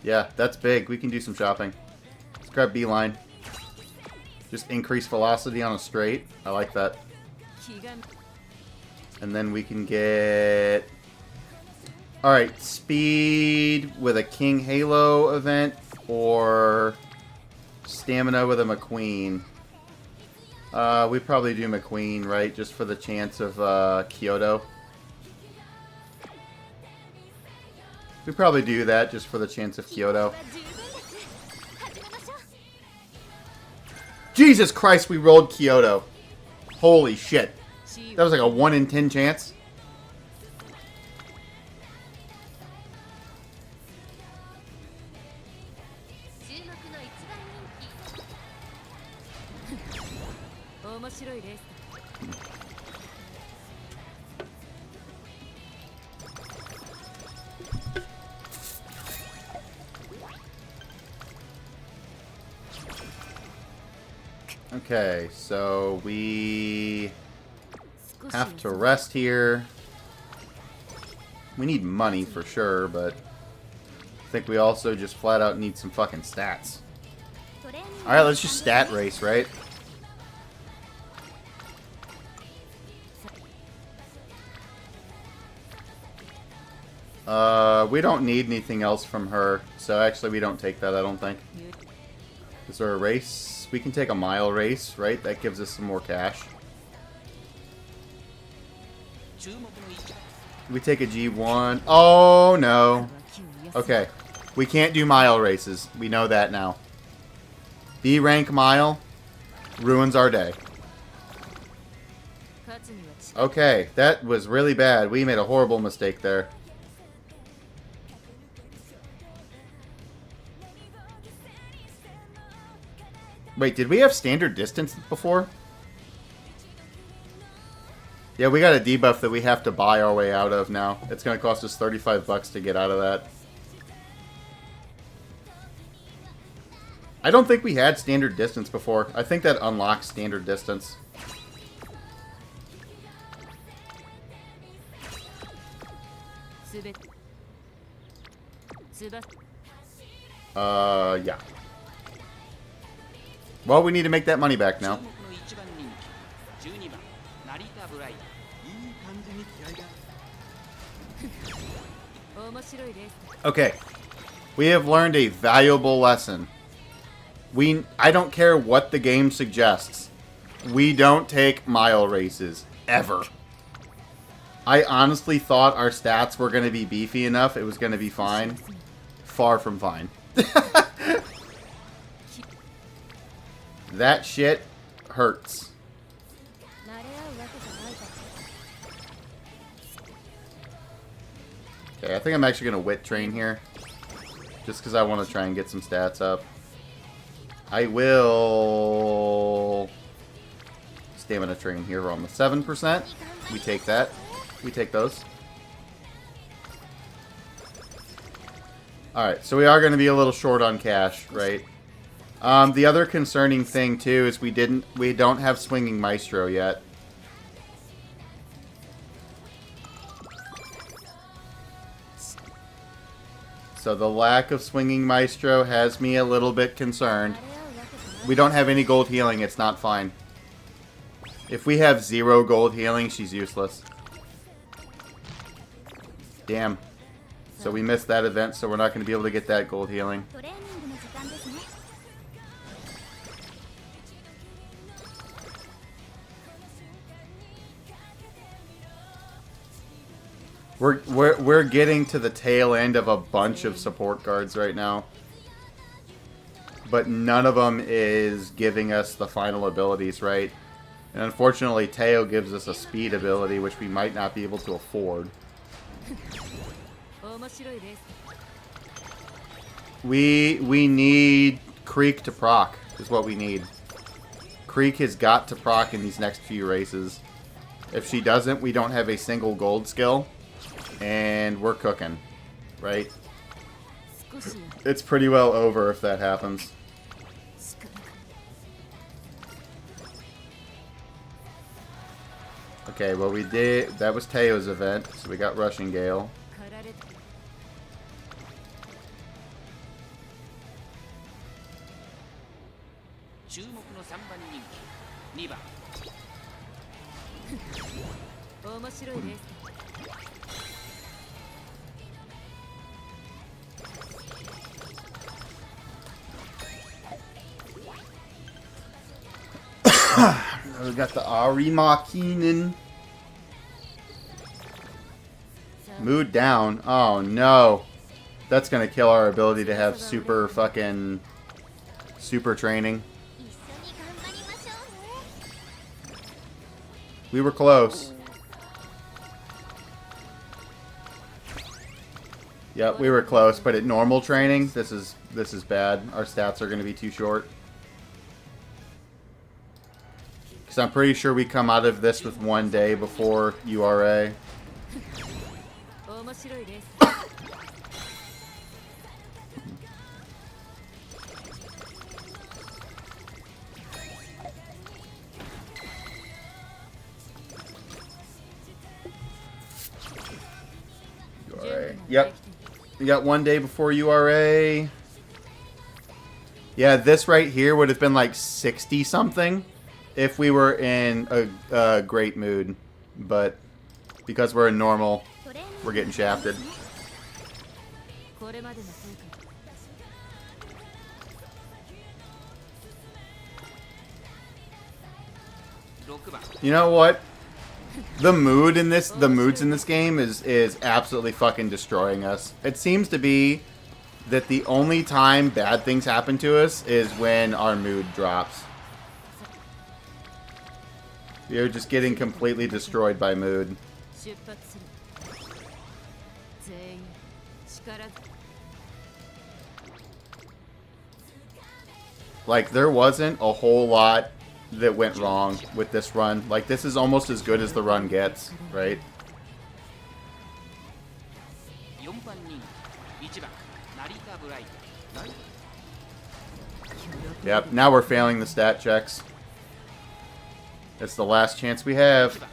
Yeah, that's big. We can do some shopping. Let's grab beeline. Just increase velocity on a straight. I like that. And then we can get... Alright, speed with a King Halo event or stamina with a McQueen. We probably do McQueen, right? Just for the chance of Kyoto. We probably do that just for the chance of Kyoto. Jesus Christ, we rolled Kyoto. Holy shit. That was like a 1 in 10 chance. Okay, so we have to rest here. We need money for sure, but I think we also just flat out need some fucking stats. Alright, let's just stat race, right? We don't need anything else from her, so actually we don't take that, I don't think. Is there a race? We can take a mile race, right? That gives us some more cash. We take a G1. Oh, no. Okay. We can't do mile races. We know that now. B rank mile ruins our day. Okay, that was really bad. We made a horrible mistake there. Wait, did we have standard distance before? Yeah, we got a debuff that we have to buy our way out of now. It's going to cost us 35 bucks to get out of that. I don't think we had standard distance before. I think that unlocks standard distance. Yeah. Well, we need to make that money back now. Okay. We have learned a valuable lesson. I don't care what the game suggests. We don't take mile races. Ever. I honestly thought our stats were going to be beefy enough. It was going to be fine. Far from fine. That shit hurts. Okay, I think I'm actually going to wit train here. Just because I want to try and get some stats up. I will... stamina train here on the 7%. We take that. We take those. Alright, so we are going to be a little short on cash, right? The other concerning thing too is we don't have Swinging Maestro yet. So the lack of Swinging Maestro has me a little bit concerned. We don't have any gold healing, it's not fine. If we have 0 gold healing, she's useless. Damn. So we missed that event, so we're not going to be able to get that gold healing. We're getting to the tail end of a bunch of support cards right now. But none of them is giving us the final abilities, right? And unfortunately, Teo gives us a speed ability, which we might not be able to afford. We need Creek to proc, is what we need. Creek has got to proc in these next few races. If she doesn't, we don't have a single gold skill. And we're cooking, right? It's pretty well over if that happens. Okay, well we did... That was Teo's event, so we got Rushing Gale. We got the Arimakinen. Mood down. Oh no. That's gonna kill our ability to have super fucking... super training. We were close. Yep, we were close, but at normal training, this is bad. Our stats are gonna be too short. Because I'm pretty sure we come out of this with 1 day before URA. URA. Yep. We got 1 day before URA. Yeah, this right here would have been like 60 something. If we were in a great mood, but because we're in normal, we're getting shafted. You know what? The moods in this game is absolutely fucking destroying us. It seems to be that the only time bad things happen to us is when our mood drops. You're just getting completely destroyed by mood. Like, there wasn't a whole lot that went wrong with this run. Like, this is almost as good as the run gets, right? Yep, now we're failing the stat checks. It's the last chance we have.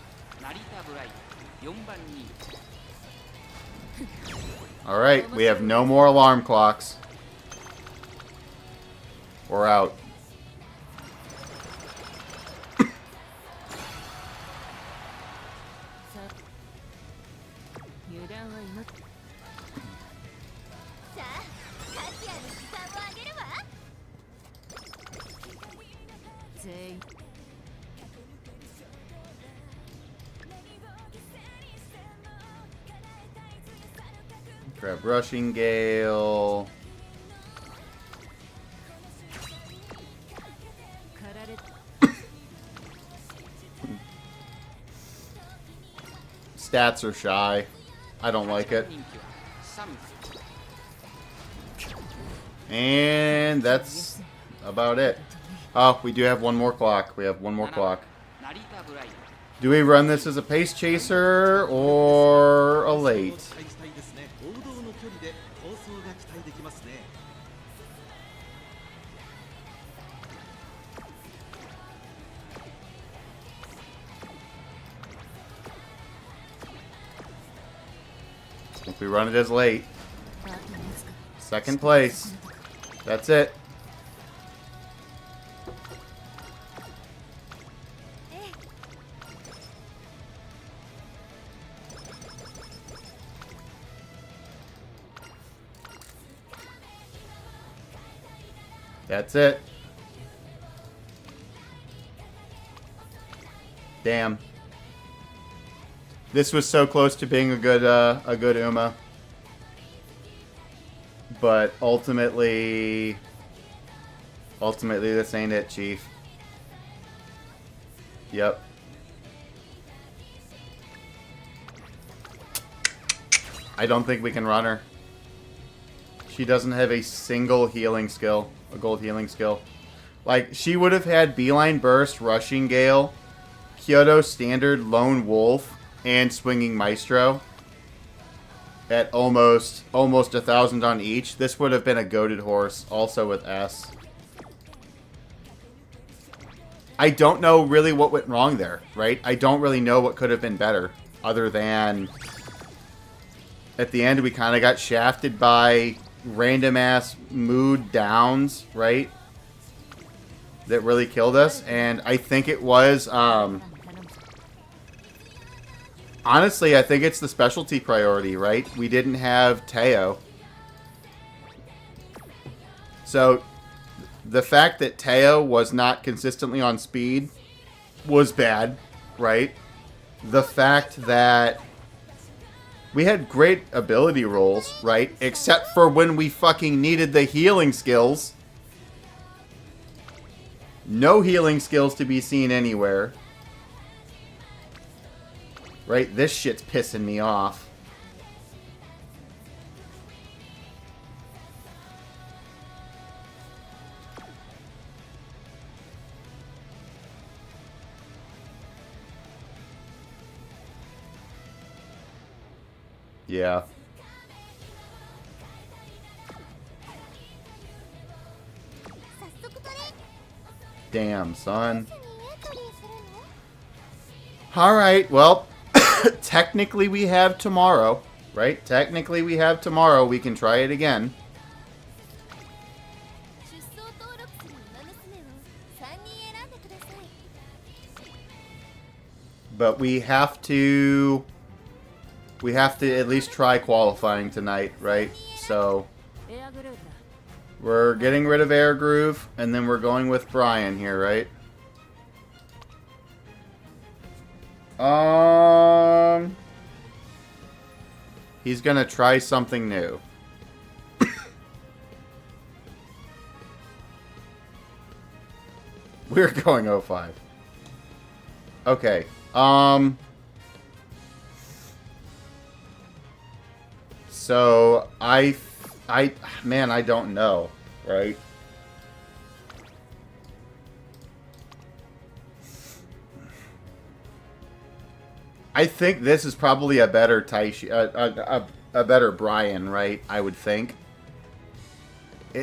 Alright, we have no more alarm clocks. We're out. Grab Rushing Gale. Stats are shy. I don't like it. And that's about it. Oh, we do have one more clock. We have one more clock. Do we run this as a pace chaser or a late? If we run it as late. Second place. That's it. That's it. Damn. This was so close to being a good Uma. But ultimately this ain't it, Chief. Yep. I don't think we can run her. She doesn't have a single healing skill. A gold healing skill. Like, she would have had Beeline Burst, Rushing Gale, Kyoto Standard, Lone Wolf, and Swinging Maestro. at almost 1,000 on each. This would have been a goated horse, also with S. I don't know really what went wrong there, right? I don't really know what could have been better, other than at the end we kind of got shafted by random-ass mood downs, right? That really killed us, and I think it was, honestly, I think it's the specialty priority, right? We didn't have Teo. So, the fact that Teo was not consistently on speed was bad, right? The fact that we had great ability rolls, right? Except for when we fucking needed the healing skills. No healing skills to be seen anywhere. Right? This shit's pissing me off. Yeah. Damn, son. Alright, well, technically we have tomorrow, right? Technically we have tomorrow. We can try it again. But we have to at least try qualifying tonight, right? So we're getting rid of Air Groove, and then we're going with Brian here, right? He's gonna try something new. We're going 05. Okay. So man, I don't know, right? I think this is probably a better Taishi, a better Brian, right? I would think.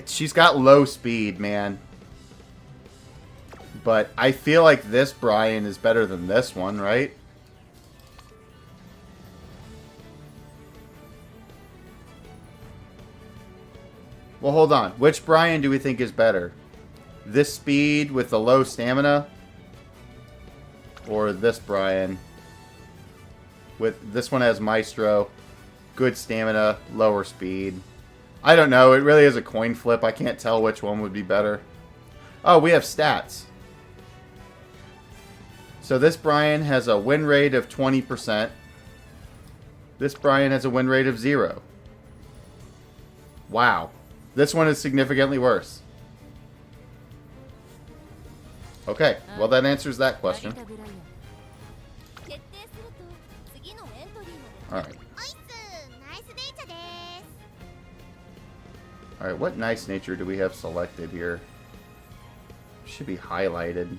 She's got low speed, man. But I feel like this Brian is better than this one, right? Well, hold on. Which Brian do we think is better? This speed with the low stamina? Or this Brian? With this one has Maestro, good stamina, lower speed. I don't know. It really is a coin flip. I can't tell which one would be better. Oh, we have stats. So this Brian has a win rate of 20%. This Brian has a win rate of 0. Wow. This one is significantly worse. Okay, well that answers that question. Alright. Alright, what nice nature do we have selected here? Should be highlighted.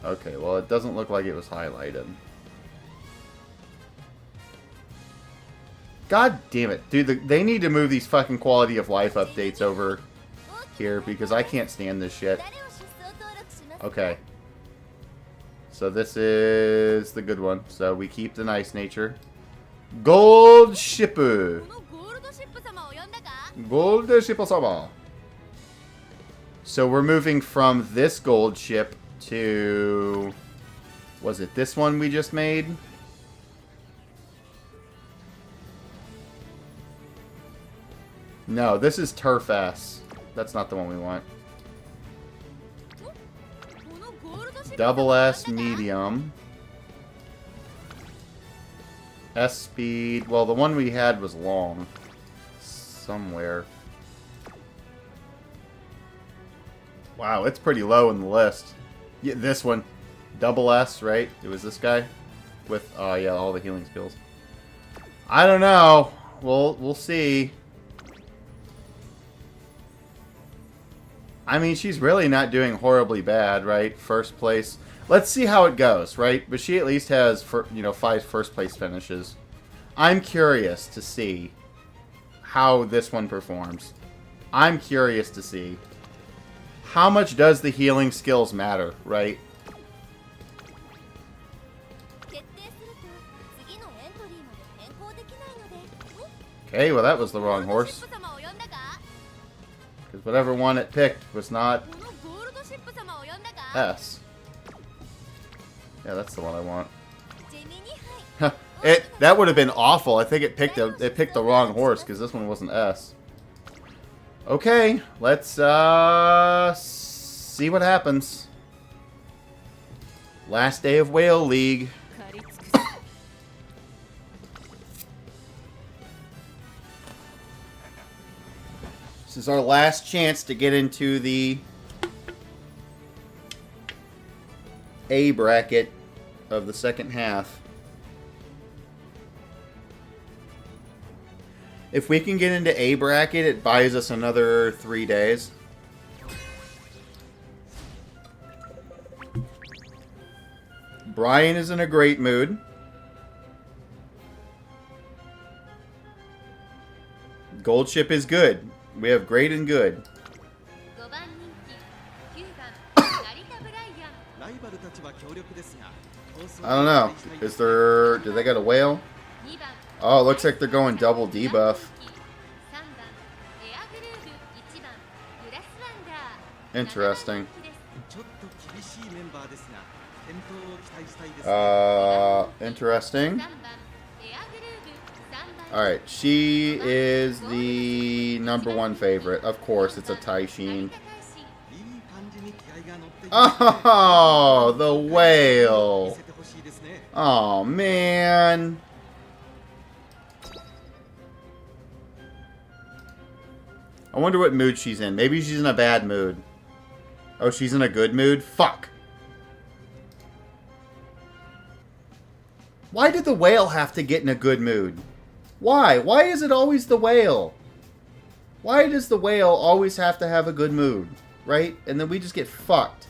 Okay, well it doesn't look like it was highlighted. God damn it. Dude, they need to move these fucking quality of life updates over here because I can't stand this shit. Okay. So this is the good one. So we keep the nice nature. Gold Shipper. Gold Shipper-sama. So we're moving from this gold ship to... Was it this one we just made? No, this is Turf S. That's not the one we want. Double S medium. S speed. Well, the one we had was long. Somewhere. Wow, it's pretty low in the list. Yeah, this one. Double S, right? It was this guy? With, oh yeah, all the healing skills. I don't know. We'll see. I mean, she's really not doing horribly bad, right? First place. Let's see how it goes, right? But she at least has, 5 first place finishes. I'm curious to see how this one performs. I'm curious to see how much does the healing skills matter, right? Okay, well that was the wrong horse. Because whatever one it picked was not S. Yeah, that's the one I want. That would have been awful. I think it picked the wrong horse because this one wasn't S. Okay, let's see what happens. Last day of Whale League. This is our last chance to get into the A bracket of the second half. If we can get into A bracket, it buys us another 3 days. Brian is in a great mood. Gold ship is good. We have great and good. I don't know. Do they got a whale? Oh, it looks like they're going double debuff. Interesting. Interesting. Alright, she is the #1 favorite. Of course, it's a Taishin. Oh, the whale. Oh, man. I wonder what mood she's in. Maybe she's in a bad mood. Oh, she's in a good mood? Fuck. Why did the whale have to get in a good mood? Why? Why is it always the whale? Why does the whale always have to have a good mood? Right? And then we just get fucked.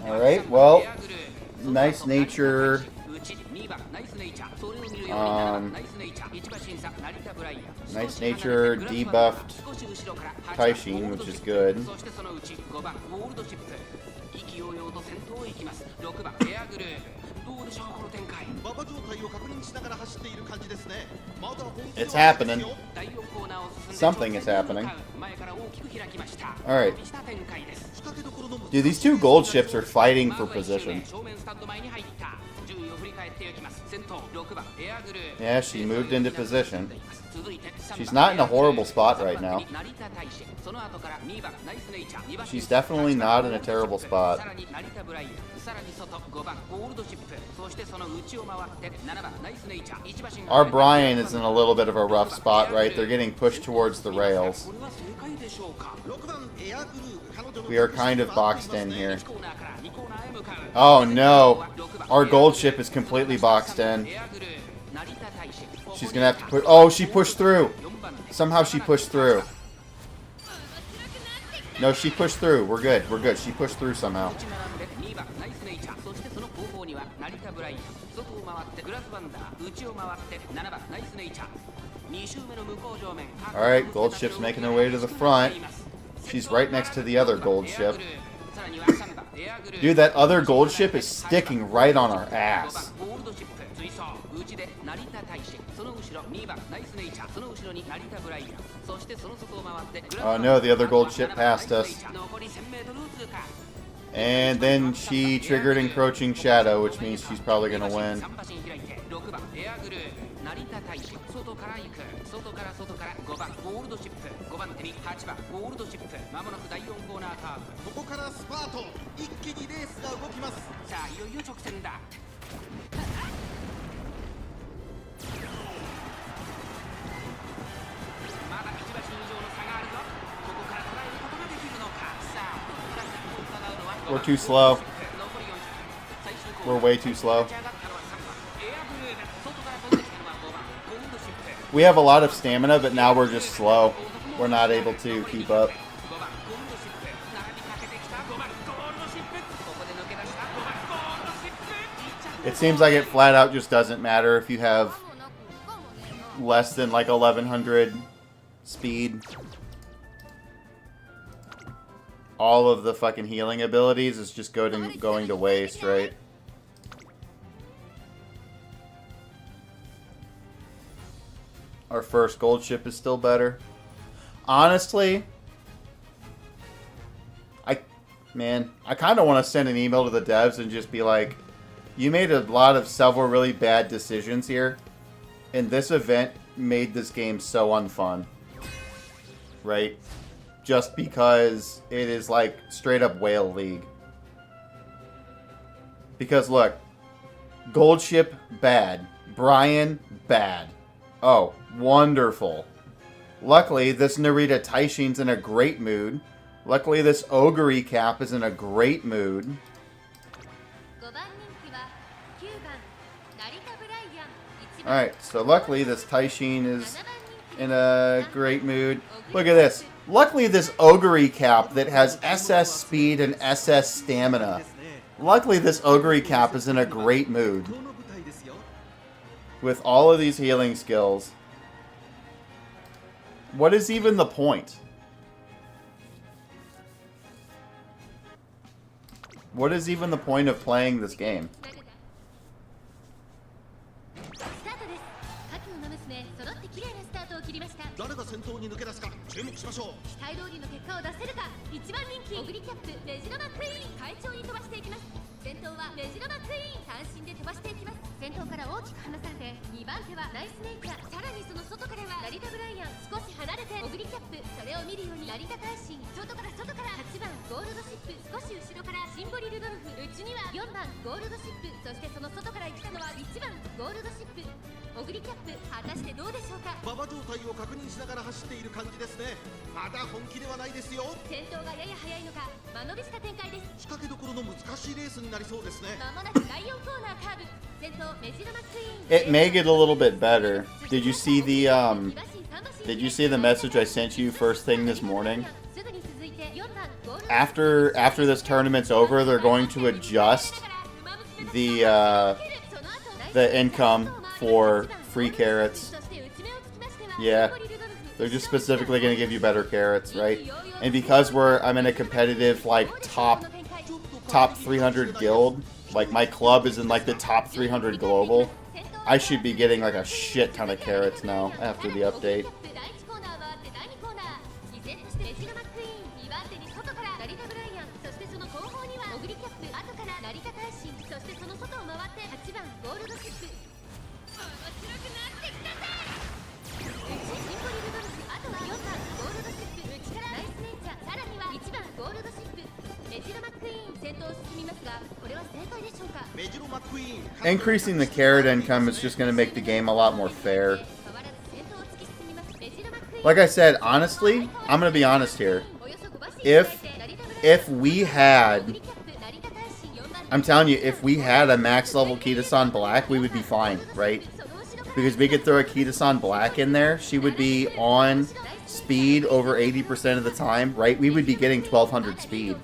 Alright, well, nice nature. Nice nature debuffed Taishin, which is good. It's happening. Something is happening. Alright. Dude, these two gold ships are fighting for position. Yeah, she moved into position. She's not in a horrible spot right now. She's definitely not in a terrible spot. Our Brian is in a little bit of a rough spot, right? They're getting pushed towards the rails. We are kind of boxed in here. Oh no! Our gold ship is completely boxed in. She's gonna have to push. Oh, she pushed through! Somehow she pushed through. No, she pushed through. We're good. We're good. She pushed through somehow. Alright, gold ship's making her way to the front. She's right next to the other gold ship. Dude, that other gold ship is sticking right on our ass. Oh no, the other gold ship passed us. And then she triggered Encroaching Shadow, which means she's probably going to win. We're too slow. We're way too slow. We have a lot of stamina, but now we're just slow. We're not able to keep up. It seems like it flat out just doesn't matter if you have less than like 1100 speed. All of the fucking healing abilities is just going to waste, right? Our first gold ship is still better. Honestly, I kind of want to send an email to the devs and just be like, you made a lot of several really bad decisions here, and this event made this game so unfun. Right? Just because it is like straight up whale league. Because look, gold ship bad, Brian bad. Oh, wonderful. Luckily, this Narita Taishin's in a great mood. Luckily, this Ogre Cap is in a great mood. Alright, so luckily this Taishin is in a great mood. Look at this. Luckily, this Ogre Cap that has SS Speed and SS Stamina. Luckily, this Ogre Cap is in a great mood. With all of these healing skills. What is even the point? What is even the point of playing this game? It may get a little bit better. Did you see the message I sent you first thing this morning? After this tournament's over, they're going to adjust the income for free carrots. Yeah, they're just specifically going to give you better carrots, right? And because I'm in a competitive like top 300 guild, like my club is in like the top 300 global, I should be getting like a shit ton of carrots now after the update. Increasing the carrot income is just going to make the game a lot more fair. Like I said, honestly, I'm going to be honest here. If we had... I'm telling you, if we had a max level Kitasan Black, we would be fine, right? Because we could throw a Kitasan Black in there. She would be on speed over 80% of the time, right? We would be getting 1200 speed.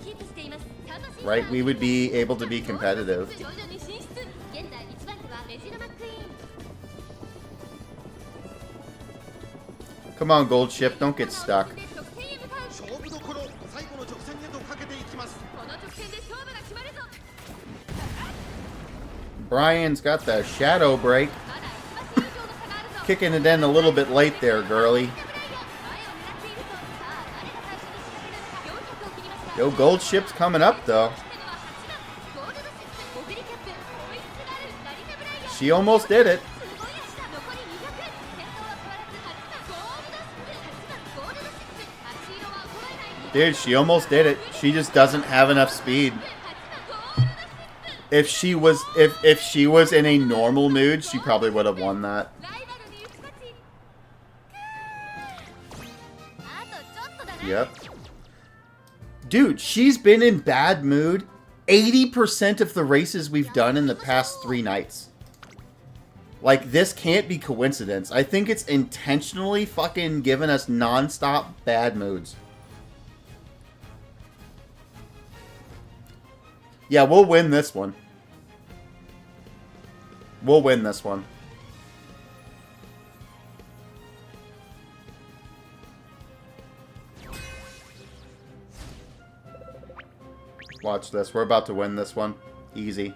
Right? We would be able to be competitive. Come on, gold ship, don't get stuck. Brian's got the shadow break. Kicking it in a little bit late there, girly. Yo, gold ship's coming up, though. She almost did it. Dude, she almost did it. She just doesn't have enough speed. If she was in a normal mood, she probably would have won that. Yep. Dude, she's been in bad mood 80% of the races we've done in the past 3 nights. Like, this can't be coincidence. I think it's intentionally fucking giving us non-stop bad moods. Yeah, we'll win this one. We'll win this one. Watch this. We're about to win this one. Easy.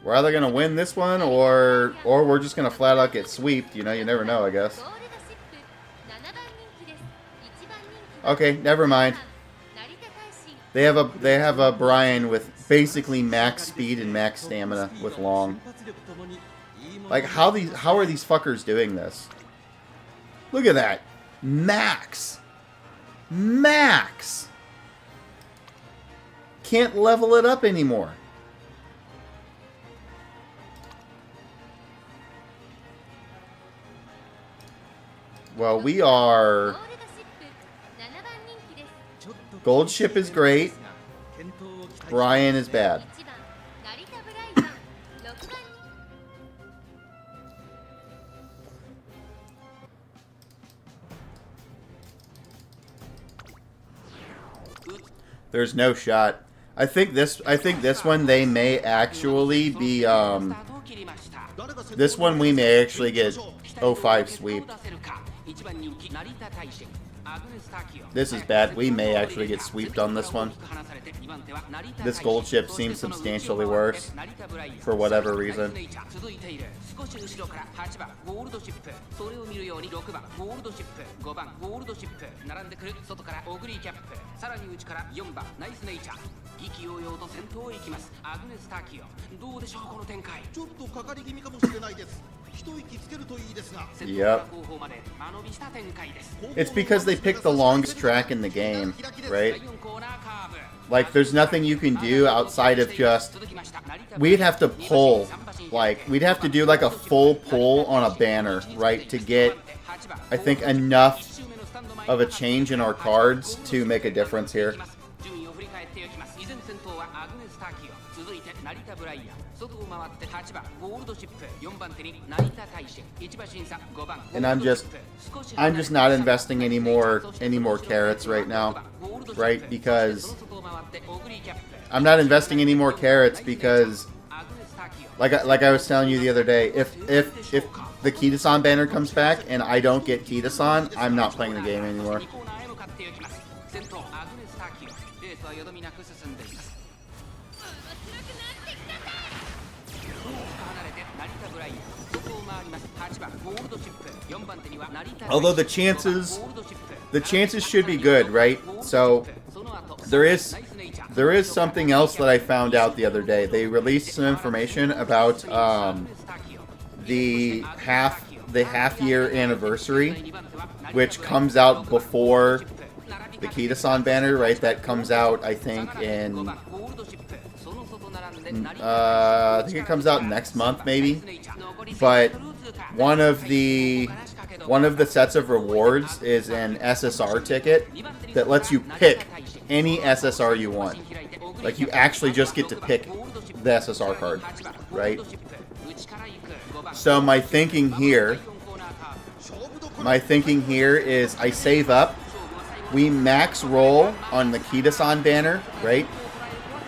We're either going to win this one or we're just going to flat out get sweeped. You know, you never know, I guess. Okay, never mind. They have a Brian with basically max speed and max stamina with long. Like, how are these fuckers doing this? Look at that. Max. Max. Can't level it up anymore. Well, we are... Gold ship is great. Brian is bad. There's no shot. I think this one they may actually be this one we may actually get 05 sweep. This is bad. We may actually get sweeped on this one. This gold ship seems substantially worse for whatever reason. Yep. It's because they picked the longest track in the game, right? Like, there's nothing you can do outside of just... We'd have to pull. Like, we'd have to do, like, a full pull on a banner, right? To get, I think, enough of a change in our cards to make a difference here. And I'm just not investing any more carrots right now, right? Because I'm not investing any more carrots because, like I was telling you the other day, if the Kitasan banner comes back and I don't get Kitasan, I'm not playing the game anymore. Although the chances should be good, right? So there is something else that I found out the other day. They released some information about the half year anniversary, which comes out before the Kitasan banner, right? That comes out, I think, in I think it comes out next month, maybe. But one of the sets of rewards is an SSR ticket that lets you pick any SSR you want. Like, you actually just get to pick the SSR card, right? So my thinking here is I save up, we max roll on the Kitasan banner, right?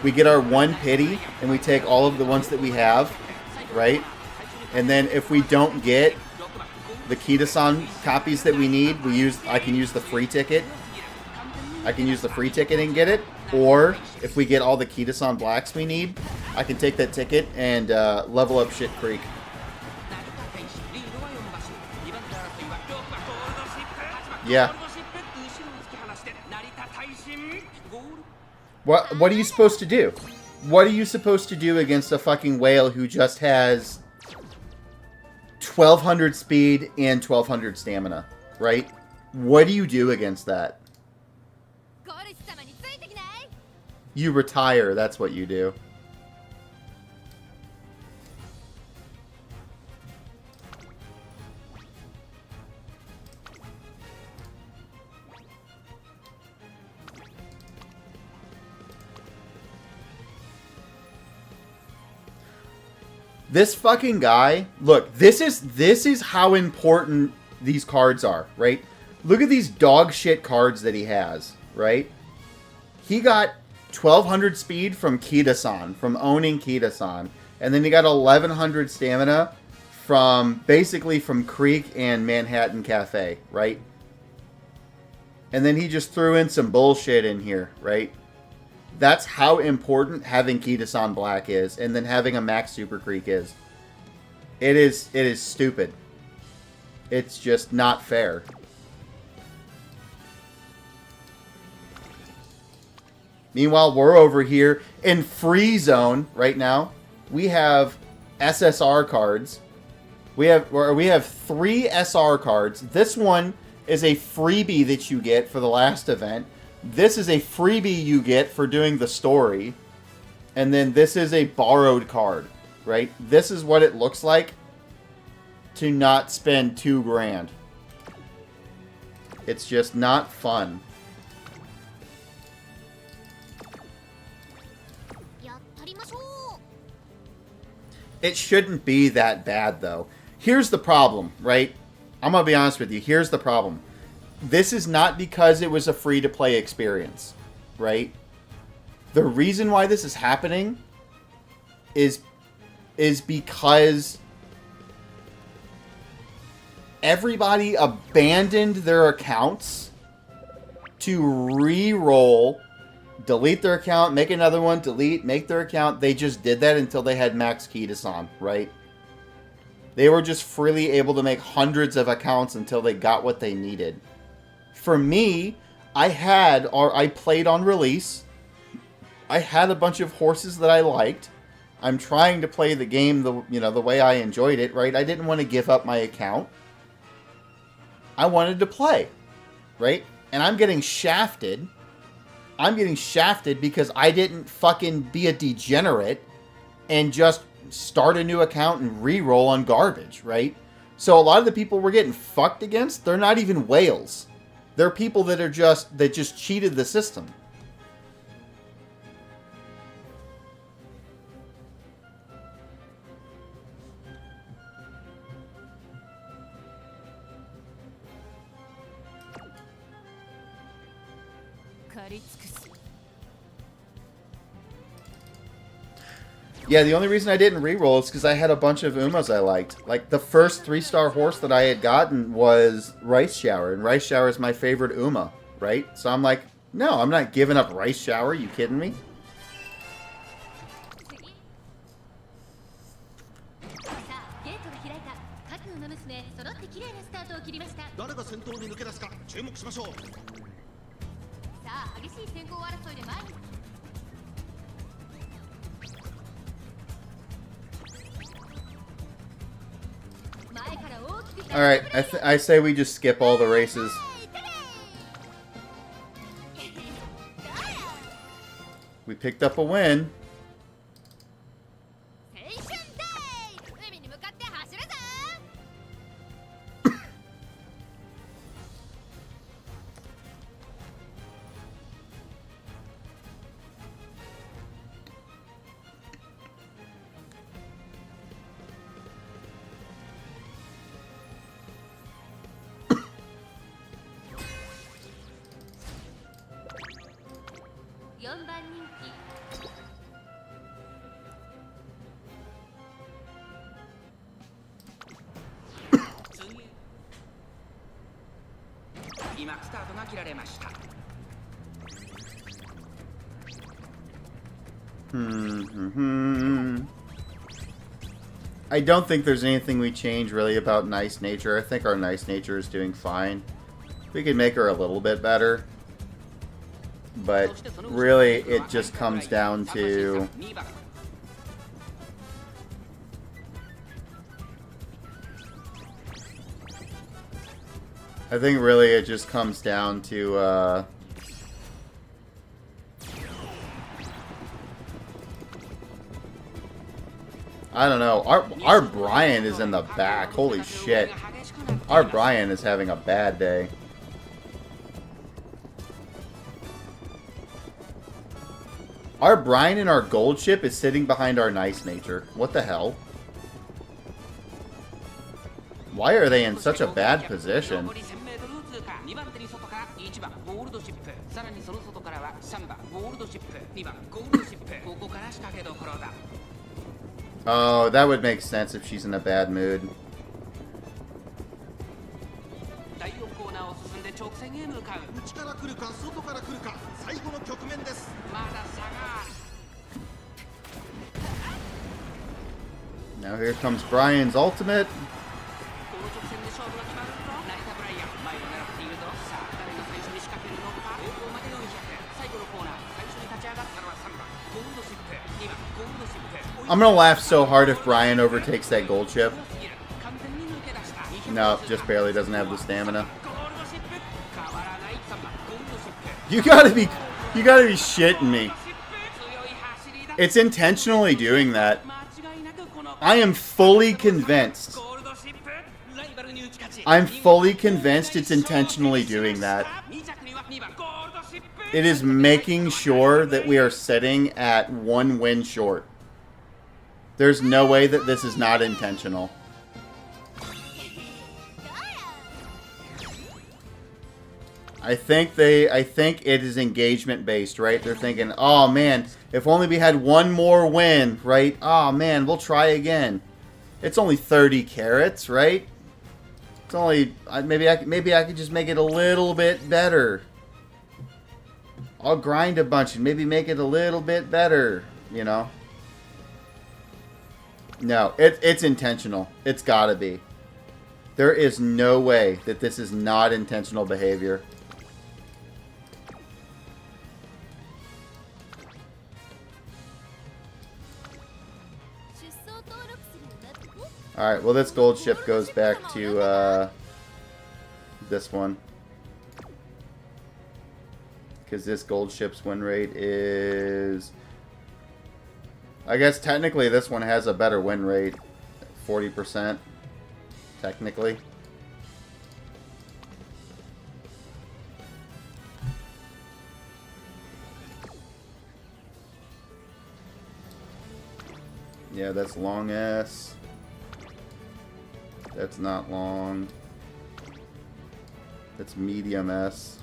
We get our 1 pity, and we take all of the ones that we have, right? And then if we don't get the Kitasan copies that we need, I can use the free ticket. I can use the free ticket and get it. Or if we get all the Kitasan blacks we need, I can take that ticket and level up Shit Creek. Yeah. What are you supposed to do? What are you supposed to do against a fucking whale who just has 1200 speed and 1200 stamina, right? What do you do against that? You retire, that's what you do. This fucking guy, look, this is how important these cards are, right? Look at these dog shit cards that he has, right? He got 1200 speed from Kita-san, from owning Kita-san. And then he got 1100 stamina from, basically from Creek and Manhattan Cafe, right? And then he just threw in some bullshit in here, right? That's how important having Kita-san Black is, and then having a Max Super Creek is. It is stupid. It's just not fair. Meanwhile, we're over here in free zone right now. We have SSR cards. We have 3 SR cards. This one is a freebie that you get for the last event. This is a freebie you get for doing the story. And then this is a borrowed card, right? This is what it looks like to not spend $2 grand. It's just not fun. It shouldn't be that bad, though. Here's the problem, right? I'm going to be honest with you. Here's the problem. This is not because it was a free-to-play experience, right? The reason why this is happening is because everybody abandoned their accounts to re-roll, delete their account, make another one, delete, make their account. They just did that until they had Max Kita-san, right? They were just freely able to make hundreds of accounts until they got what they needed. For me, I played on release. I had a bunch of horses that I liked. I'm trying to play the game the way I enjoyed it, right? I didn't want to give up my account. I wanted to play, right? And I'm getting shafted. I'm getting shafted because I didn't fucking be a degenerate and just start a new account and re-roll on garbage, right? So a lot of the people we're getting fucked against, they're not even whales. They're people that just cheated the system. Yeah, the only reason I didn't re-roll is because I had a bunch of Umas I liked. Like, the first 3-star horse that I had gotten was Rice Shower, and Rice Shower is my favorite Uma, right? So I'm like, no, I'm not giving up Rice Shower, you kidding me? Alright, I say we just skip all the races. We picked up a win. I don't think there's anything we change really about Nice Nature. I think our Nice Nature is doing fine. We could make her a little bit better. But really, it just comes down to... I think really it just comes down to, I don't know. Our Brian is in the back. Holy shit. Our Brian is having a bad day. Our Brian in our gold ship is sitting behind our nice nature. What the hell? Why are they in such a bad position? Oh, that would make sense if she's in a bad mood. Now here comes Brian's ultimate. I'm gonna laugh so hard if Brian overtakes that gold chip. No, just barely doesn't have the stamina. You gotta be shitting me. It's intentionally doing that. I am fully convinced. I'm fully convinced it's intentionally doing that. It is making sure that we are sitting at 1 win short. There's no way that this is not intentional. I think it is engagement based, right? They're thinking, oh man, if only we had 1 more win, right? Oh man, we'll try again. It's only 30 carats, right? It's only, maybe I could just make it a little bit better. I'll grind a bunch and maybe make it a little bit better, you know? No, it's intentional. It's gotta be. There is no way that this is not intentional behavior. Alright, well this gold ship goes back to this one. Because this gold ship's win rate is... I guess technically this one has a better win rate. 40%. Technically. Yeah, that's long S. That's not long. That's medium S.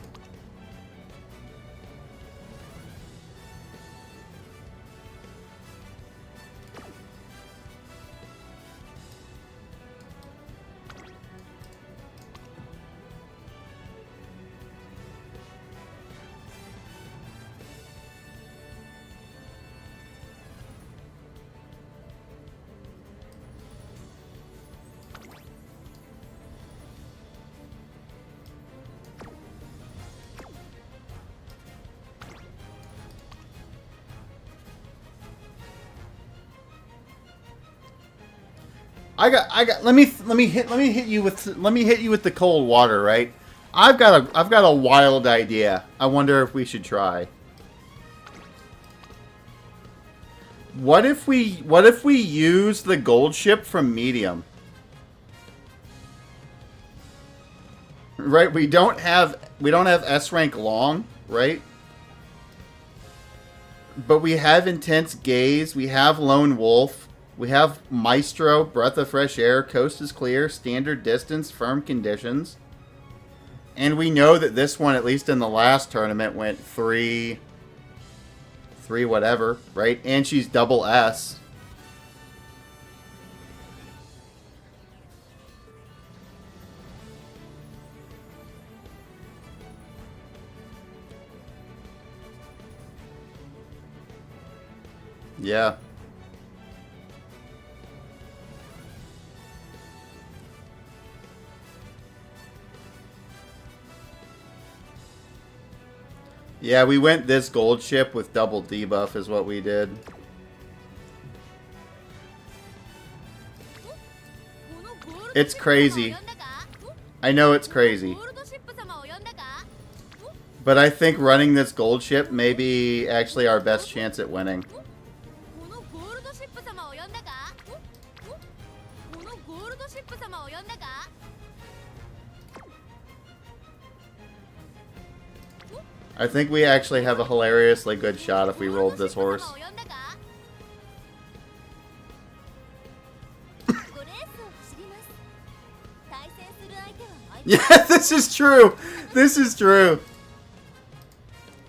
Let me hit you with the cold water, right? I've got a wild idea. I wonder if we should try. What if we use the gold ship from medium? Right, we don't have S rank long, right? But we have intense gaze, we have lone wolf. We have Maestro, Breath of Fresh Air, Coast is Clear, Standard Distance, Firm Conditions. And we know that this one, at least in the last tournament, went 3 whatever, right? And she's double S. Yeah. Yeah, we went this gold ship with double debuff is what we did. It's crazy. I know it's crazy. But I think running this gold ship may be actually our best chance at winning. I think we actually have a hilariously good shot if we rolled this horse. Yeah, this is true. This is true.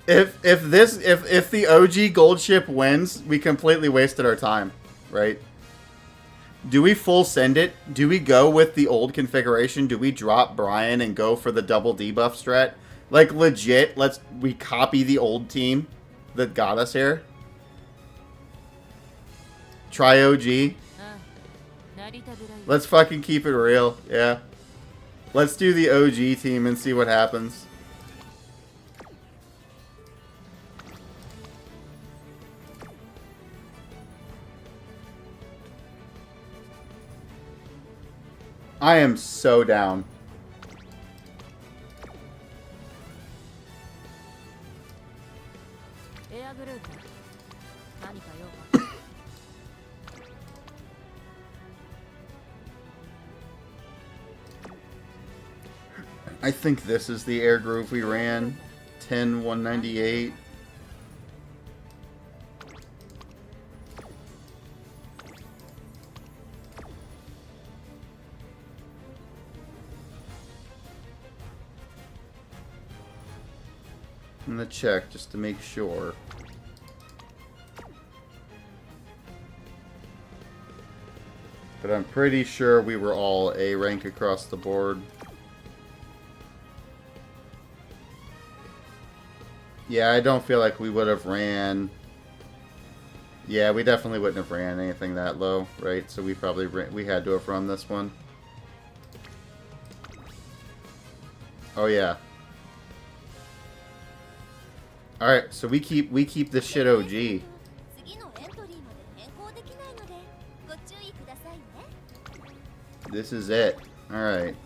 If the OG gold ship wins, we completely wasted our time, right? Do we full send it? Do we go with the old configuration? Do we drop Brian and go for the double debuff strat? Like legit, we copy the old team that got us here. Try OG. Let's fucking keep it real, yeah. Let's do the OG team and see what happens. I am so down. I think this is the air groove we ran. 10-198. I'm gonna check just to make sure. But I'm pretty sure we were all A rank across the board. Yeah, I don't feel like we would have ran... Yeah, we definitely wouldn't have ran anything that low, right? So we probably we had to have run this one. Oh yeah. Alright, so we keep this shit OG. This is it. Alright.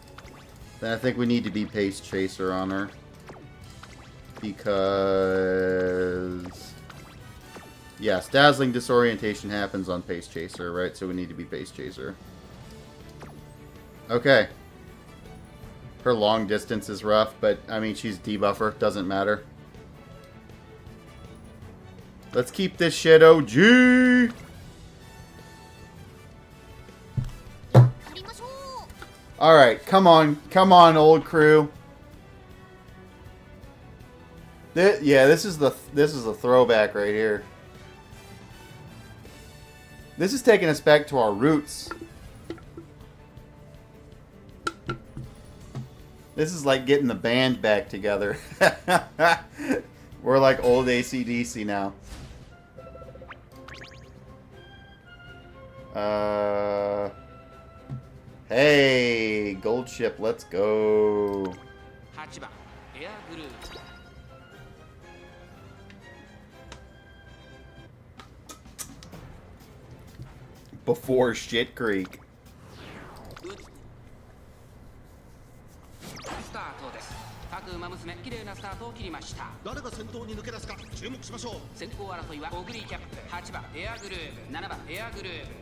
Then I think we need to be Pace Chaser on her. Because... Yes, Dazzling Disorientation happens on Pace Chaser, right? So we need to be Pace Chaser. Okay. Her long distance is rough, but, I mean, she's debuffer. Doesn't matter. Let's keep this shit OG! Alright, come on, old crew. Yeah, this is the throwback right here. This is taking us back to our roots. This is like getting the band back together. We're like old AC/DC now. Hey, gold ship, let's go. Before Shit Creek.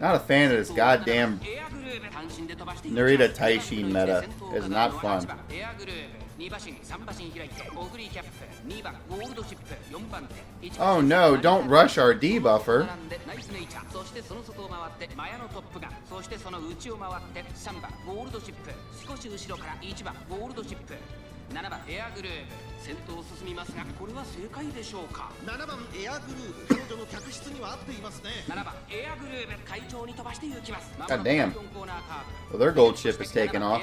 Not a fan of this goddamn Narita Taishin meta. It's not fun. Oh no, don't rush our debuffer. God damn. Well, their gold ship is taking off.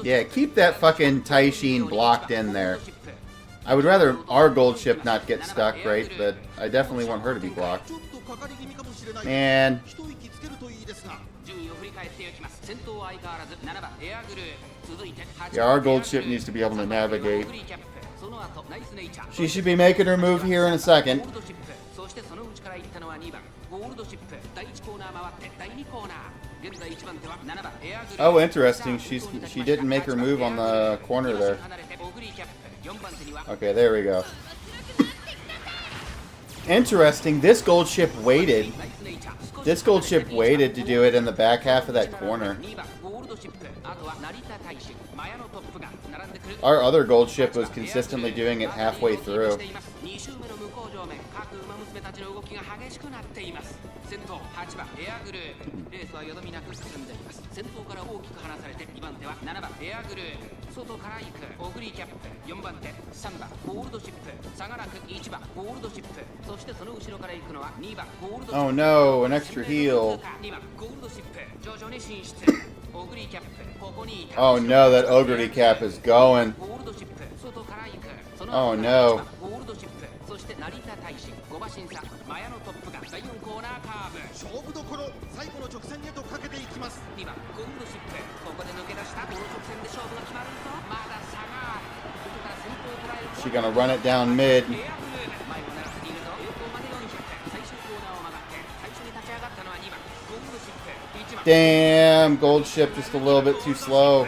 Yeah, keep that fucking Taishin blocked in there. I would rather our gold ship not get stuck, right? But I definitely want her to be blocked. And yeah, our gold ship needs to be able to navigate. She should be making her move here in a second. Oh, interesting. She didn't make her move on the corner there. Okay, there we go. Interesting. This gold ship waited. This gold ship waited to do it in the back half of that corner. Our other gold ship was consistently doing it halfway through. Oh no, an extra heal. Oh no, that Ogre cap is going. Oh no. She gonna run it down mid. Damn, gold ship just a little bit too slow.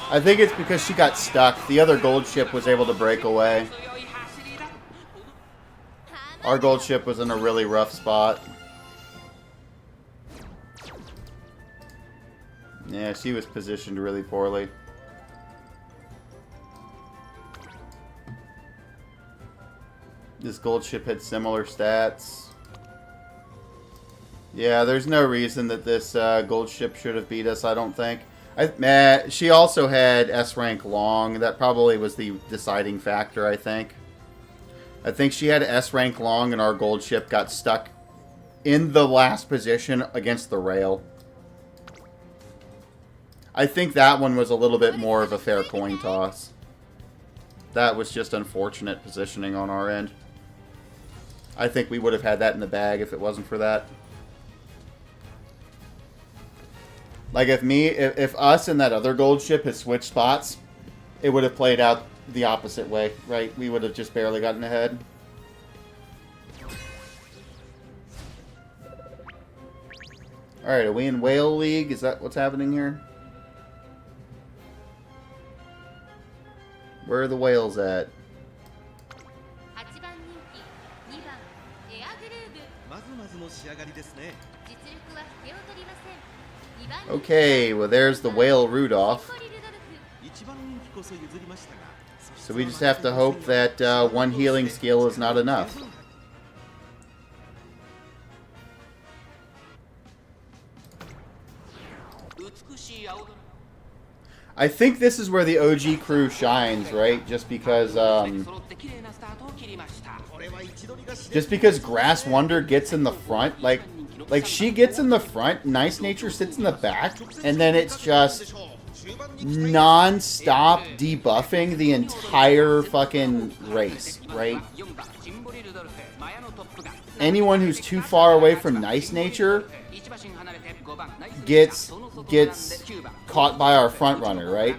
I think it's because she got stuck. The other gold ship was able to break away. Our gold ship was in a really rough spot. Yeah, she was positioned really poorly. This gold ship had similar stats. Yeah, there's no reason that this gold ship should have beat us, I don't think. She also had S rank long. That probably was the deciding factor, I think. I think she had S rank long and our gold ship got stuck in the last position against the rail. I think that one was a little bit more of a fair coin toss. That was just unfortunate positioning on our end. I think we would have had that in the bag if it wasn't for that. Like if us and that other gold ship had switched spots, it would have played out the opposite way, right? We would have just barely gotten ahead. Alright, are we in Whale League? Is that what's happening here? Where are the whales at? Okay, well there's the whale Rudolph. So we just have to hope that one healing skill is not enough. I think this is where the OG crew shines, right? Just because Grass Wonder gets in the front, like she gets in the front, Nice Nature sits in the back, and then it's just non-stop debuffing the entire fucking race, right? Anyone who's too far away from Nice Nature gets caught by our front runner, right?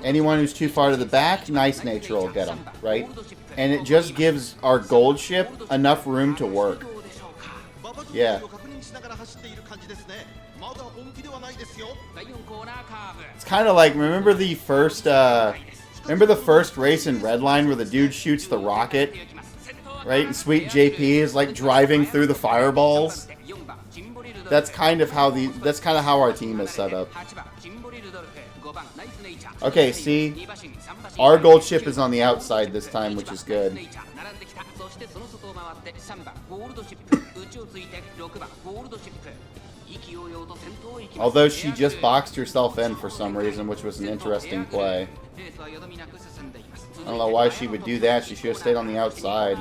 Anyone who's too far to the back, Nice Nature will get them, right? And it just gives our gold ship enough room to work. Yeah. It's kind of like, remember the first race in Redline where the dude shoots the rocket, right? And Sweet JP is like driving through the fireballs. That's kind of how our team is set up. Okay, see, our gold ship is on the outside this time, which is good. Although she just boxed herself in for some reason, which was an interesting play. I don't know why she would do that. She should have stayed on the outside.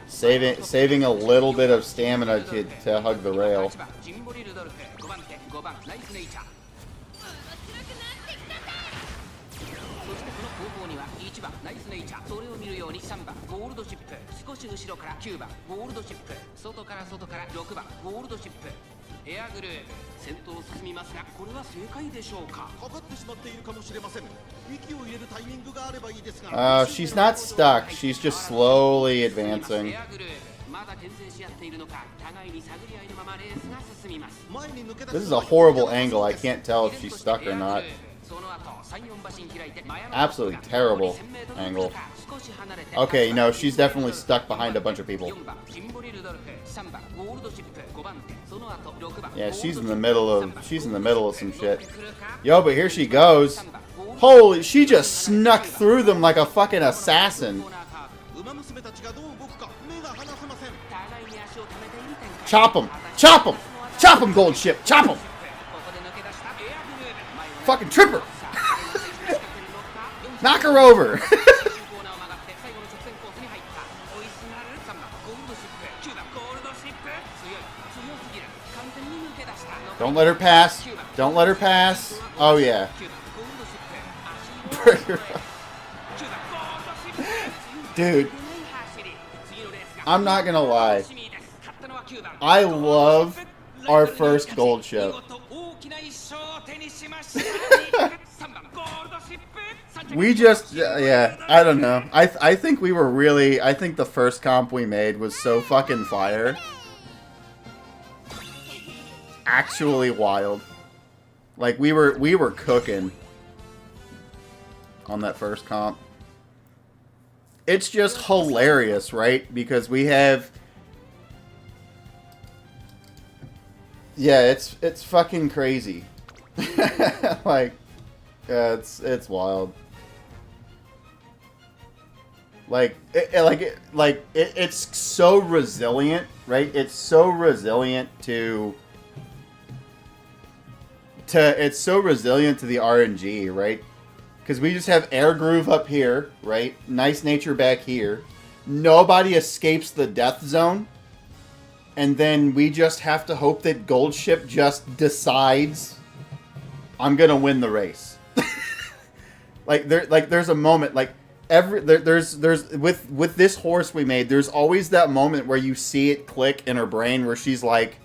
Saving a little bit of stamina to hug the rail. She's not stuck. She's just slowly advancing. This is a horrible angle. I can't tell if she's stuck or not. Absolutely terrible angle. Okay, no, she's definitely stuck behind a bunch of people. Yeah, she's in the middle of some shit. Yo, but here she goes. Holy, she just snuck through them like a fucking assassin. Chop him! Chop him! Chop him, gold ship! Chop him! Fucking trip her! Knock her over! Don't let her pass. Don't let her pass. Oh, yeah. Dude. I'm not gonna lie. I love our first gold ship. We just, yeah, I don't know. I think we were really, I think the first comp we made was so fucking fire. Actually wild. Like, we were cooking on that first comp. It's just hilarious, right? Because we have... Yeah, it's fucking crazy. Like, yeah, it's wild. It's so resilient, right? It's so resilient to it's so resilient to the RNG, right? Because we just have air groove up here, right? Nice nature back here. Nobody escapes the death zone. And then we just have to hope that Gold Ship just decides, I'm gonna win the race. There's a moment, like there's with this horse we made, there's always that moment where you see it click in her brain where she's like,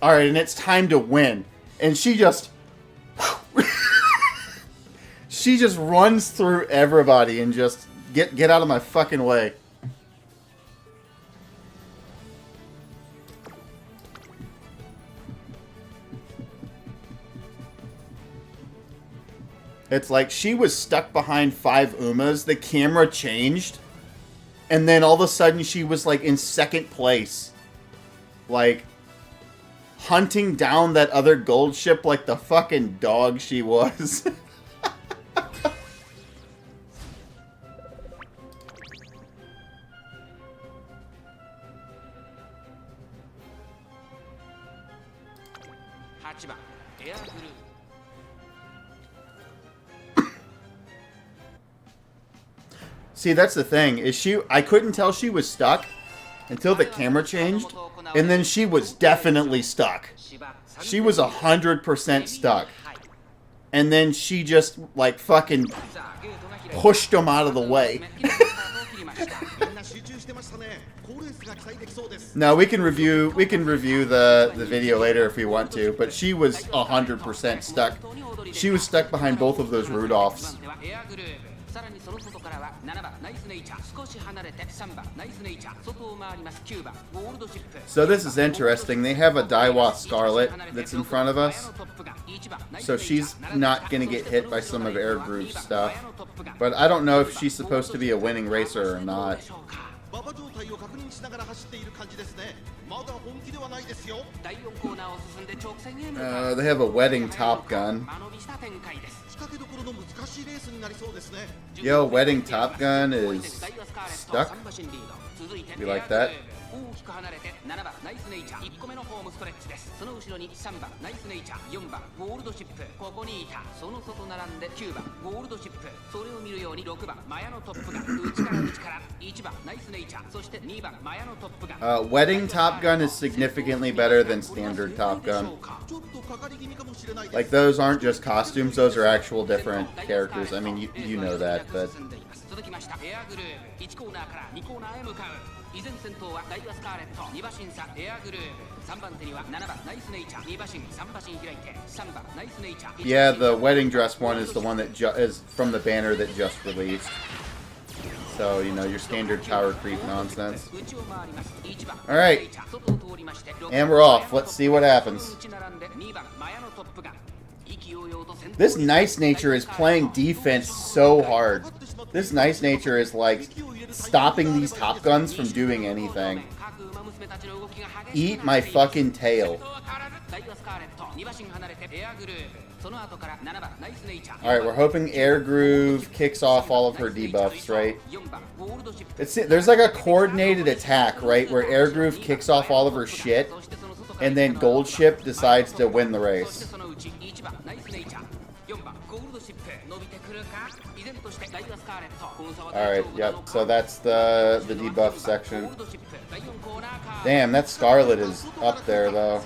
all right, and it's time to win, and she just she just runs through everybody and just get out of my fucking way. It's like she was stuck behind 5 Umas, the camera changed, and then all of a sudden she was like in second place. Like, hunting down that other gold ship like the fucking dog she was. See, that's the thing, is I couldn't tell she was stuck until the camera changed, and then she was definitely stuck. She was 100% stuck. And then she just, like, fucking pushed him out of the way. Now, we can review the video later if we want to, but she was 100% stuck. She was stuck behind both of those Rudolphs. So this is interesting. They have a Daiwa Scarlet that's in front of us. So she's not going to get hit by some of Air Groove's stuff. But I don't know if she's supposed to be a winning racer or not. They have a wedding Top Gun. Yo, wedding Top Gun is stuck. You like that? Wedding Top Gun is significantly better than standard Top Gun. Like, those aren't just costumes, those are actual different characters. I mean, you know that, but... Yeah, the wedding dress one is the one that is from the banner that just released. So, you know, your standard tower creep nonsense. Alright. And we're off. Let's see what happens. This Nice Nature is playing defense so hard. This Nice Nature is, like, stopping these Top Guns from doing anything. Eat my fucking tail. Alright, we're hoping Air Groove kicks off all of her debuffs, right? There's like a coordinated attack, right? Where Air Groove kicks off all of her shit, and then Gold Ship decides to win the race. Alright, yep, so that's the debuff section. Damn, that Scarlet is up there, though.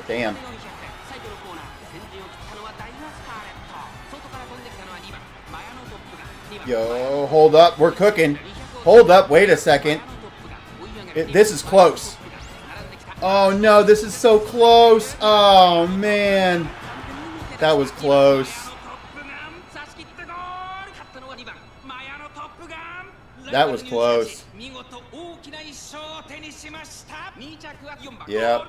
Damn. Yo, hold up, we're cooking. Hold up, wait a second. This is close. Oh no, this is so close. Oh man. That was close. That was close. Yep.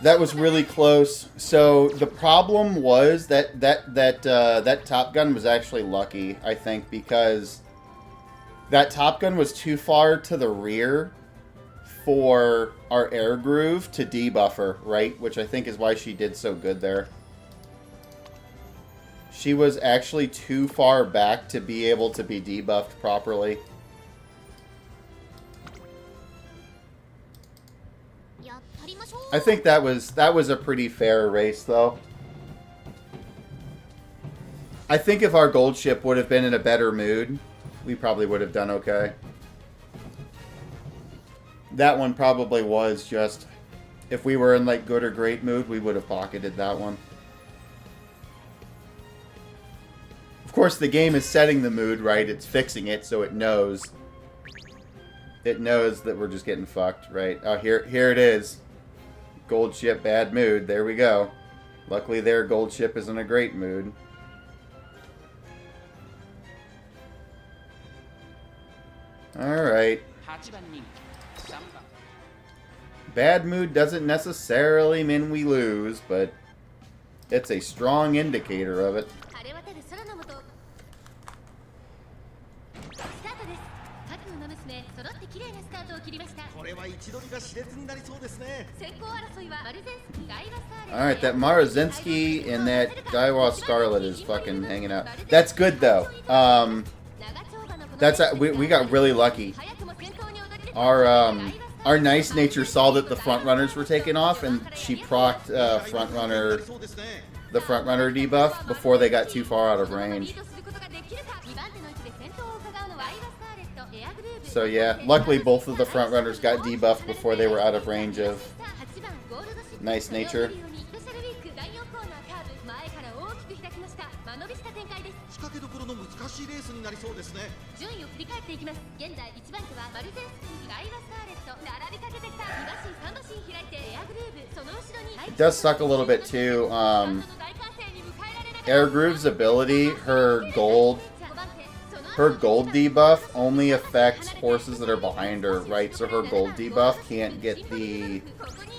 That was really close. So the problem was that Top Gun was actually lucky, I think, because that Top Gun was too far to the rear for our Air Groove to debuff her, right? Which I think is why she did so good there. She was actually too far back to be able to be debuffed properly. I think that was a pretty fair race, though. I think if our Gold Ship would have been in a better mood, we probably would have done okay. That one probably was just... If we were in, like, good or great mood, we would have pocketed that one. Of course, the game is setting the mood, right? It's fixing it, so it knows. It knows that we're just getting fucked, right? Oh, here it is. Gold Ship, bad mood. There we go. Luckily their Gold Ship is in a great mood. Alright. Bad mood doesn't necessarily mean we lose, but it's a strong indicator of it. Alright, that Marazinski and that Daiwa Scarlet is fucking hanging out. That's good, though. We got really lucky. Our Nice Nature saw that the front runners were taking off, and she procced the front runner debuff before they got too far out of range. So yeah, luckily both of the front runners got debuffed before they were out of range of Nice Nature. It does suck a little bit too. Air Groove's ability, her gold debuff only affects horses that are behind her, right? So her gold debuff can't get the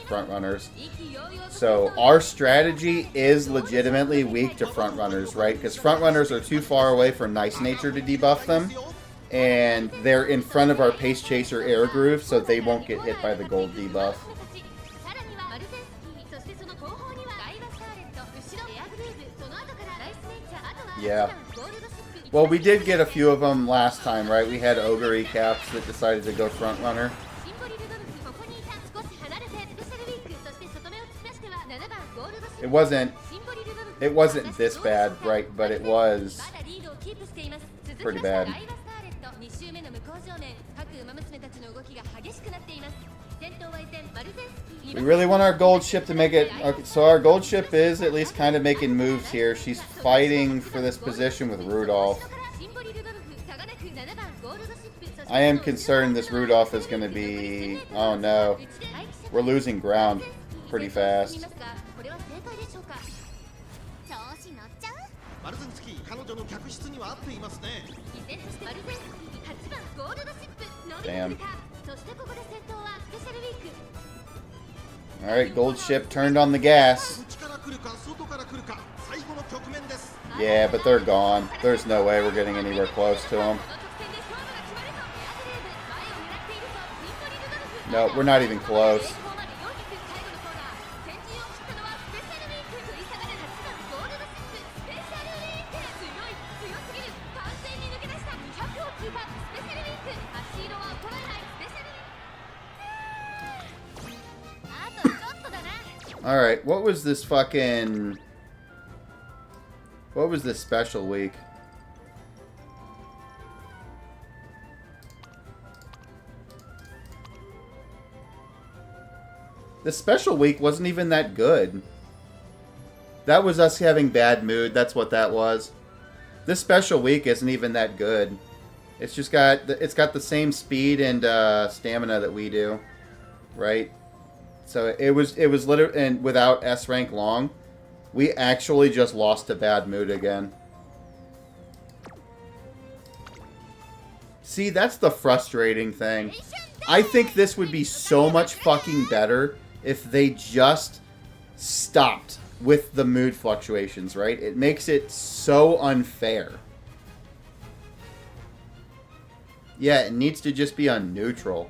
front runners. So our strategy is legitimately weak to front runners, right? Because front runners are too far away for Nice Nature to debuff them. And they're in front of our Pace Chaser Air Groove, so they won't get hit by the gold debuff. Yeah. Well, we did get a few of them last time, right? We had Ogre recaps that decided to go front runner. It wasn't this bad, right? But it was pretty bad. We really want our gold ship to make it... Okay, so our gold ship is at least kind of making moves here. She's fighting for this position with Rudolph. I am concerned this Rudolph is going to be... Oh no. We're losing ground pretty fast. Damn. Alright, gold ship turned on the gas. Yeah, but they're gone. There's no way we're getting anywhere close to them. No, we're not even close. Alright, what was this fucking... What was this special week? The special week wasn't even that good. That was us having bad mood. That's what that was. This special week isn't even that good. It's just got the same speed and stamina that we do, right? So it was literally, and without S rank long, we actually just lost to bad mood again. See, that's the frustrating thing. I think this would be so much fucking better if they just stopped with the mood fluctuations, right? It makes it so unfair. Yeah, it needs to just be on neutral.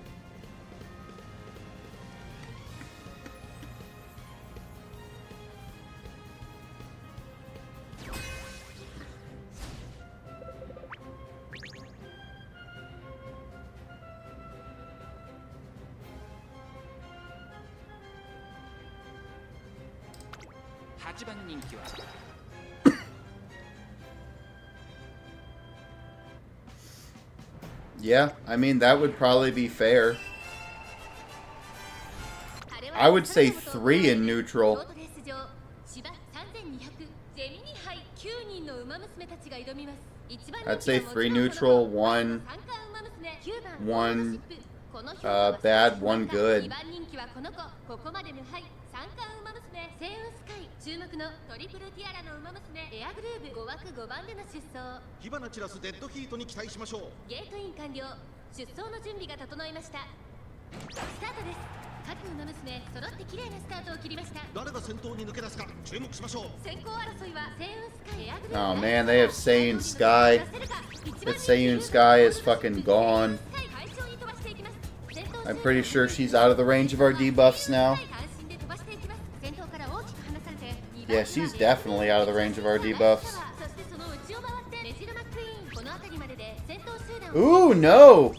Yeah, I mean, that would probably be fair. I would say 3 in neutral. I'd say 3 neutral, 1 bad, 1 good. Oh man, they have Seiyun Sky. That Seiyun Sky is fucking gone. I'm pretty sure she's out of the range of our debuffs now. Yeah, she's definitely out of the range of our debuffs. Ooh, no!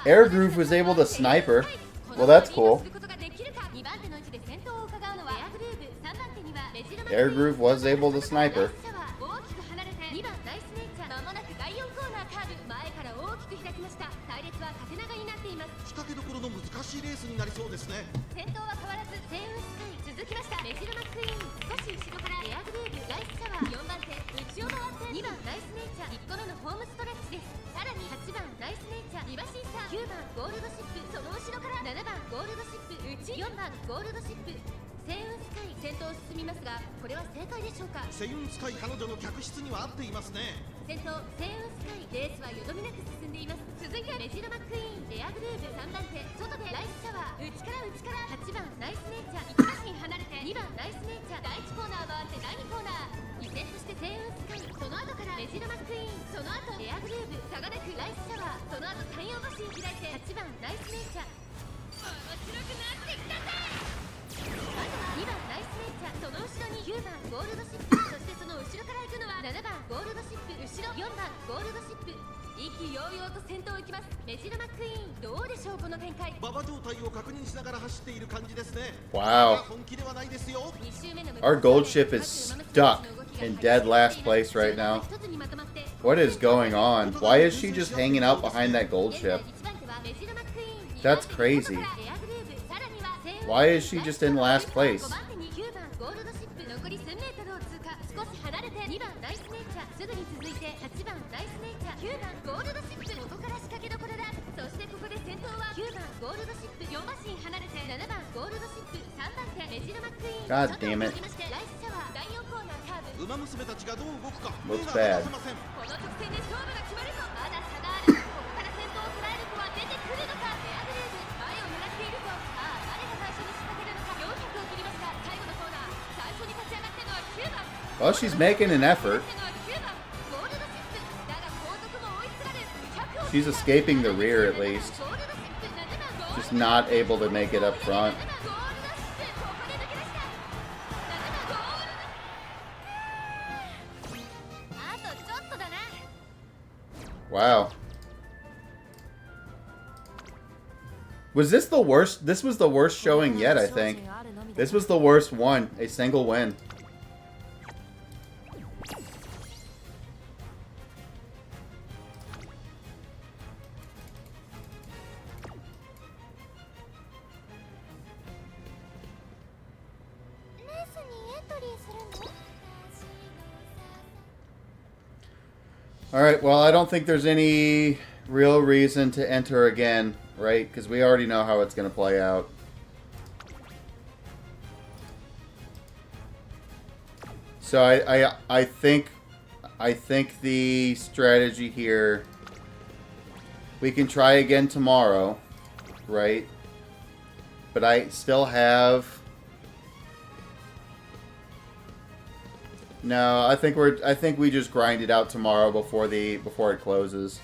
Air Groove was able to snipe her. Well, that's cool. Air Groove was able to snipe her. Wow. Our gold ship is stuck in dead last place right now. What is going on? Why is she just hanging out behind that gold ship? That's crazy. Why is she just in last place? God damn it. Looks bad. Well, she's making an effort. She's escaping the rear at least. Just not able to make it up front. Wow. Was this the worst? This was the worst showing yet, I think. This was the worst one. A single win. Alright, well, I don't think there's any real reason to enter again, right? Because we already know how it's going to play out. So I think the strategy here, we can try again tomorrow, right? But I still have... No, I think we just grind it out tomorrow before it closes.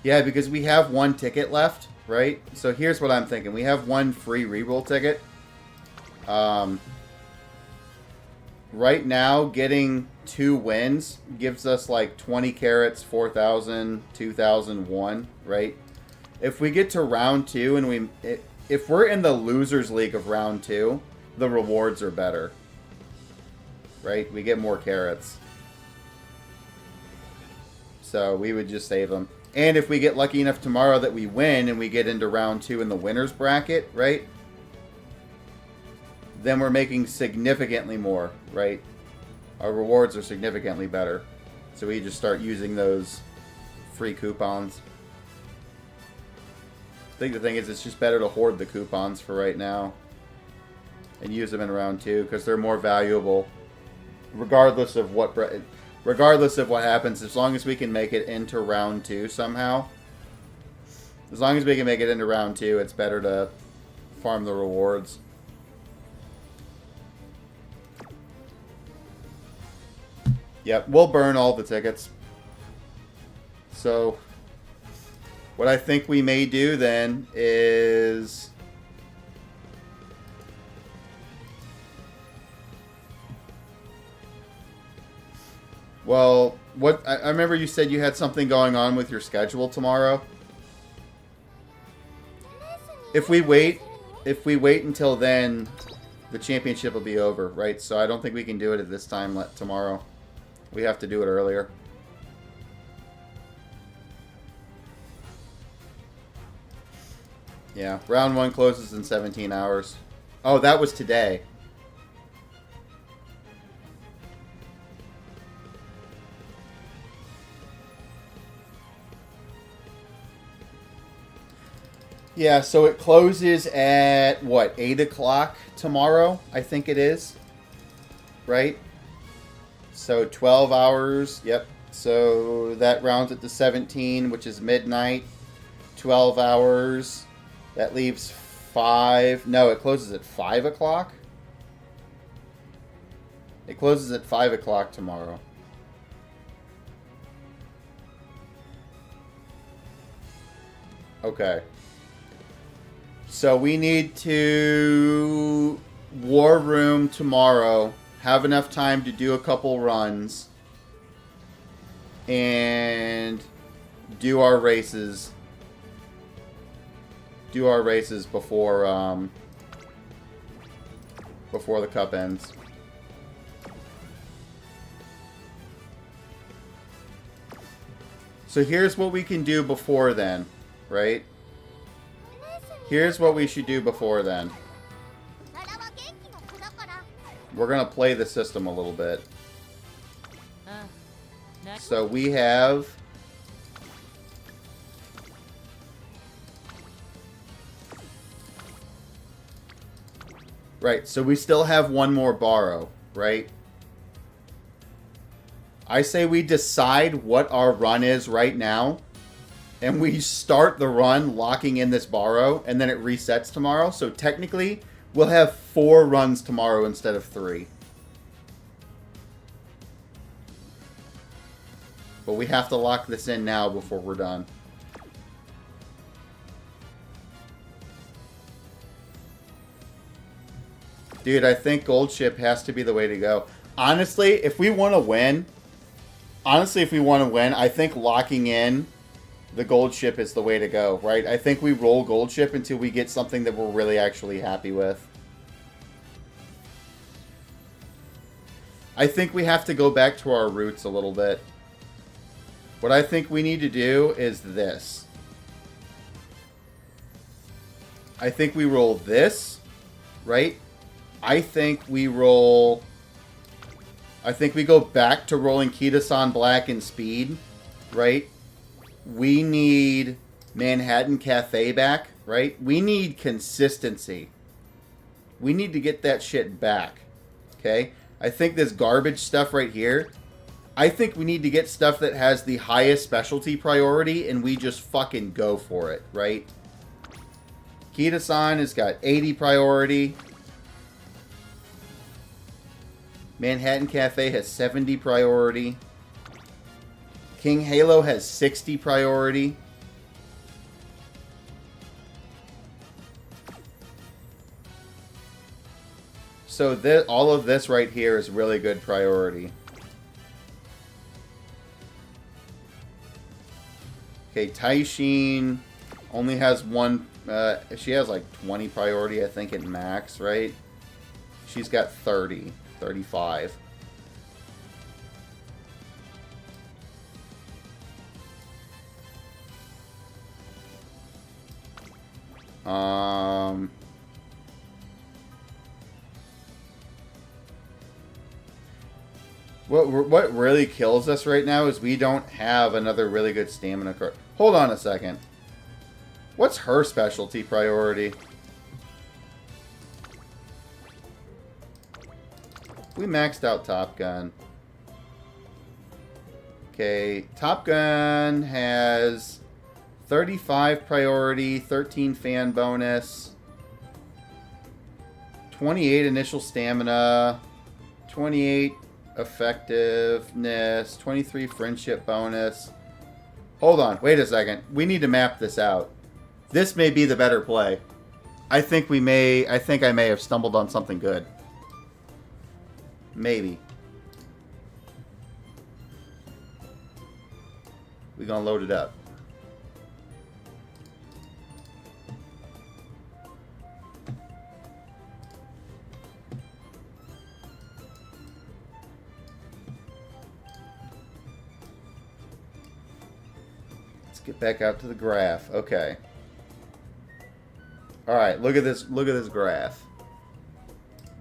Yeah, because we have one ticket left, right? So here's what I'm thinking. We have one free reroll ticket. Right now, getting 2 wins gives us like 20 carats, 4,000, 2,001, right? If we get to round 2 and if we're in the losers league of round 2, the rewards are better. Right? We get more carrots. So we would just save them. And if we get lucky enough tomorrow that we win and we get into round 2 in the winner's bracket, right? Then we're making significantly more, right? Our rewards are significantly better. So we just start using those free coupons. I think the thing is it's just better to hoard the coupons for right now. And use them in round 2 because they're more valuable. Regardless of what happens, as long as we can make it into round 2 somehow. As long as we can make it into round 2, it's better to farm the rewards. Yep, we'll burn all the tickets. So, what I think we may do then is... Well, I remember you said you had something going on with your schedule tomorrow. If we wait until then, the championship will be over, right? So I don't think we can do it at this time tomorrow. We have to do it earlier. Yeah, round 1 closes in 17 hours. Oh, that was today. Yeah, so it closes at, what, 8 o'clock tomorrow, I think it is. Right? So 12 hours, yep. So that rounds it to 17, which is midnight. 12 hours. That leaves 5. No, it closes at 5 o'clock. It closes at 5 o'clock tomorrow. Okay. So we need to war room tomorrow, have enough time to do a couple runs, and do our races. Do our races before the cup ends. So here's what we can do before then, right? Here's what we should do before then. We're going to play the system a little bit. So we have... Right, so we still have one more borrow, right? I say we decide what our run is right now, and we start the run locking in this borrow, and then it resets tomorrow. So technically, we'll have 4 runs tomorrow instead of 3. But we have to lock this in now before we're done. Dude, I think gold ship has to be the way to go. Honestly, if we want to win, I think locking in the gold ship is the way to go, right? I think we roll gold ship until we get something that we're really actually happy with. I think we have to go back to our roots a little bit. What I think we need to do is this. I think we roll this, right? I think we go back to rolling Kita-san Black and Speed, right? We need Manhattan Cafe back, right? We need consistency. We need to get that shit back, okay? I think this garbage stuff right here, I think we need to get stuff that has the highest specialty priority, and we just fucking go for it, right? Kita-san has got 80 priority. Manhattan Cafe has 70 priority. King Halo has 60 priority. So all of this right here is really good priority. Okay, Taishin only has one... she has like 20 priority, I think, at max, right? She's got 30. 35. What really kills us right now is we don't have another really good stamina card. Hold on a second. What's her specialty priority? We maxed out Top Gun. Okay, Top Gun has 35 priority, 13 fan bonus, 28 initial stamina, 28 effectiveness, 23 friendship bonus. Hold on, wait a second. We need to map this out. This may be the better play. I think I may have stumbled on something good. Maybe. We're gonna load it up. Let's get back out to the graph. Okay. Alright, look at this graph.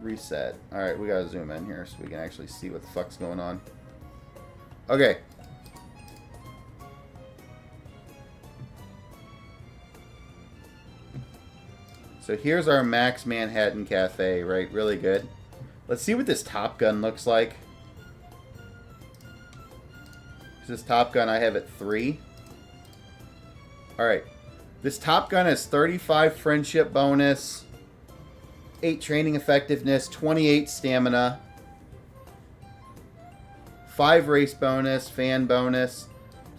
Reset. Alright, we gotta zoom in here so we can actually see what the fuck's going on. Okay. So here's our max Manhattan Cafe, right? Really good. Let's see what this Top Gun looks like. This Top Gun I have at 3. Alright. This Top Gun has 35 friendship bonus, 8 training effectiveness, 28 stamina, 5 race bonus, fan bonus,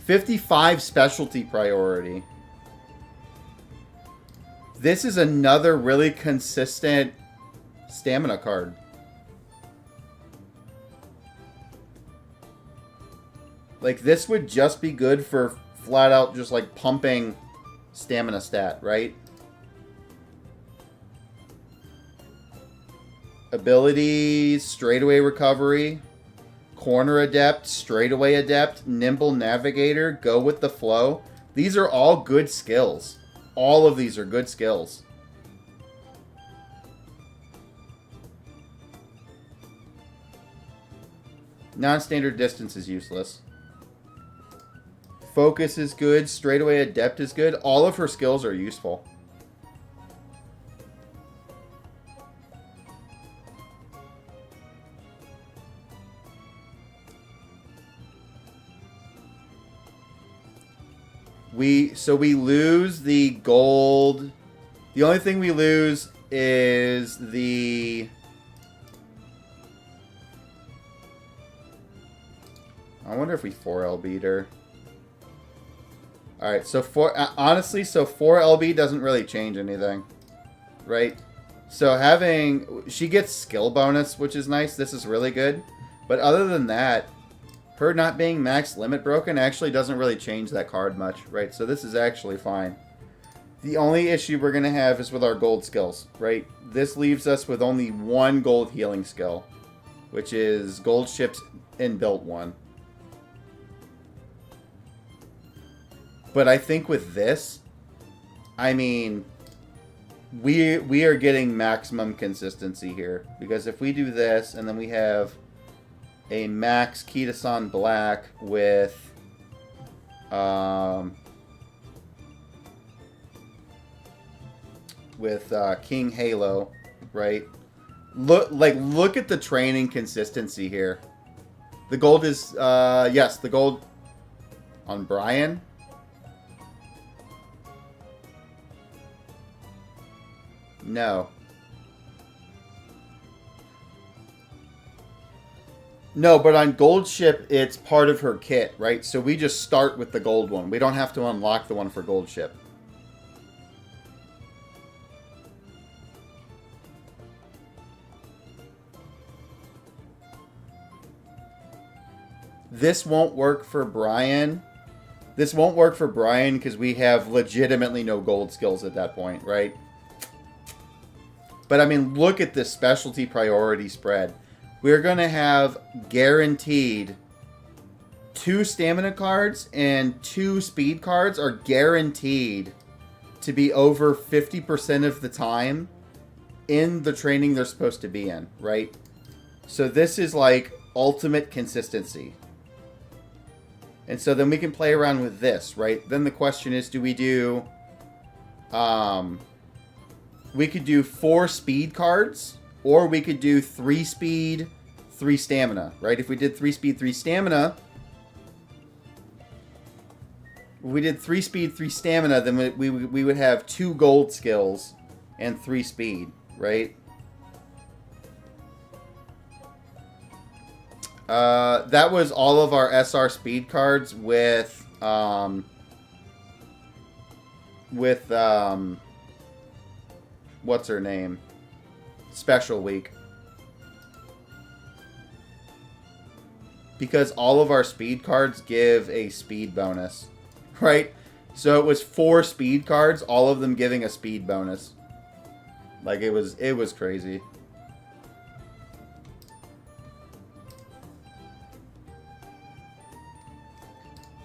55 specialty priority. This is another really consistent stamina card. Like, this would just be good for flat out just like pumping stamina stat, right? Abilities, straightaway recovery, corner adept, straightaway adept, nimble navigator, go with the flow. These are all good skills. All of these are good skills. Non-standard distance is useless. Focus is good. Straightaway adept is good. All of her skills are useful. So we lose the gold. The only thing we lose is the... I wonder if we 4LB'd her. Alright, so honestly, so 4LB doesn't really change anything. Right? So having... She gets skill bonus, which is nice. This is really good. But other than that, her not being max limit broken actually doesn't really change that card much. Right? So this is actually fine. The only issue we're going to have is with our gold skills. Right? This leaves us with only one gold healing skill. Which is gold ships inbuilt one. But I think with this, I mean, we are getting maximum consistency here. Because if we do this, and then we have a max Kita-san Black with, King Halo, right? Look at the training consistency here. The gold is, yes, the gold on Brian. No. No, but on Gold Ship, it's part of her kit, right? So we just start with the gold one. We don't have to unlock the one for Gold Ship. This won't work for Brian. This won't work for Brian because we have legitimately no gold skills at that point, right? But, I mean, look at this specialty priority spread. We're going to have guaranteed 2 stamina cards and 2 speed cards are guaranteed to be over 50% of the time in the training they're supposed to be in, right? So this is like ultimate consistency. And so then we can play around with this, right? Then the question is, do we do... we could do 4 speed cards, or we could do 3 speed, 3 stamina, right? If we did 3 speed, 3 stamina, then we would have 2 gold skills and 3 speed, right? That was all of our SR speed cards with what's her name? Special week. Because all of our speed cards give a speed bonus. Right? So it was 4 speed cards, all of them giving a speed bonus. Like, it was crazy.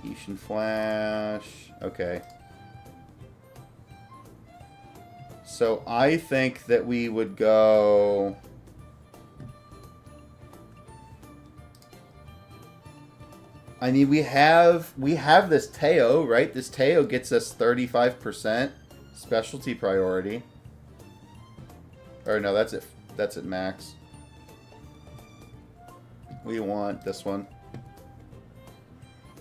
Ishin Flash. Okay. So I think that we would go... I mean, we have this Teo, right? This Teo gets us 35% specialty priority. Or no, that's at max. We want this one.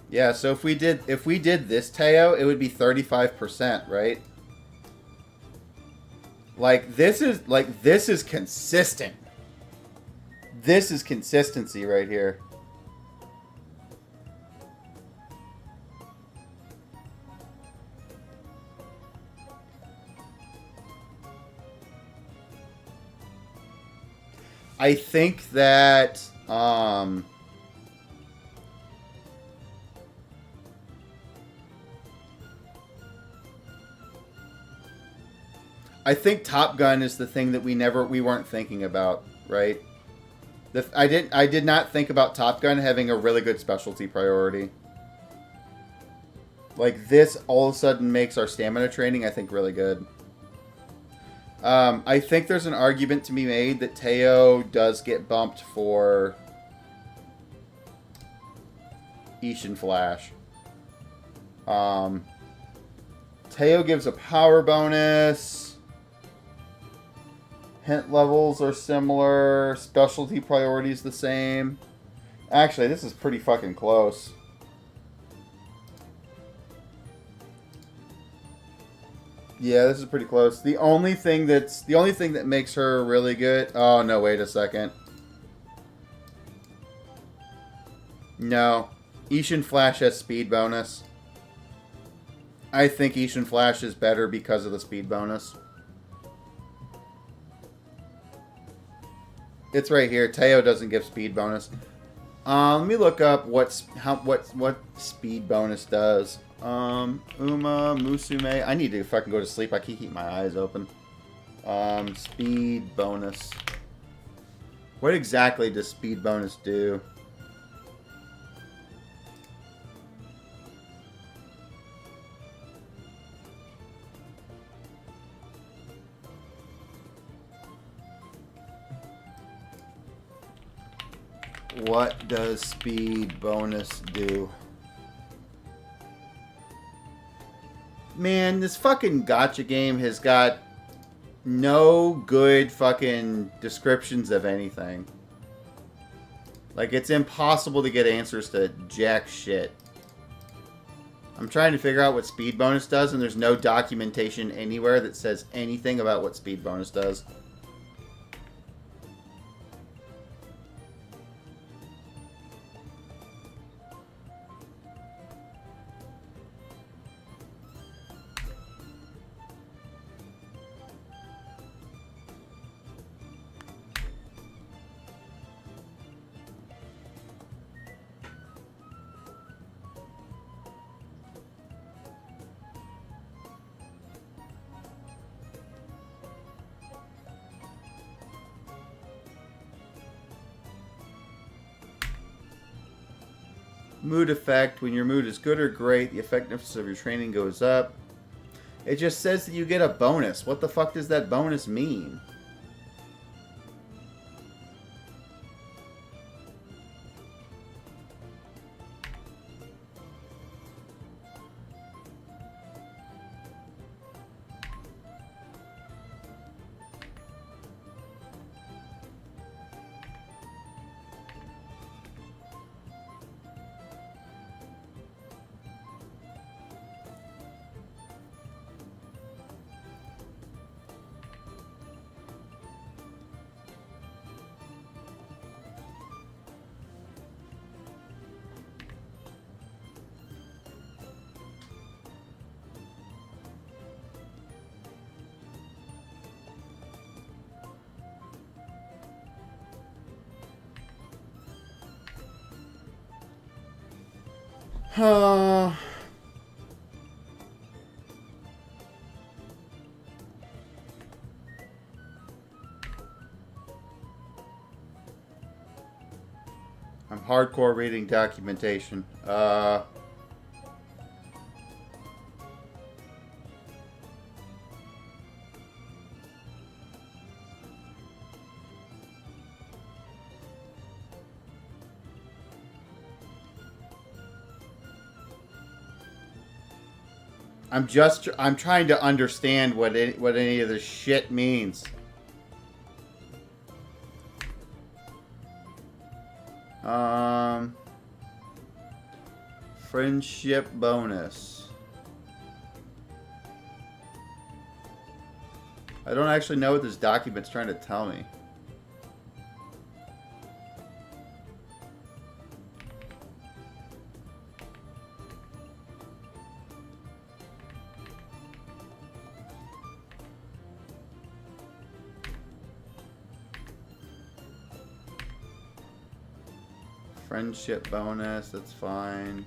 Yeah, so if we did this Teo, it would be 35%, right? This is consistent. This is consistency right here. I think that I think Top Gun is the thing that we weren't thinking about, right? I did not think about Top Gun having a really good specialty priority. Like, this all of a sudden makes our stamina training, I think, really good. I think there's an argument to be made that Teo does get bumped for Ishin Flash. Teo gives a power bonus. Hint levels are similar. Specialty priorities the same. Actually, this is pretty fucking close. Yeah, this is pretty close. The only thing that makes her really good. Oh no, wait a second. No. Ishin Flash has speed bonus. I think Ishin Flash is better because of the speed bonus. It's right here. Teo doesn't give speed bonus. Let me look up what speed bonus does. Umamusume. I need to fucking go to sleep. I can't keep my eyes open. Speed bonus. What exactly does speed bonus do? What does speed bonus do? Man, this fucking gacha game has got no good fucking descriptions of anything. Like, it's impossible to get answers to jack shit. I'm trying to figure out what speed bonus does, and there's no documentation anywhere that says anything about what speed bonus does. Mood effect. When your mood is good or great, the effectiveness of your training goes up. It just says that you get a bonus. What the fuck does that bonus mean? I'm hardcore reading documentation. I'm trying to understand what any of this shit means. Friendship bonus. I don't actually know what this document's trying to tell me. Friendship bonus, that's fine.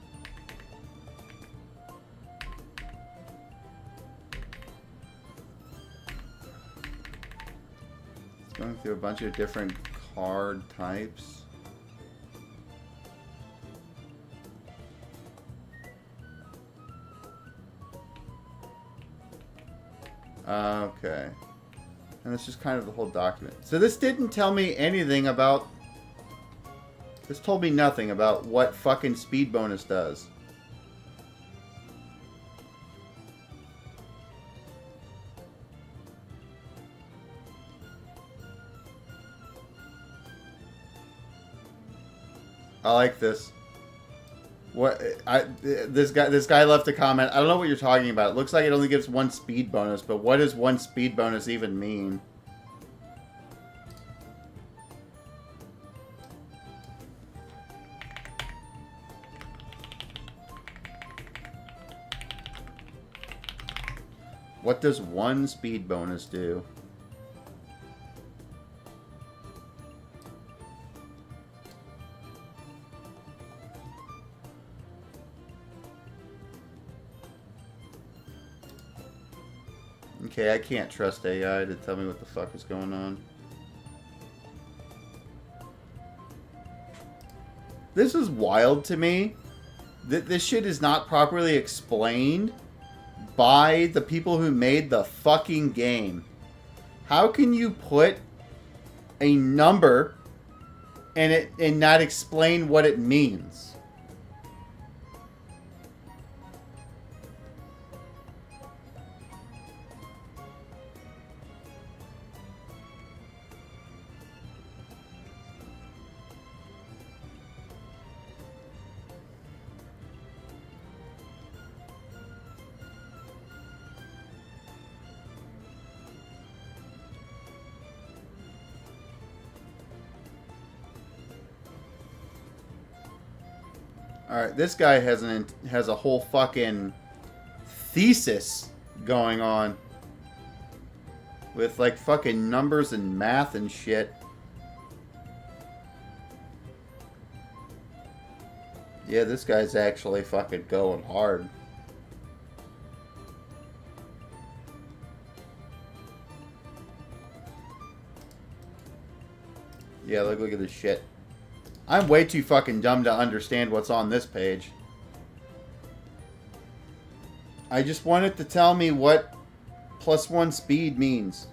It's going through a bunch of different card types. Okay. And that's just kind of the whole document. So this didn't tell me anything about This told me nothing about what fucking speed bonus does. I like this. What this guy left a comment. I don't know what you're talking about. It looks like it only gives 1 speed bonus, but what does 1 speed bonus even mean? What does 1 speed bonus do? Okay, I can't trust AI to tell me what the fuck is going on. This is wild to me. This shit is not properly explained by the people who made the fucking game. How can you put a number and not explain what it means? Alright, this guy has a whole fucking thesis going on. With like fucking numbers and math and shit. Yeah, this guy's actually fucking going hard. Yeah, look at this shit. I'm way too fucking dumb to understand what's on this page. I just want it to tell me what +1 speed means.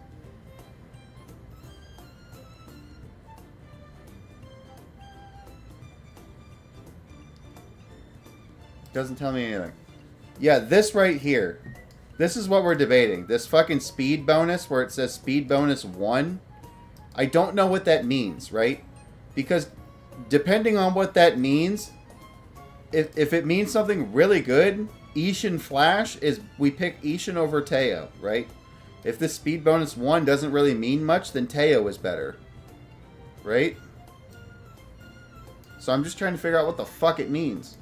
Doesn't tell me anything. Yeah, this right here. This is what we're debating. This fucking speed bonus where it says speed bonus 1. I don't know what that means, right? Because depending on what that means, if it means something really good, Ishin Flash is, we pick Ishin over Teo, right? If this speed bonus 1 doesn't really mean much, then Teo is better. Right? So I'm just trying to figure out what the fuck it means.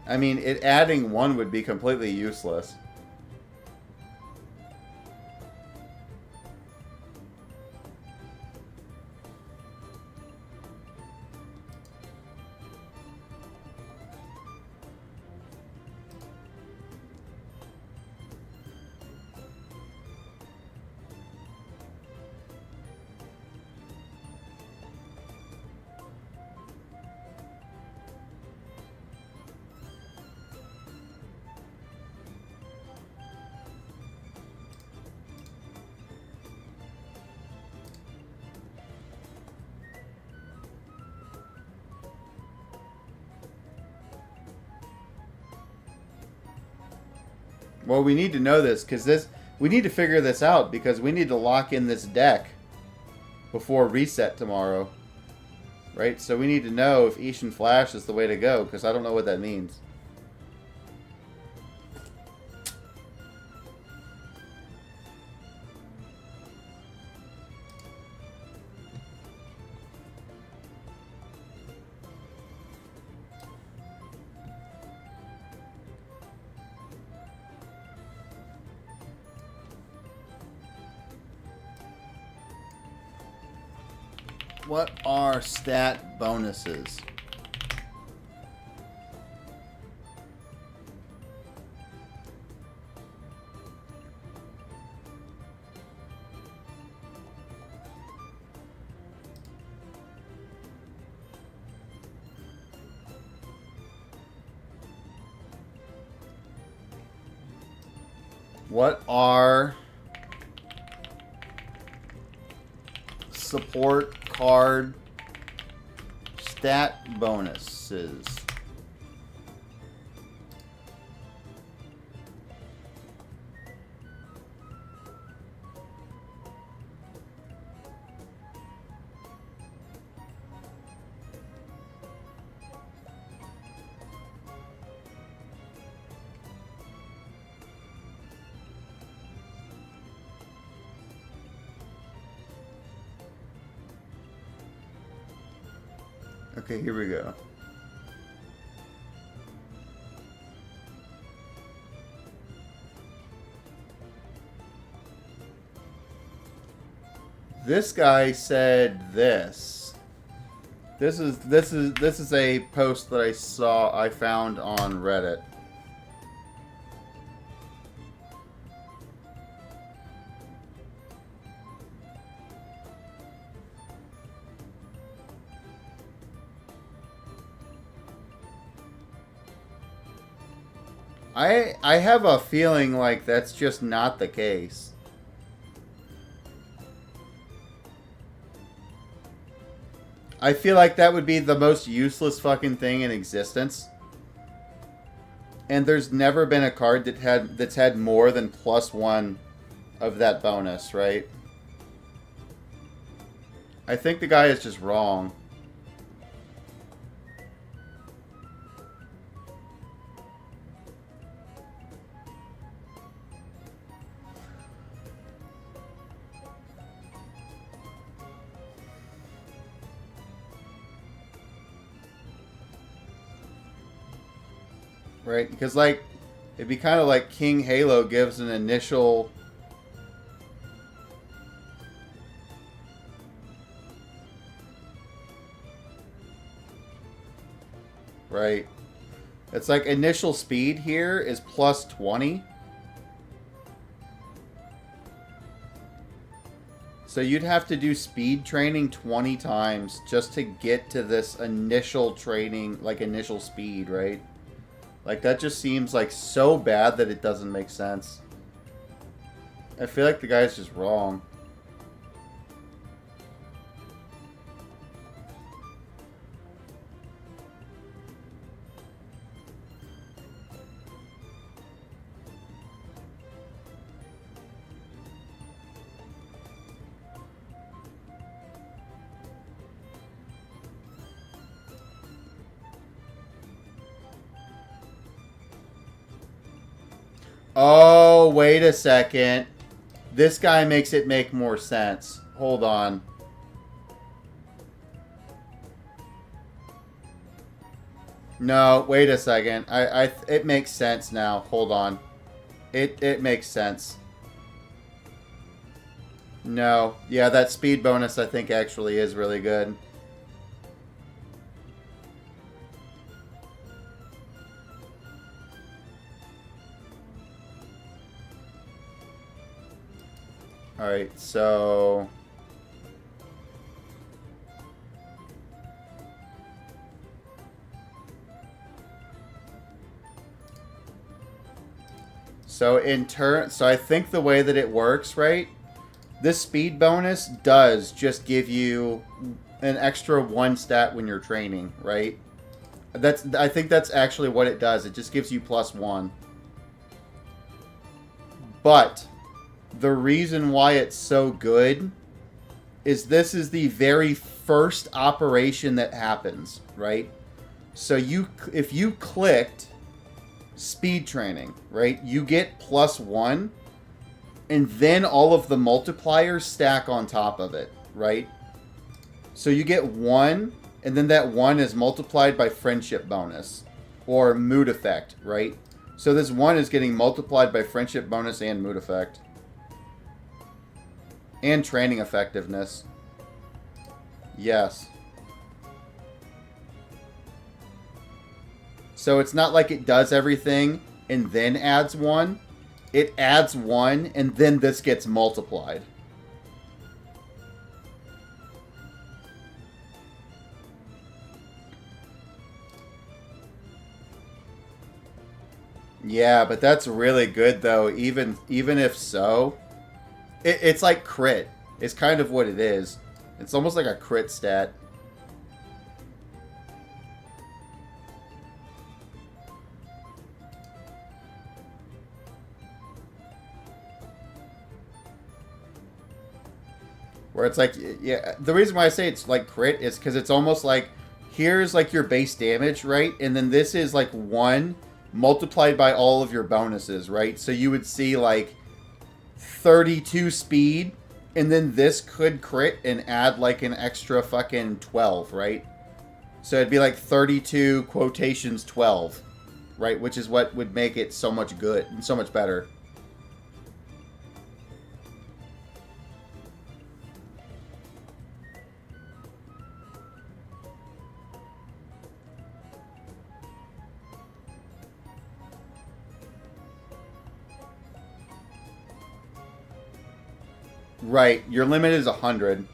I mean, adding 1 would be completely useless. Well, we need to know this, because we need to figure this out, because we need to lock in this deck before reset tomorrow. Right? So we need to know if Ishin Flash is the way to go, because I don't know what that means. What are stat bonuses? What are support card stat bonuses? Okay, here we go. This guy said this. This is a post that I found on Reddit. I have a feeling like that's just not the case. I feel like that would be the most useless fucking thing in existence. And there's never been a card that's had more than +1 of that bonus, right? I think the guy is just wrong. Right? Because, like, it'd be kind of like King Halo gives an initial... Right? It's like initial speed here is +20. So you'd have to do speed training 20 times just to get to this initial training, like initial speed, right? Like, that just seems like so bad that it doesn't make sense. I feel like the guy's just wrong. Oh, wait a second. This guy makes it make more sense. Hold on. No, wait a second. It makes sense now. Hold on. It makes sense. No. Yeah, that speed bonus I think actually is really good. Alright, so... So I think the way that it works, right? This speed bonus does just give you an extra 1 stat when you're training, right? I think that's actually what it does. It just gives you +1. But the reason why it's so good is this is the very first operation that happens, right? So if you clicked speed training, right, you get +1, and then all of the multipliers stack on top of it, right? So you get 1, and then that 1 is multiplied by friendship bonus or mood effect, right? So this 1 is getting multiplied by friendship bonus and mood effect. And training effectiveness. Yes. So it's not like it does everything and then adds 1. It adds 1 and then this gets multiplied. Yeah, but that's really good though. Even if so, it's like crit. It's kind of what it is. It's almost like a crit stat. Where it's like, yeah, the reason why I say it's like crit is because it's almost like, here's like your base damage, right? And then this is like 1 multiplied by all of your bonuses, right? So you would see like 32 speed, and then this could crit and add like an extra fucking 12, right? So it'd be like 32 quotations 12, right? Which is what would make it so much good and so much better. Right, your limit is 100.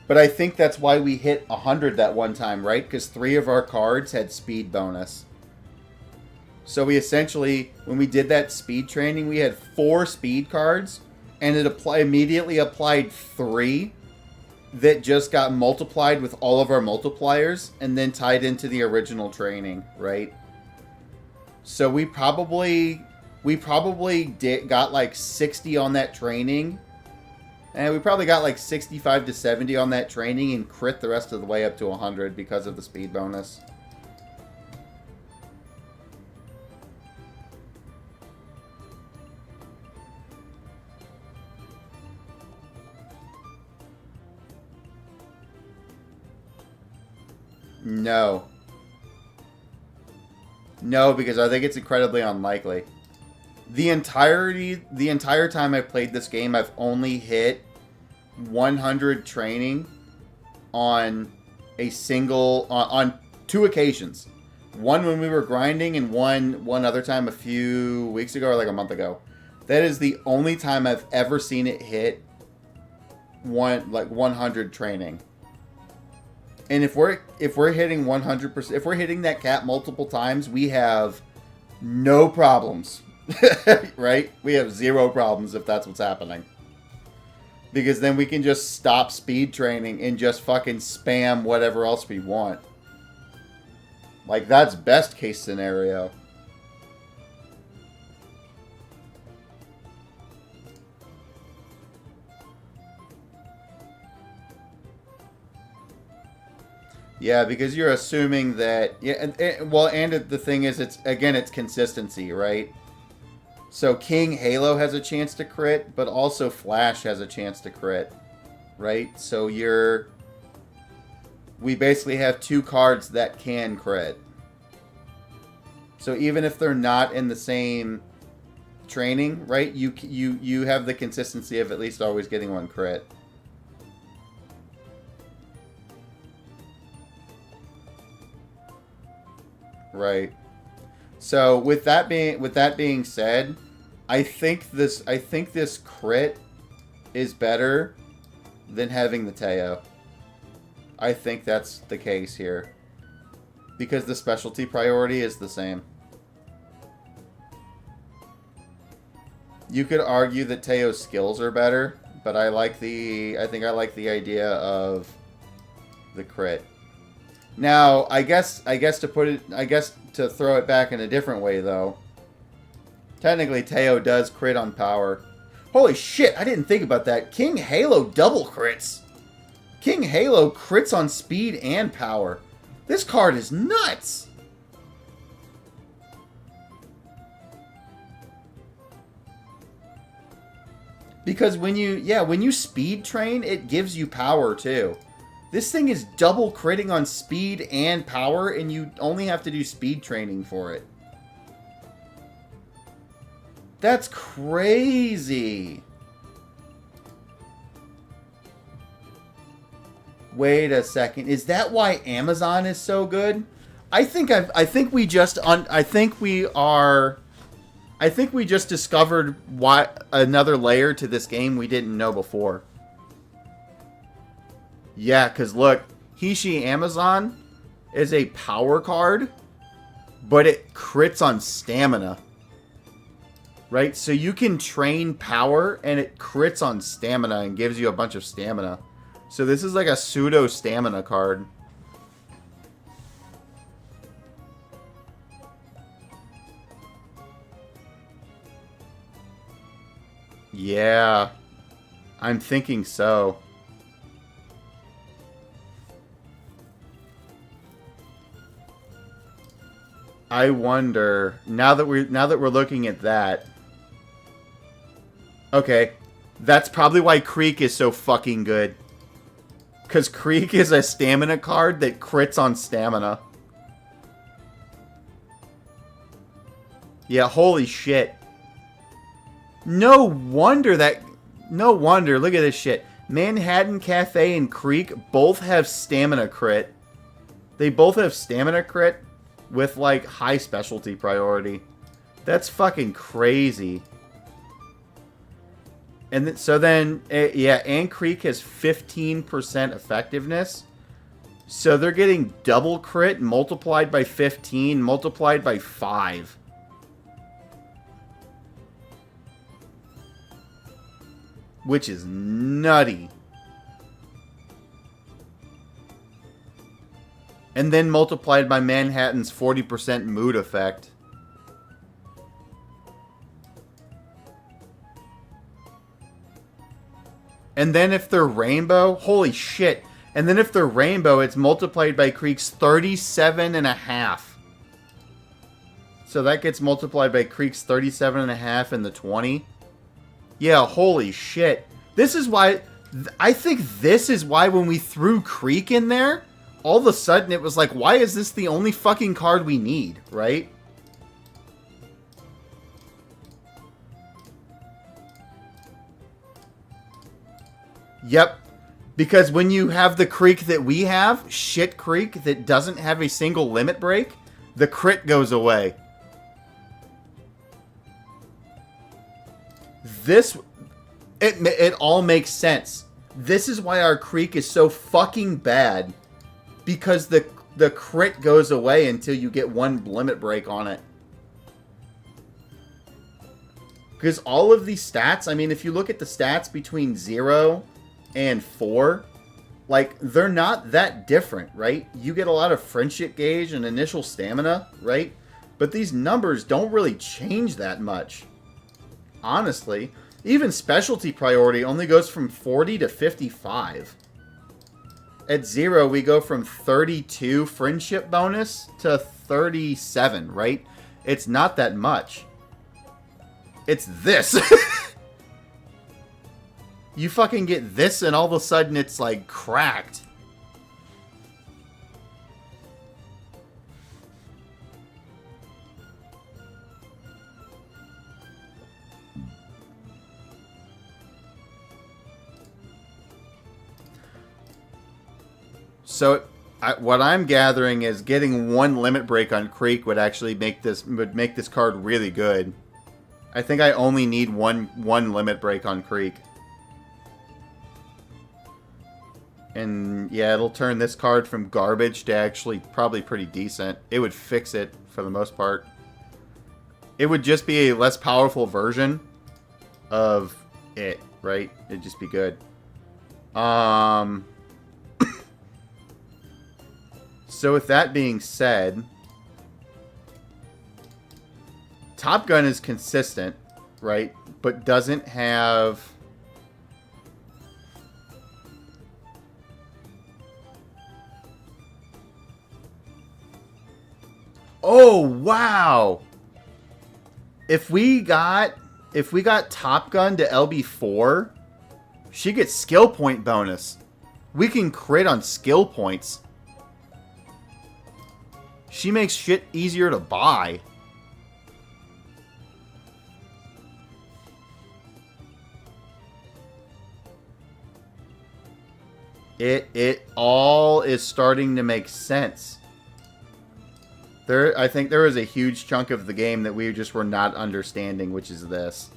But I think that's why we hit 100 that one time, right? Because 3 of our cards had speed bonus. So we essentially, when we did that speed training, we had 4 speed cards, and it immediately applied 3 that just got multiplied with all of our multipliers, and then tied into the original training, right? So we probably got like 60 on that training. And we probably got like 65 to 70 on that training and crit the rest of the way up to 100 because of the speed bonus. No. No, because I think it's incredibly unlikely. The entire time I've played this game, I've only hit 100 training on a single on 2 occasions. One when we were grinding, and one other time a few weeks ago or like a month ago. That is the only time I've ever seen it hit 100 training. And if we're hitting 100%, if we're hitting that cap multiple times, we have no problems. Right? We have 0 problems if that's what's happening. Because then we can just stop speed training and just fucking spam whatever else we want. Like, that's best case scenario. Yeah, because you're assuming that... Yeah, and the thing is, it's consistency, right? So King Halo has a chance to crit, but also Flash has a chance to crit, right? So we basically have 2 cards that can crit. So even if they're not in the same training, right? You have the consistency of at least always getting 1 crit. Right. So with that being said, I think this crit is better than having the Teo. I think that's the case here. Because the specialty priority is the same. You could argue that Teo's skills are better, but I think I like the idea of the crit. Now, I guess to throw it back in a different way though. Technically Teo does crit on power. Holy shit, I didn't think about that. King Halo double crits. King Halo crits on speed and power. This card is nuts. Because when you speed train, it gives you power too. This thing is double critting on speed and power, and you only have to do speed training for it. That's crazy. Wait a second. Is that why Amazon is so good? I think we just discovered why another layer to this game we didn't know before. Yeah, because look, Hishi Amazon is a power card, but it crits on stamina. right? So you can train power, and it crits on stamina and gives you a bunch of stamina. So this is like a pseudo stamina card. Yeah, I'm thinking so. I wonder now that we're looking at that. Okay, that's probably why Creek is so fucking good. Because Creek is a stamina card that crits on stamina. Yeah, holy shit. No wonder, look at this shit. Manhattan Cafe and Creek both have stamina crit. They both have stamina crit with, like, high specialty priority. That's fucking crazy. And so then, yeah, and Creek has 15% effectiveness. So they're getting double crit multiplied by 15, multiplied by 5. Which is nutty. And then multiplied by Manhattan's 40% mood effect. And then if they're rainbow, holy shit. And then if they're rainbow, it's multiplied by Creek's 37.5. So that gets multiplied by Creek's 37.5 and the 20. Yeah, holy shit. This is why, I think this is why when we threw Creek in there, all of a sudden it was like, why is this the only fucking card we need, right? Yep. Because when you have the Creek that we have, shit Creek, that doesn't have a single limit break, the crit goes away. It all makes sense. This is why our Creek is so fucking bad. Because the crit goes away until you get one limit break on it. Because all of these stats, I mean, if you look at the stats between 0 and 4, like, they're not that different, right? You get a lot of friendship gauge and initial stamina, right? But these numbers don't really change that much. Honestly. Even specialty priority only goes from 40 to 55. At 0, we go from 32 friendship bonus to 37, right? It's not that much. It's this. You fucking get this and all of a sudden it's like cracked. So, what I'm gathering is getting one limit break on Creek would actually make this card really good. I think I only need one limit break on Creek. And yeah, it'll turn this card from garbage to actually probably pretty decent. It would fix it for the most part. It would just be a less powerful version of it, right? It'd just be good. So with that being said, Top Gun is consistent, right? But doesn't have... Oh, wow! If we got Top Gun to LB4, she gets skill point bonus. We can crit on skill points. She makes shit easier to buy. It all is starting to make sense. I think there was a huge chunk of the game that we just were not understanding, which is this.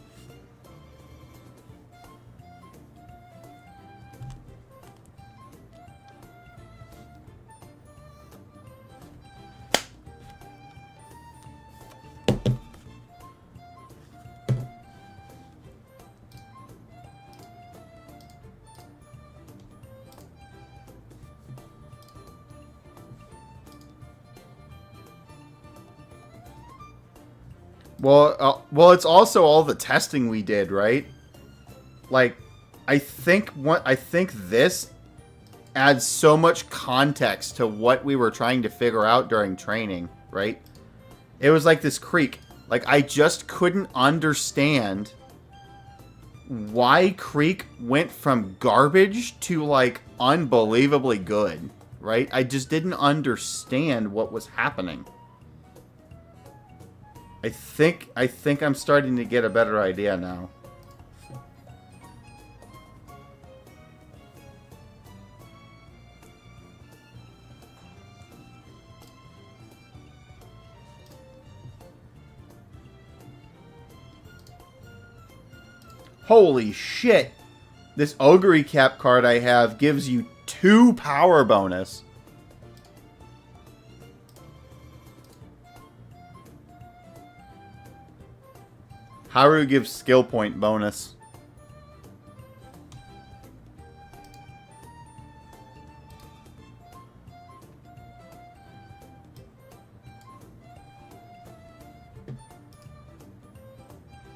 Well, it's also all the testing we did, right? Like, I think this adds so much context to what we were trying to figure out during training, right? It was like this creek. Like, I just couldn't understand why Creek went from garbage to, like, unbelievably good, right? I just didn't understand what was happening. I think I'm starting to get a better idea now. Holy shit! This Ogre Cap card I have gives you 2 power bonus. Haru gives skill point bonus.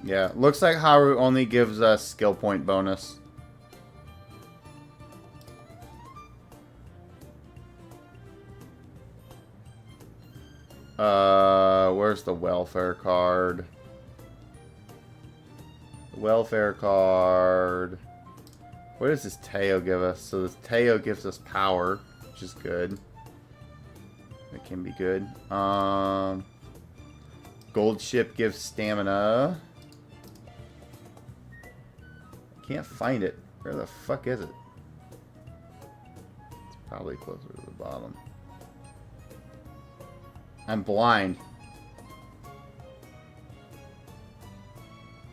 Yeah, looks like Haru only gives us skill point bonus. Where's the welfare card? Welfare card. What does this Teo give us? So this Teo gives us power, which is good. That can be good. Gold ship gives stamina. Can't find it. Where the fuck is it? It's probably closer to the bottom. I'm blind.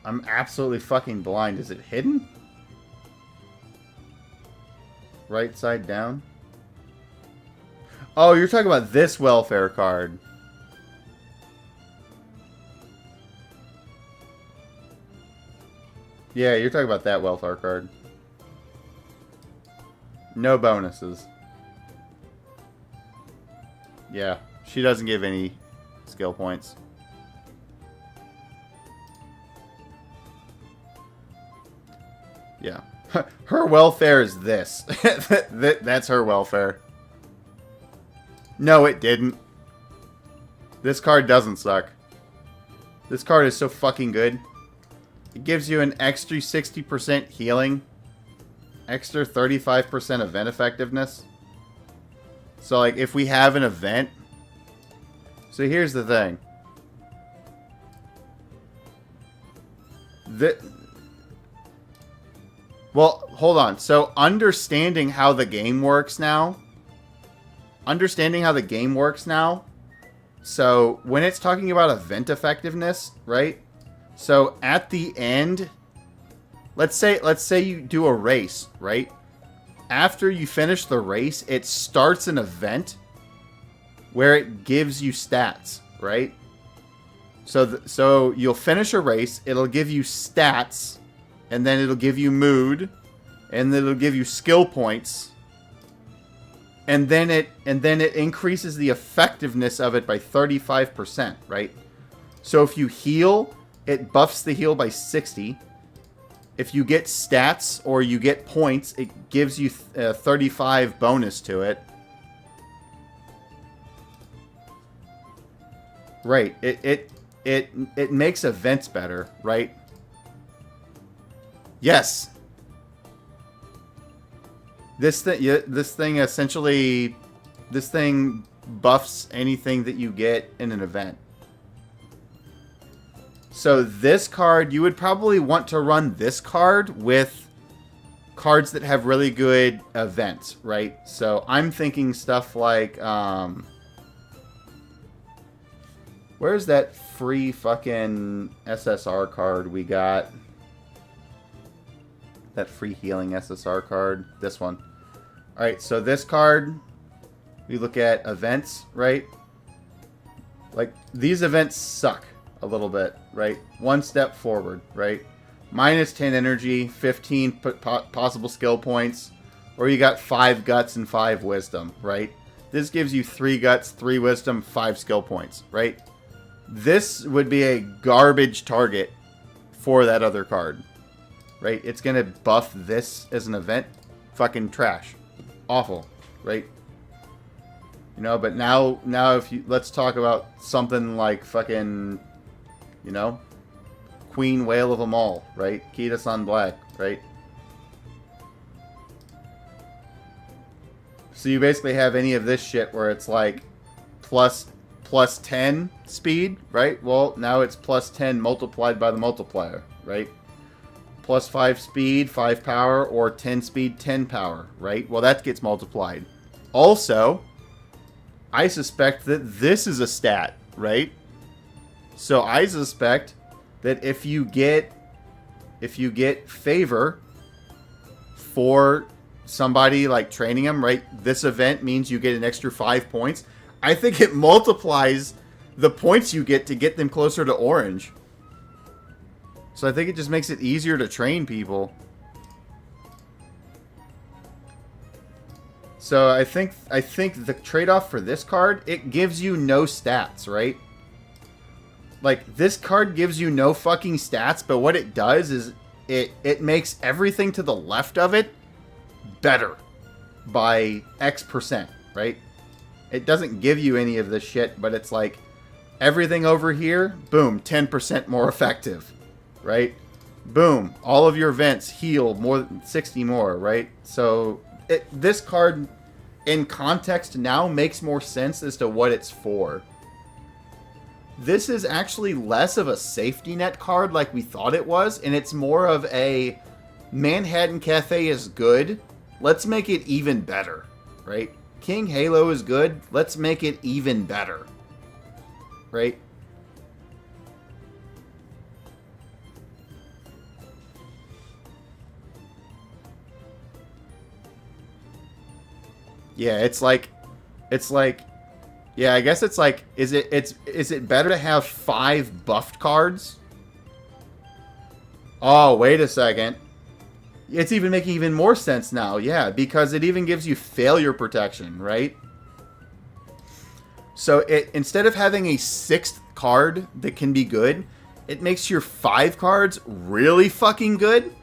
I'm absolutely fucking blind. Is it hidden? Right side down? Oh, you're talking about this welfare card. Yeah, you're talking about that welfare card. No bonuses. Yeah, she doesn't give any skill points. Yeah. Her welfare is this. That's her welfare. No, it didn't. This card doesn't suck. This card is so fucking good. It gives you an extra 60% healing. Extra 35% event effectiveness. So, like, if we have an event... So, here's the thing. Well, hold on. So, understanding how the game works now... So, when it's talking about event effectiveness, right? So, at the end... Let's say you do a race, right? After you finish the race, it starts an event where it gives you stats, right? So you'll finish a race, it'll give you stats, and then it'll give you mood, and then it'll give you skill points, and then it increases the effectiveness of it by 35%, right? So if you heal, it buffs the heal by 60. If you get stats or you get points, it gives you 35 bonus to it. Right. It makes events better, right? Yes. This thing essentially buffs anything that you get in an event. So this card, you would probably want to run this card with cards that have really good events, right? So I'm thinking stuff like, where's that free fucking SSR card we got? That free healing SSR card. This one. Alright, so this card, we look at events, right? Like, these events suck a little bit, right? One step forward, right? Minus 10 energy, 15 possible skill points, or you got 5 guts and 5 wisdom, right? This gives you 3 guts, 3 wisdom, 5 skill points, right? this would be a garbage target for that other card. Right? It's going to buff this as an event. Fucking trash. Awful. Right? You know, but now if you... Let's talk about something like fucking... You know? Queen Whale of them all. Right? Kita-san Black. Right? So you basically have any of this shit where it's like... Plus 10 speed. Right? Well, now it's plus 10 multiplied by the multiplier. Right? Plus 5 speed, 5 power, or 10 speed, 10 power, right? Well, that gets multiplied. Also, I suspect that this is a stat, right? So I suspect that if you get favor for somebody like training them, right? This event means you get an extra 5 points. I think it multiplies the points you get to get them closer to orange. So I think it just makes it easier to train people. So I think the trade-off for this card, it gives you no stats, right? Like, this card gives you no fucking stats, but what it does is it makes everything to the left of it better by X%, right? It doesn't give you any of this shit, but it's like everything over here, boom, 10% more effective. Right? Boom. All of your events heal more than 60 more, right? So this card in context now makes more sense as to what it's for. This is actually less of a safety net card like we thought it was, and it's more of a Manhattan Cafe is good. Let's make it even better, right? King Halo is good. Let's make it even better. Right? Yeah, it's like, yeah, I guess it's like, is it better to have 5 buffed cards? Oh, wait a second. It's even making even more sense now, yeah, because it even gives you failure protection, right? So instead of having a 6th card that can be good, it makes your 5 cards really fucking good,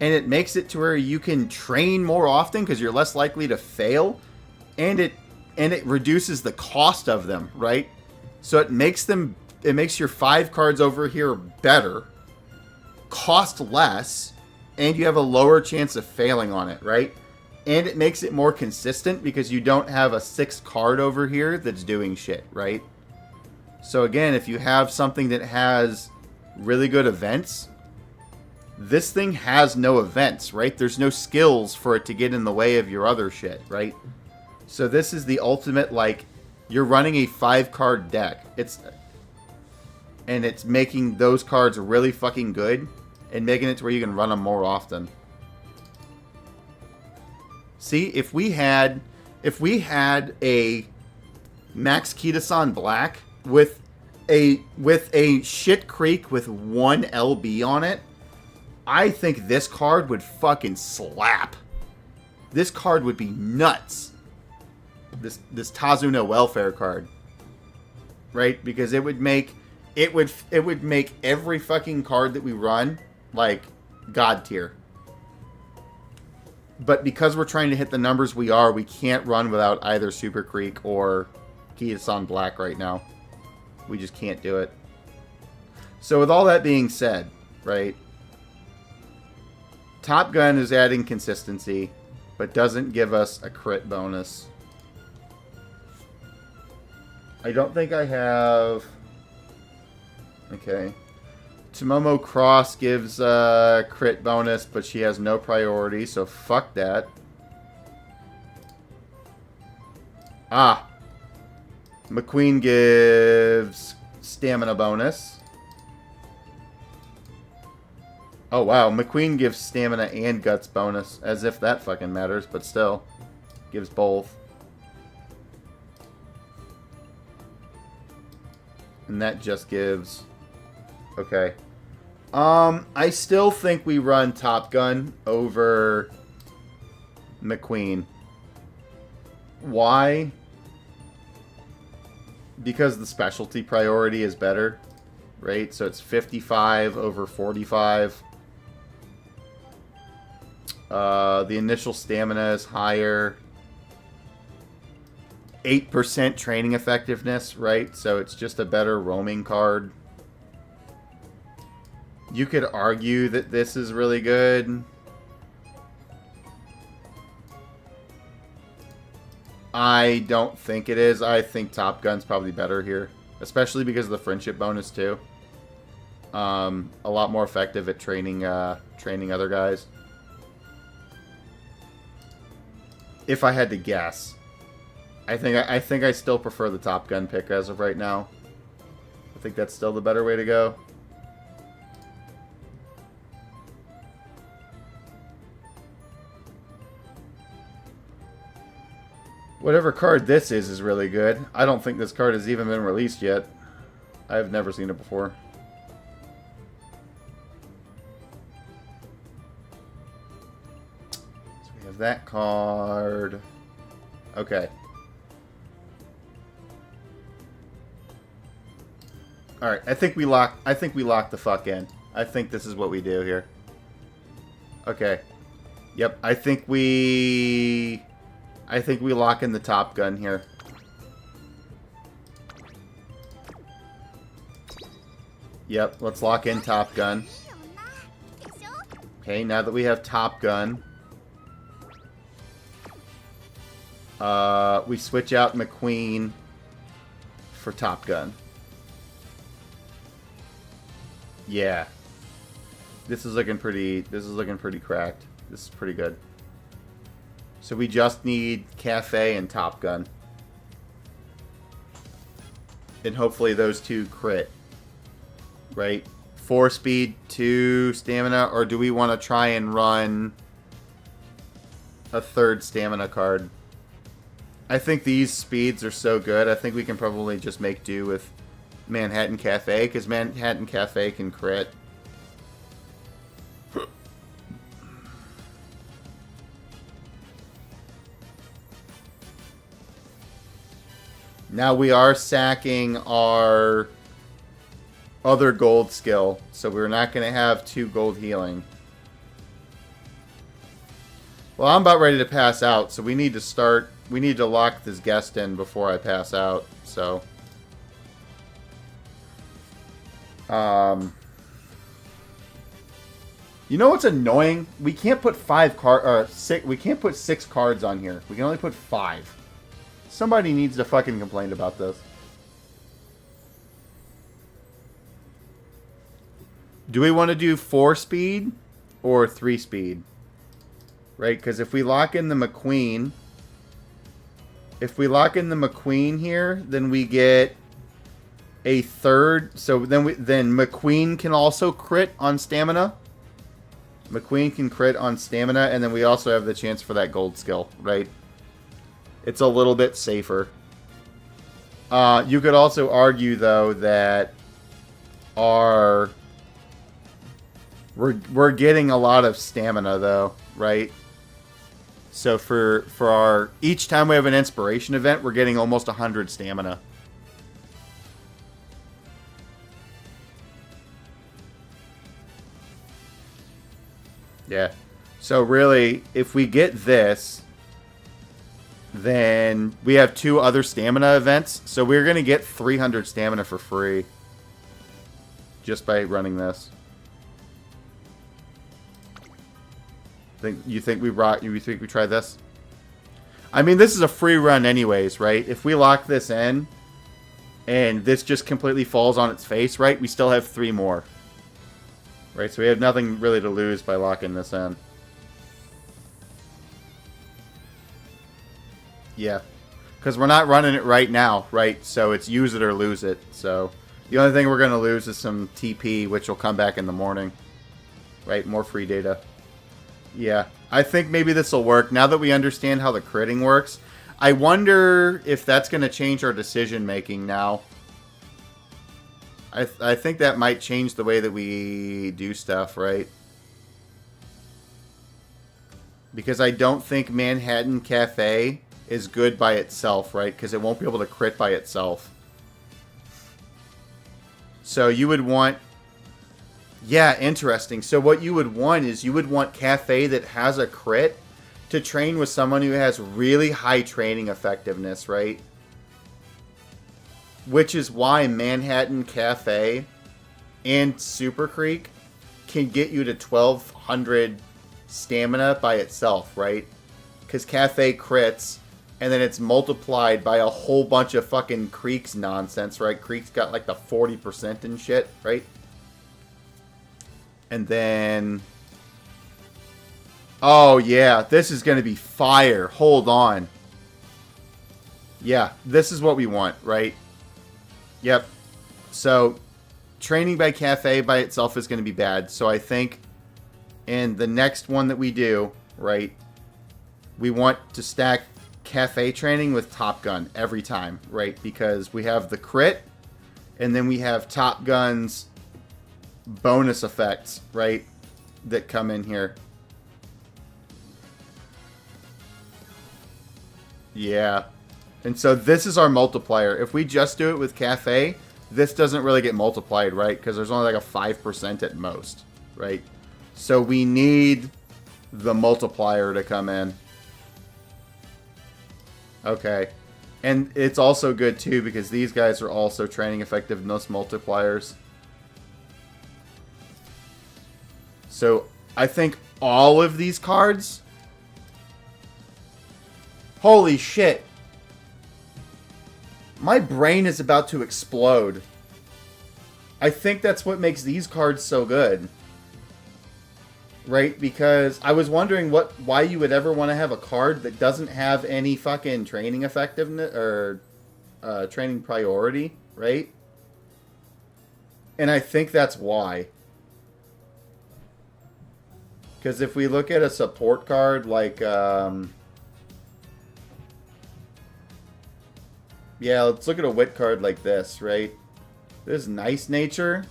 and it makes it to where you can train more often because you're less likely to fail. And it reduces the cost of them, right? So it makes your 5 cards over here better, cost less, and you have a lower chance of failing on it, right? And it makes it more consistent because you don't have a 6th card over here that's doing shit, right? So again, if you have something that has really good events, this thing has no events, right? There's no skills for it to get in the way of your other shit, right? So this is the ultimate, like, you're running a 5-card deck. It's making those cards really fucking good and making it to where you can run them more often. See, if we had a Max Kita-san Black with a shit creek with 1 LB on it, I think this card would fucking slap. This card would be nuts. This Tazuna welfare card, right? Because it would make every fucking card that we run like god tier. But because we're trying to hit the numbers we can't run without either Super Creek or Kita-san Black right now. We just can't do it. So with all that being said, right? Top Gun is adding consistency, but doesn't give us a crit bonus. I don't think I have... Okay. Tomomo Cross gives a crit bonus, but she has no priority, so fuck that. Ah. McQueen gives stamina bonus. Oh wow, McQueen gives stamina and guts bonus, as if that fucking matters, but still. Gives both. And that just gives... Okay. I still think we run Top Gun over McQueen. Why? because the specialty priority is better, right? So it's 55 over 45. The initial stamina is higher. 8% training effectiveness, right? So it's just a better roaming card. You could argue that this is really good. I don't think it is. I think Top Gun's probably better here. Especially because of the friendship bonus, too. A lot more effective at training training other guys. If I had to guess. I think I still prefer the Top Gun pick as of right now. I think that's still the better way to go. Whatever card this is really good. I don't think this card has even been released yet. I've never seen it before. So we have that card. Okay. Alright, I think we lock the fuck in. I think this is what we do here. Okay. Yep, I think we lock in the Top Gun here. Yep, let's lock in Top Gun. Okay, now that we have Top Gun, we switch out McQueen for Top Gun. Yeah. This is looking pretty cracked. This is pretty good. So we just need Cafe and Top Gun. And hopefully those two crit. Right? 4 speed, 2 stamina, or do we want to try and run a 3rd stamina card? I think these speeds are so good, I think we can probably just make do with Manhattan Cafe, because Manhattan Cafe can crit. Now we are sacking our other gold skill, so we're not going to have 2 gold healing. Well, I'm about ready to pass out, so we need to lock this guest in before I pass out, so... You know what's annoying? We can't put 6. We can't put 6 cards on here. We can only put 5. Somebody needs to fucking complain about this. Do we want to do 4 speed or 3 speed? Right? Because if we lock in the McQueen, here, then we get a 3rd. So then McQueen can also crit on stamina. McQueen can crit on stamina, and then we also have the chance for that gold skill, right? It's a little bit safer. You could also argue, though, that we're getting a lot of stamina, though, right? So for our each time we have an inspiration event, we're getting almost 100 stamina. Yeah. So really, if we get this, then we have 2 other stamina events. So we're going to get 300 stamina for free just by running this. You think we try this? I mean, this is a free run anyways, right? If we lock this in and this just completely falls on its face, right? We still have 3 more. Right, so we have nothing really to lose by locking this in. Yeah. Because we're not running it right now, right? So it's use it or lose it. So the only thing we're going to lose is some TP, which will come back in the morning. Right, more free data. Yeah, I think maybe this will work. Now that we understand how the critting works, I wonder if that's going to change our decision making now. I think that might change the way that we do stuff, right? Because I don't think Manhattan Cafe is good by itself, right? Because it won't be able to crit by itself. So you would want... Yeah, interesting. So what you would want is you would want Cafe that has a crit to train with someone who has really high training effectiveness, right? Which is why Manhattan Cafe and Super Creek can get you to 1200 stamina by itself, right? Because Cafe crits, and then it's multiplied by a whole bunch of fucking Creek's nonsense, right? Creek's got like the 40% and shit, right? And then... Oh, yeah. This is going to be fire. Hold on. Yeah, this is what we want, right? Yep. So, training by Cafe by itself is going to be bad. So, I think in the next one that we do, right, we want to stack Cafe training with Top Gun every time, right? Because we have the crit, and then we have Top Gun's bonus effects, right, that come in here. Yeah. And so this is our multiplier. If we just do it with Cafe, this doesn't really get multiplied, right? Because there's only like a 5% at most, right? So we need the multiplier to come in. Okay. And it's also good, too, because these guys are also training effectiveness multipliers. So I think all of these cards... Holy shit. My brain is about to explode. I think that's what makes these cards so good. Right? Because I was wondering why you would ever want to have a card that doesn't have any fucking training effectiveness or training priority, right? And I think that's why. Because if we look at a support card like... Yeah, let's look at a wit card like this, right? This is Nice Nature.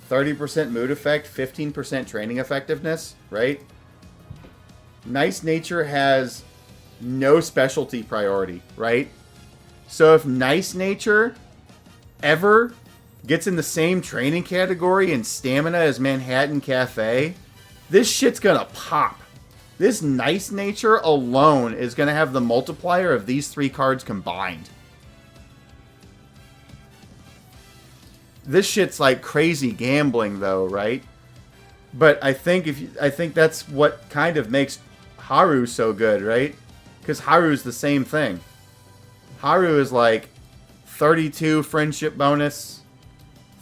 30% mood effect, 15% training effectiveness, right? Nice Nature has no specialty priority, right? So if Nice Nature ever gets in the same training category and stamina as Manhattan Cafe, this shit's gonna pop. This Nice Nature alone is going to have the multiplier of these three cards combined. This shit's like crazy gambling, though, right? But I think that's what kind of makes Haru so good, right? Because Haru's the same thing. Haru is like 32 friendship bonus,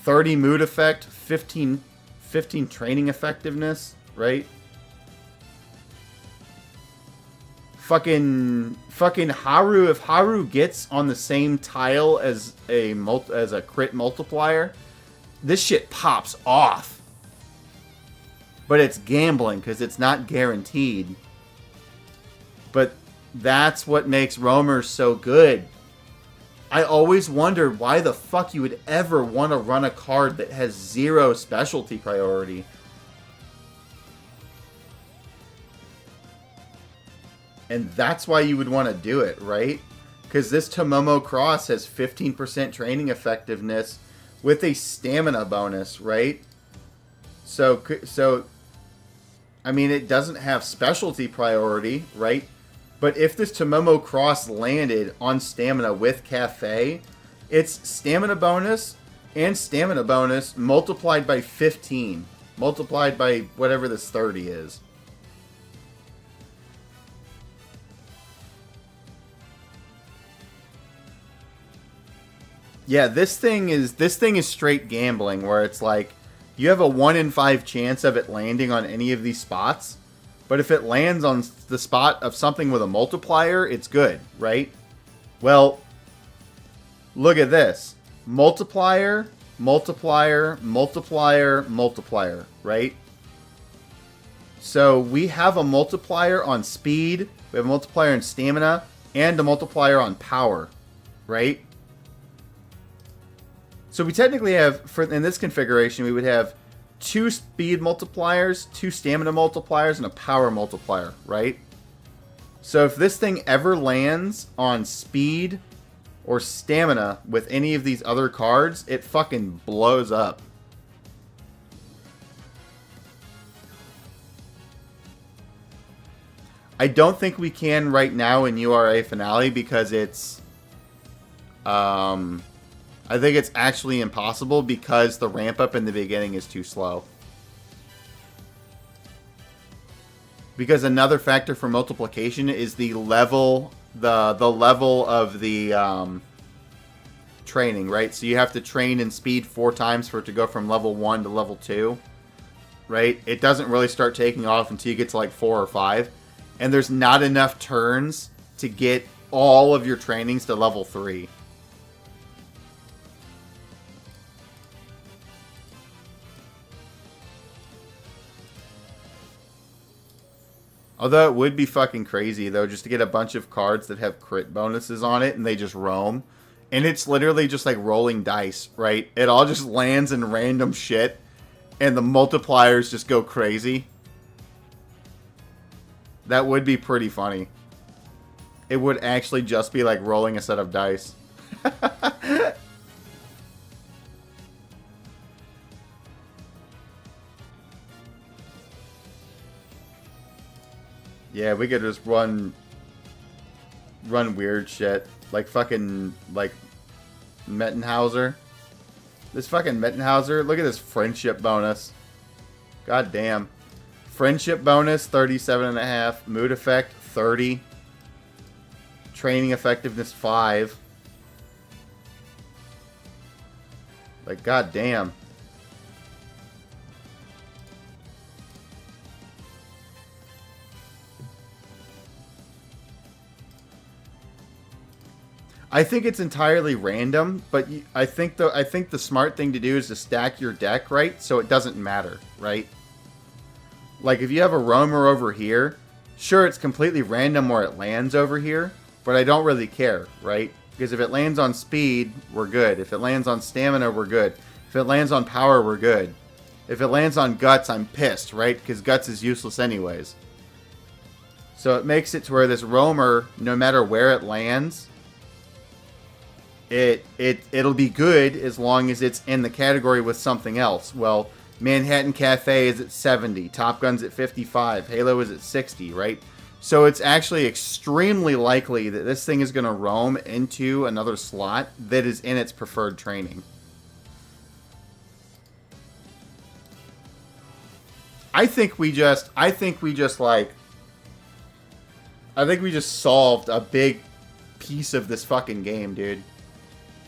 30 mood effect, 15 training effectiveness, right? Fucking Haru, if Haru gets on the same tile as a crit multiplier, this shit pops off. But it's gambling because it's not guaranteed. But that's what makes roamers so good. I always wondered why the fuck you would ever want to run a card that has 0 specialty priority. And that's why you would want to do it, right? Because this Tomomo Cross has 15% training effectiveness with a stamina bonus, right? So, I mean, it doesn't have specialty priority, right? But if this Tomomo Cross landed on stamina with Cafe, it's stamina bonus and stamina bonus multiplied by 15. Multiplied by whatever this 30 is. Yeah, this thing is straight gambling, where it's like you have a 1 in 5 chance of it landing on any of these spots, but if it lands on the spot of something with a multiplier, it's good, right? Well, look at this. Multiplier, multiplier, multiplier, multiplier, right? So we have a multiplier on speed, we have a multiplier on stamina, and a multiplier on power, right? So we technically have, in this configuration, we would have 2 speed multipliers, 2 stamina multipliers, and a power multiplier, right? So if this thing ever lands on speed or stamina with any of these other cards, it fucking blows up. I don't think we can right now in URA Finale because it's... I think it's actually impossible because the ramp up in the beginning is too slow. Because another factor for multiplication is the level, the level of the training, right? So you have to train in speed 4 times for it to go from level 1 to level 2, right? It doesn't really start taking off until you get to like 4 or 5. And there's not enough turns to get all of your trainings to level 3. Although it would be fucking crazy, though, just to get a bunch of cards that have crit bonuses on it and they just roam. And it's literally just like rolling dice, right? It all just lands in random shit and the multipliers just go crazy. That would be pretty funny. It would actually just be like rolling a set of dice. Yeah, we could just run weird shit. Like fucking, like, Mettenhauser. This fucking Mettenhauser, look at this friendship bonus. God damn. Friendship bonus, 37.5. Mood effect, 30. Training effectiveness, 5. Like, god damn. I think it's entirely random, but I think the smart thing to do is to stack your deck right so it doesn't matter, right? Like if you have a roamer over here, sure it's completely random where it lands over here, but I don't really care, right? Because if it lands on speed, we're good. If it lands on stamina, we're good. If it lands on power, we're good. If it lands on guts, I'm pissed, right? Because guts is useless anyways. So it makes it to where this roamer, no matter where it lands, it'll be good as long as it's in the category with something else. Well, Manhattan Cafe is at 70, Top Gun's at 55, Halo is at 60, right? So it's actually extremely likely that this thing is going to roam into another slot that is in its preferred training. I think we just solved a big piece of this fucking game, dude.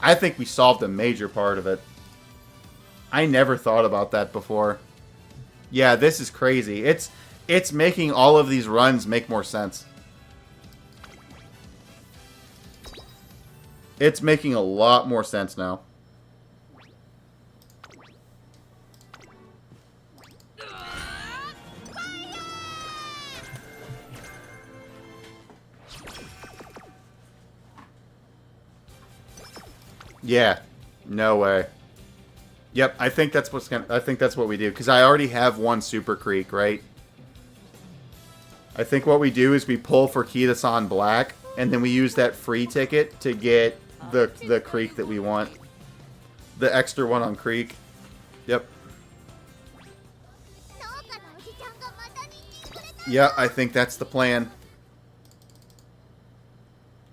I think we solved a major part of it. I never thought about that before. Yeah, this is crazy. It's making all of these runs make more sense. It's making a lot more sense now. Yeah, no way. Yep, I think that's what we do because I already have one Super Creek, right? I think what we do is we pull for Kita-san Black, and then we use that free ticket to get the Creek that we want. The extra one on Creek. Yep. Yeah, I think that's the plan.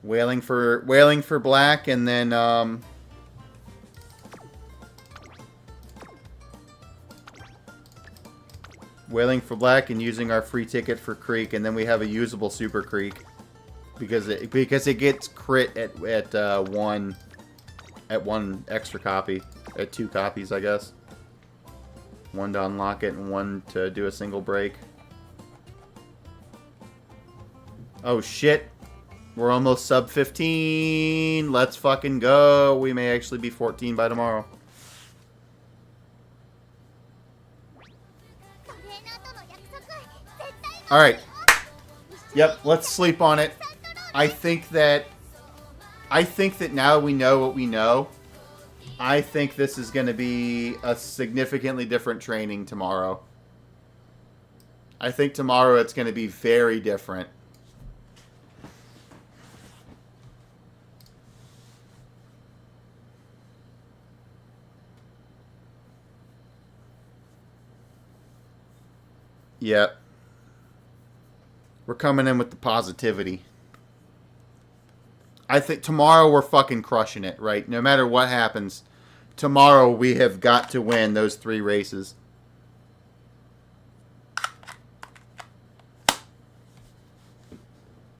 Wailing for Black, and then Wailing for Black and using our free ticket for Creek, and then we have a usable Super Creek because it gets crit at one extra copy, at 2 copies, I guess. 1 to unlock it and 1 to do a single break. Oh shit, we're almost sub 15. Let's fucking go. We may actually be 14 by tomorrow. Alright. Yep, let's sleep on it. I think that now we know what we know. I think this is going to be a significantly different training tomorrow. I think tomorrow it's going to be very different. Yep. We're coming in with the positivity. I think tomorrow we're fucking crushing it, right? No matter what happens, tomorrow we have got to win those 3 races.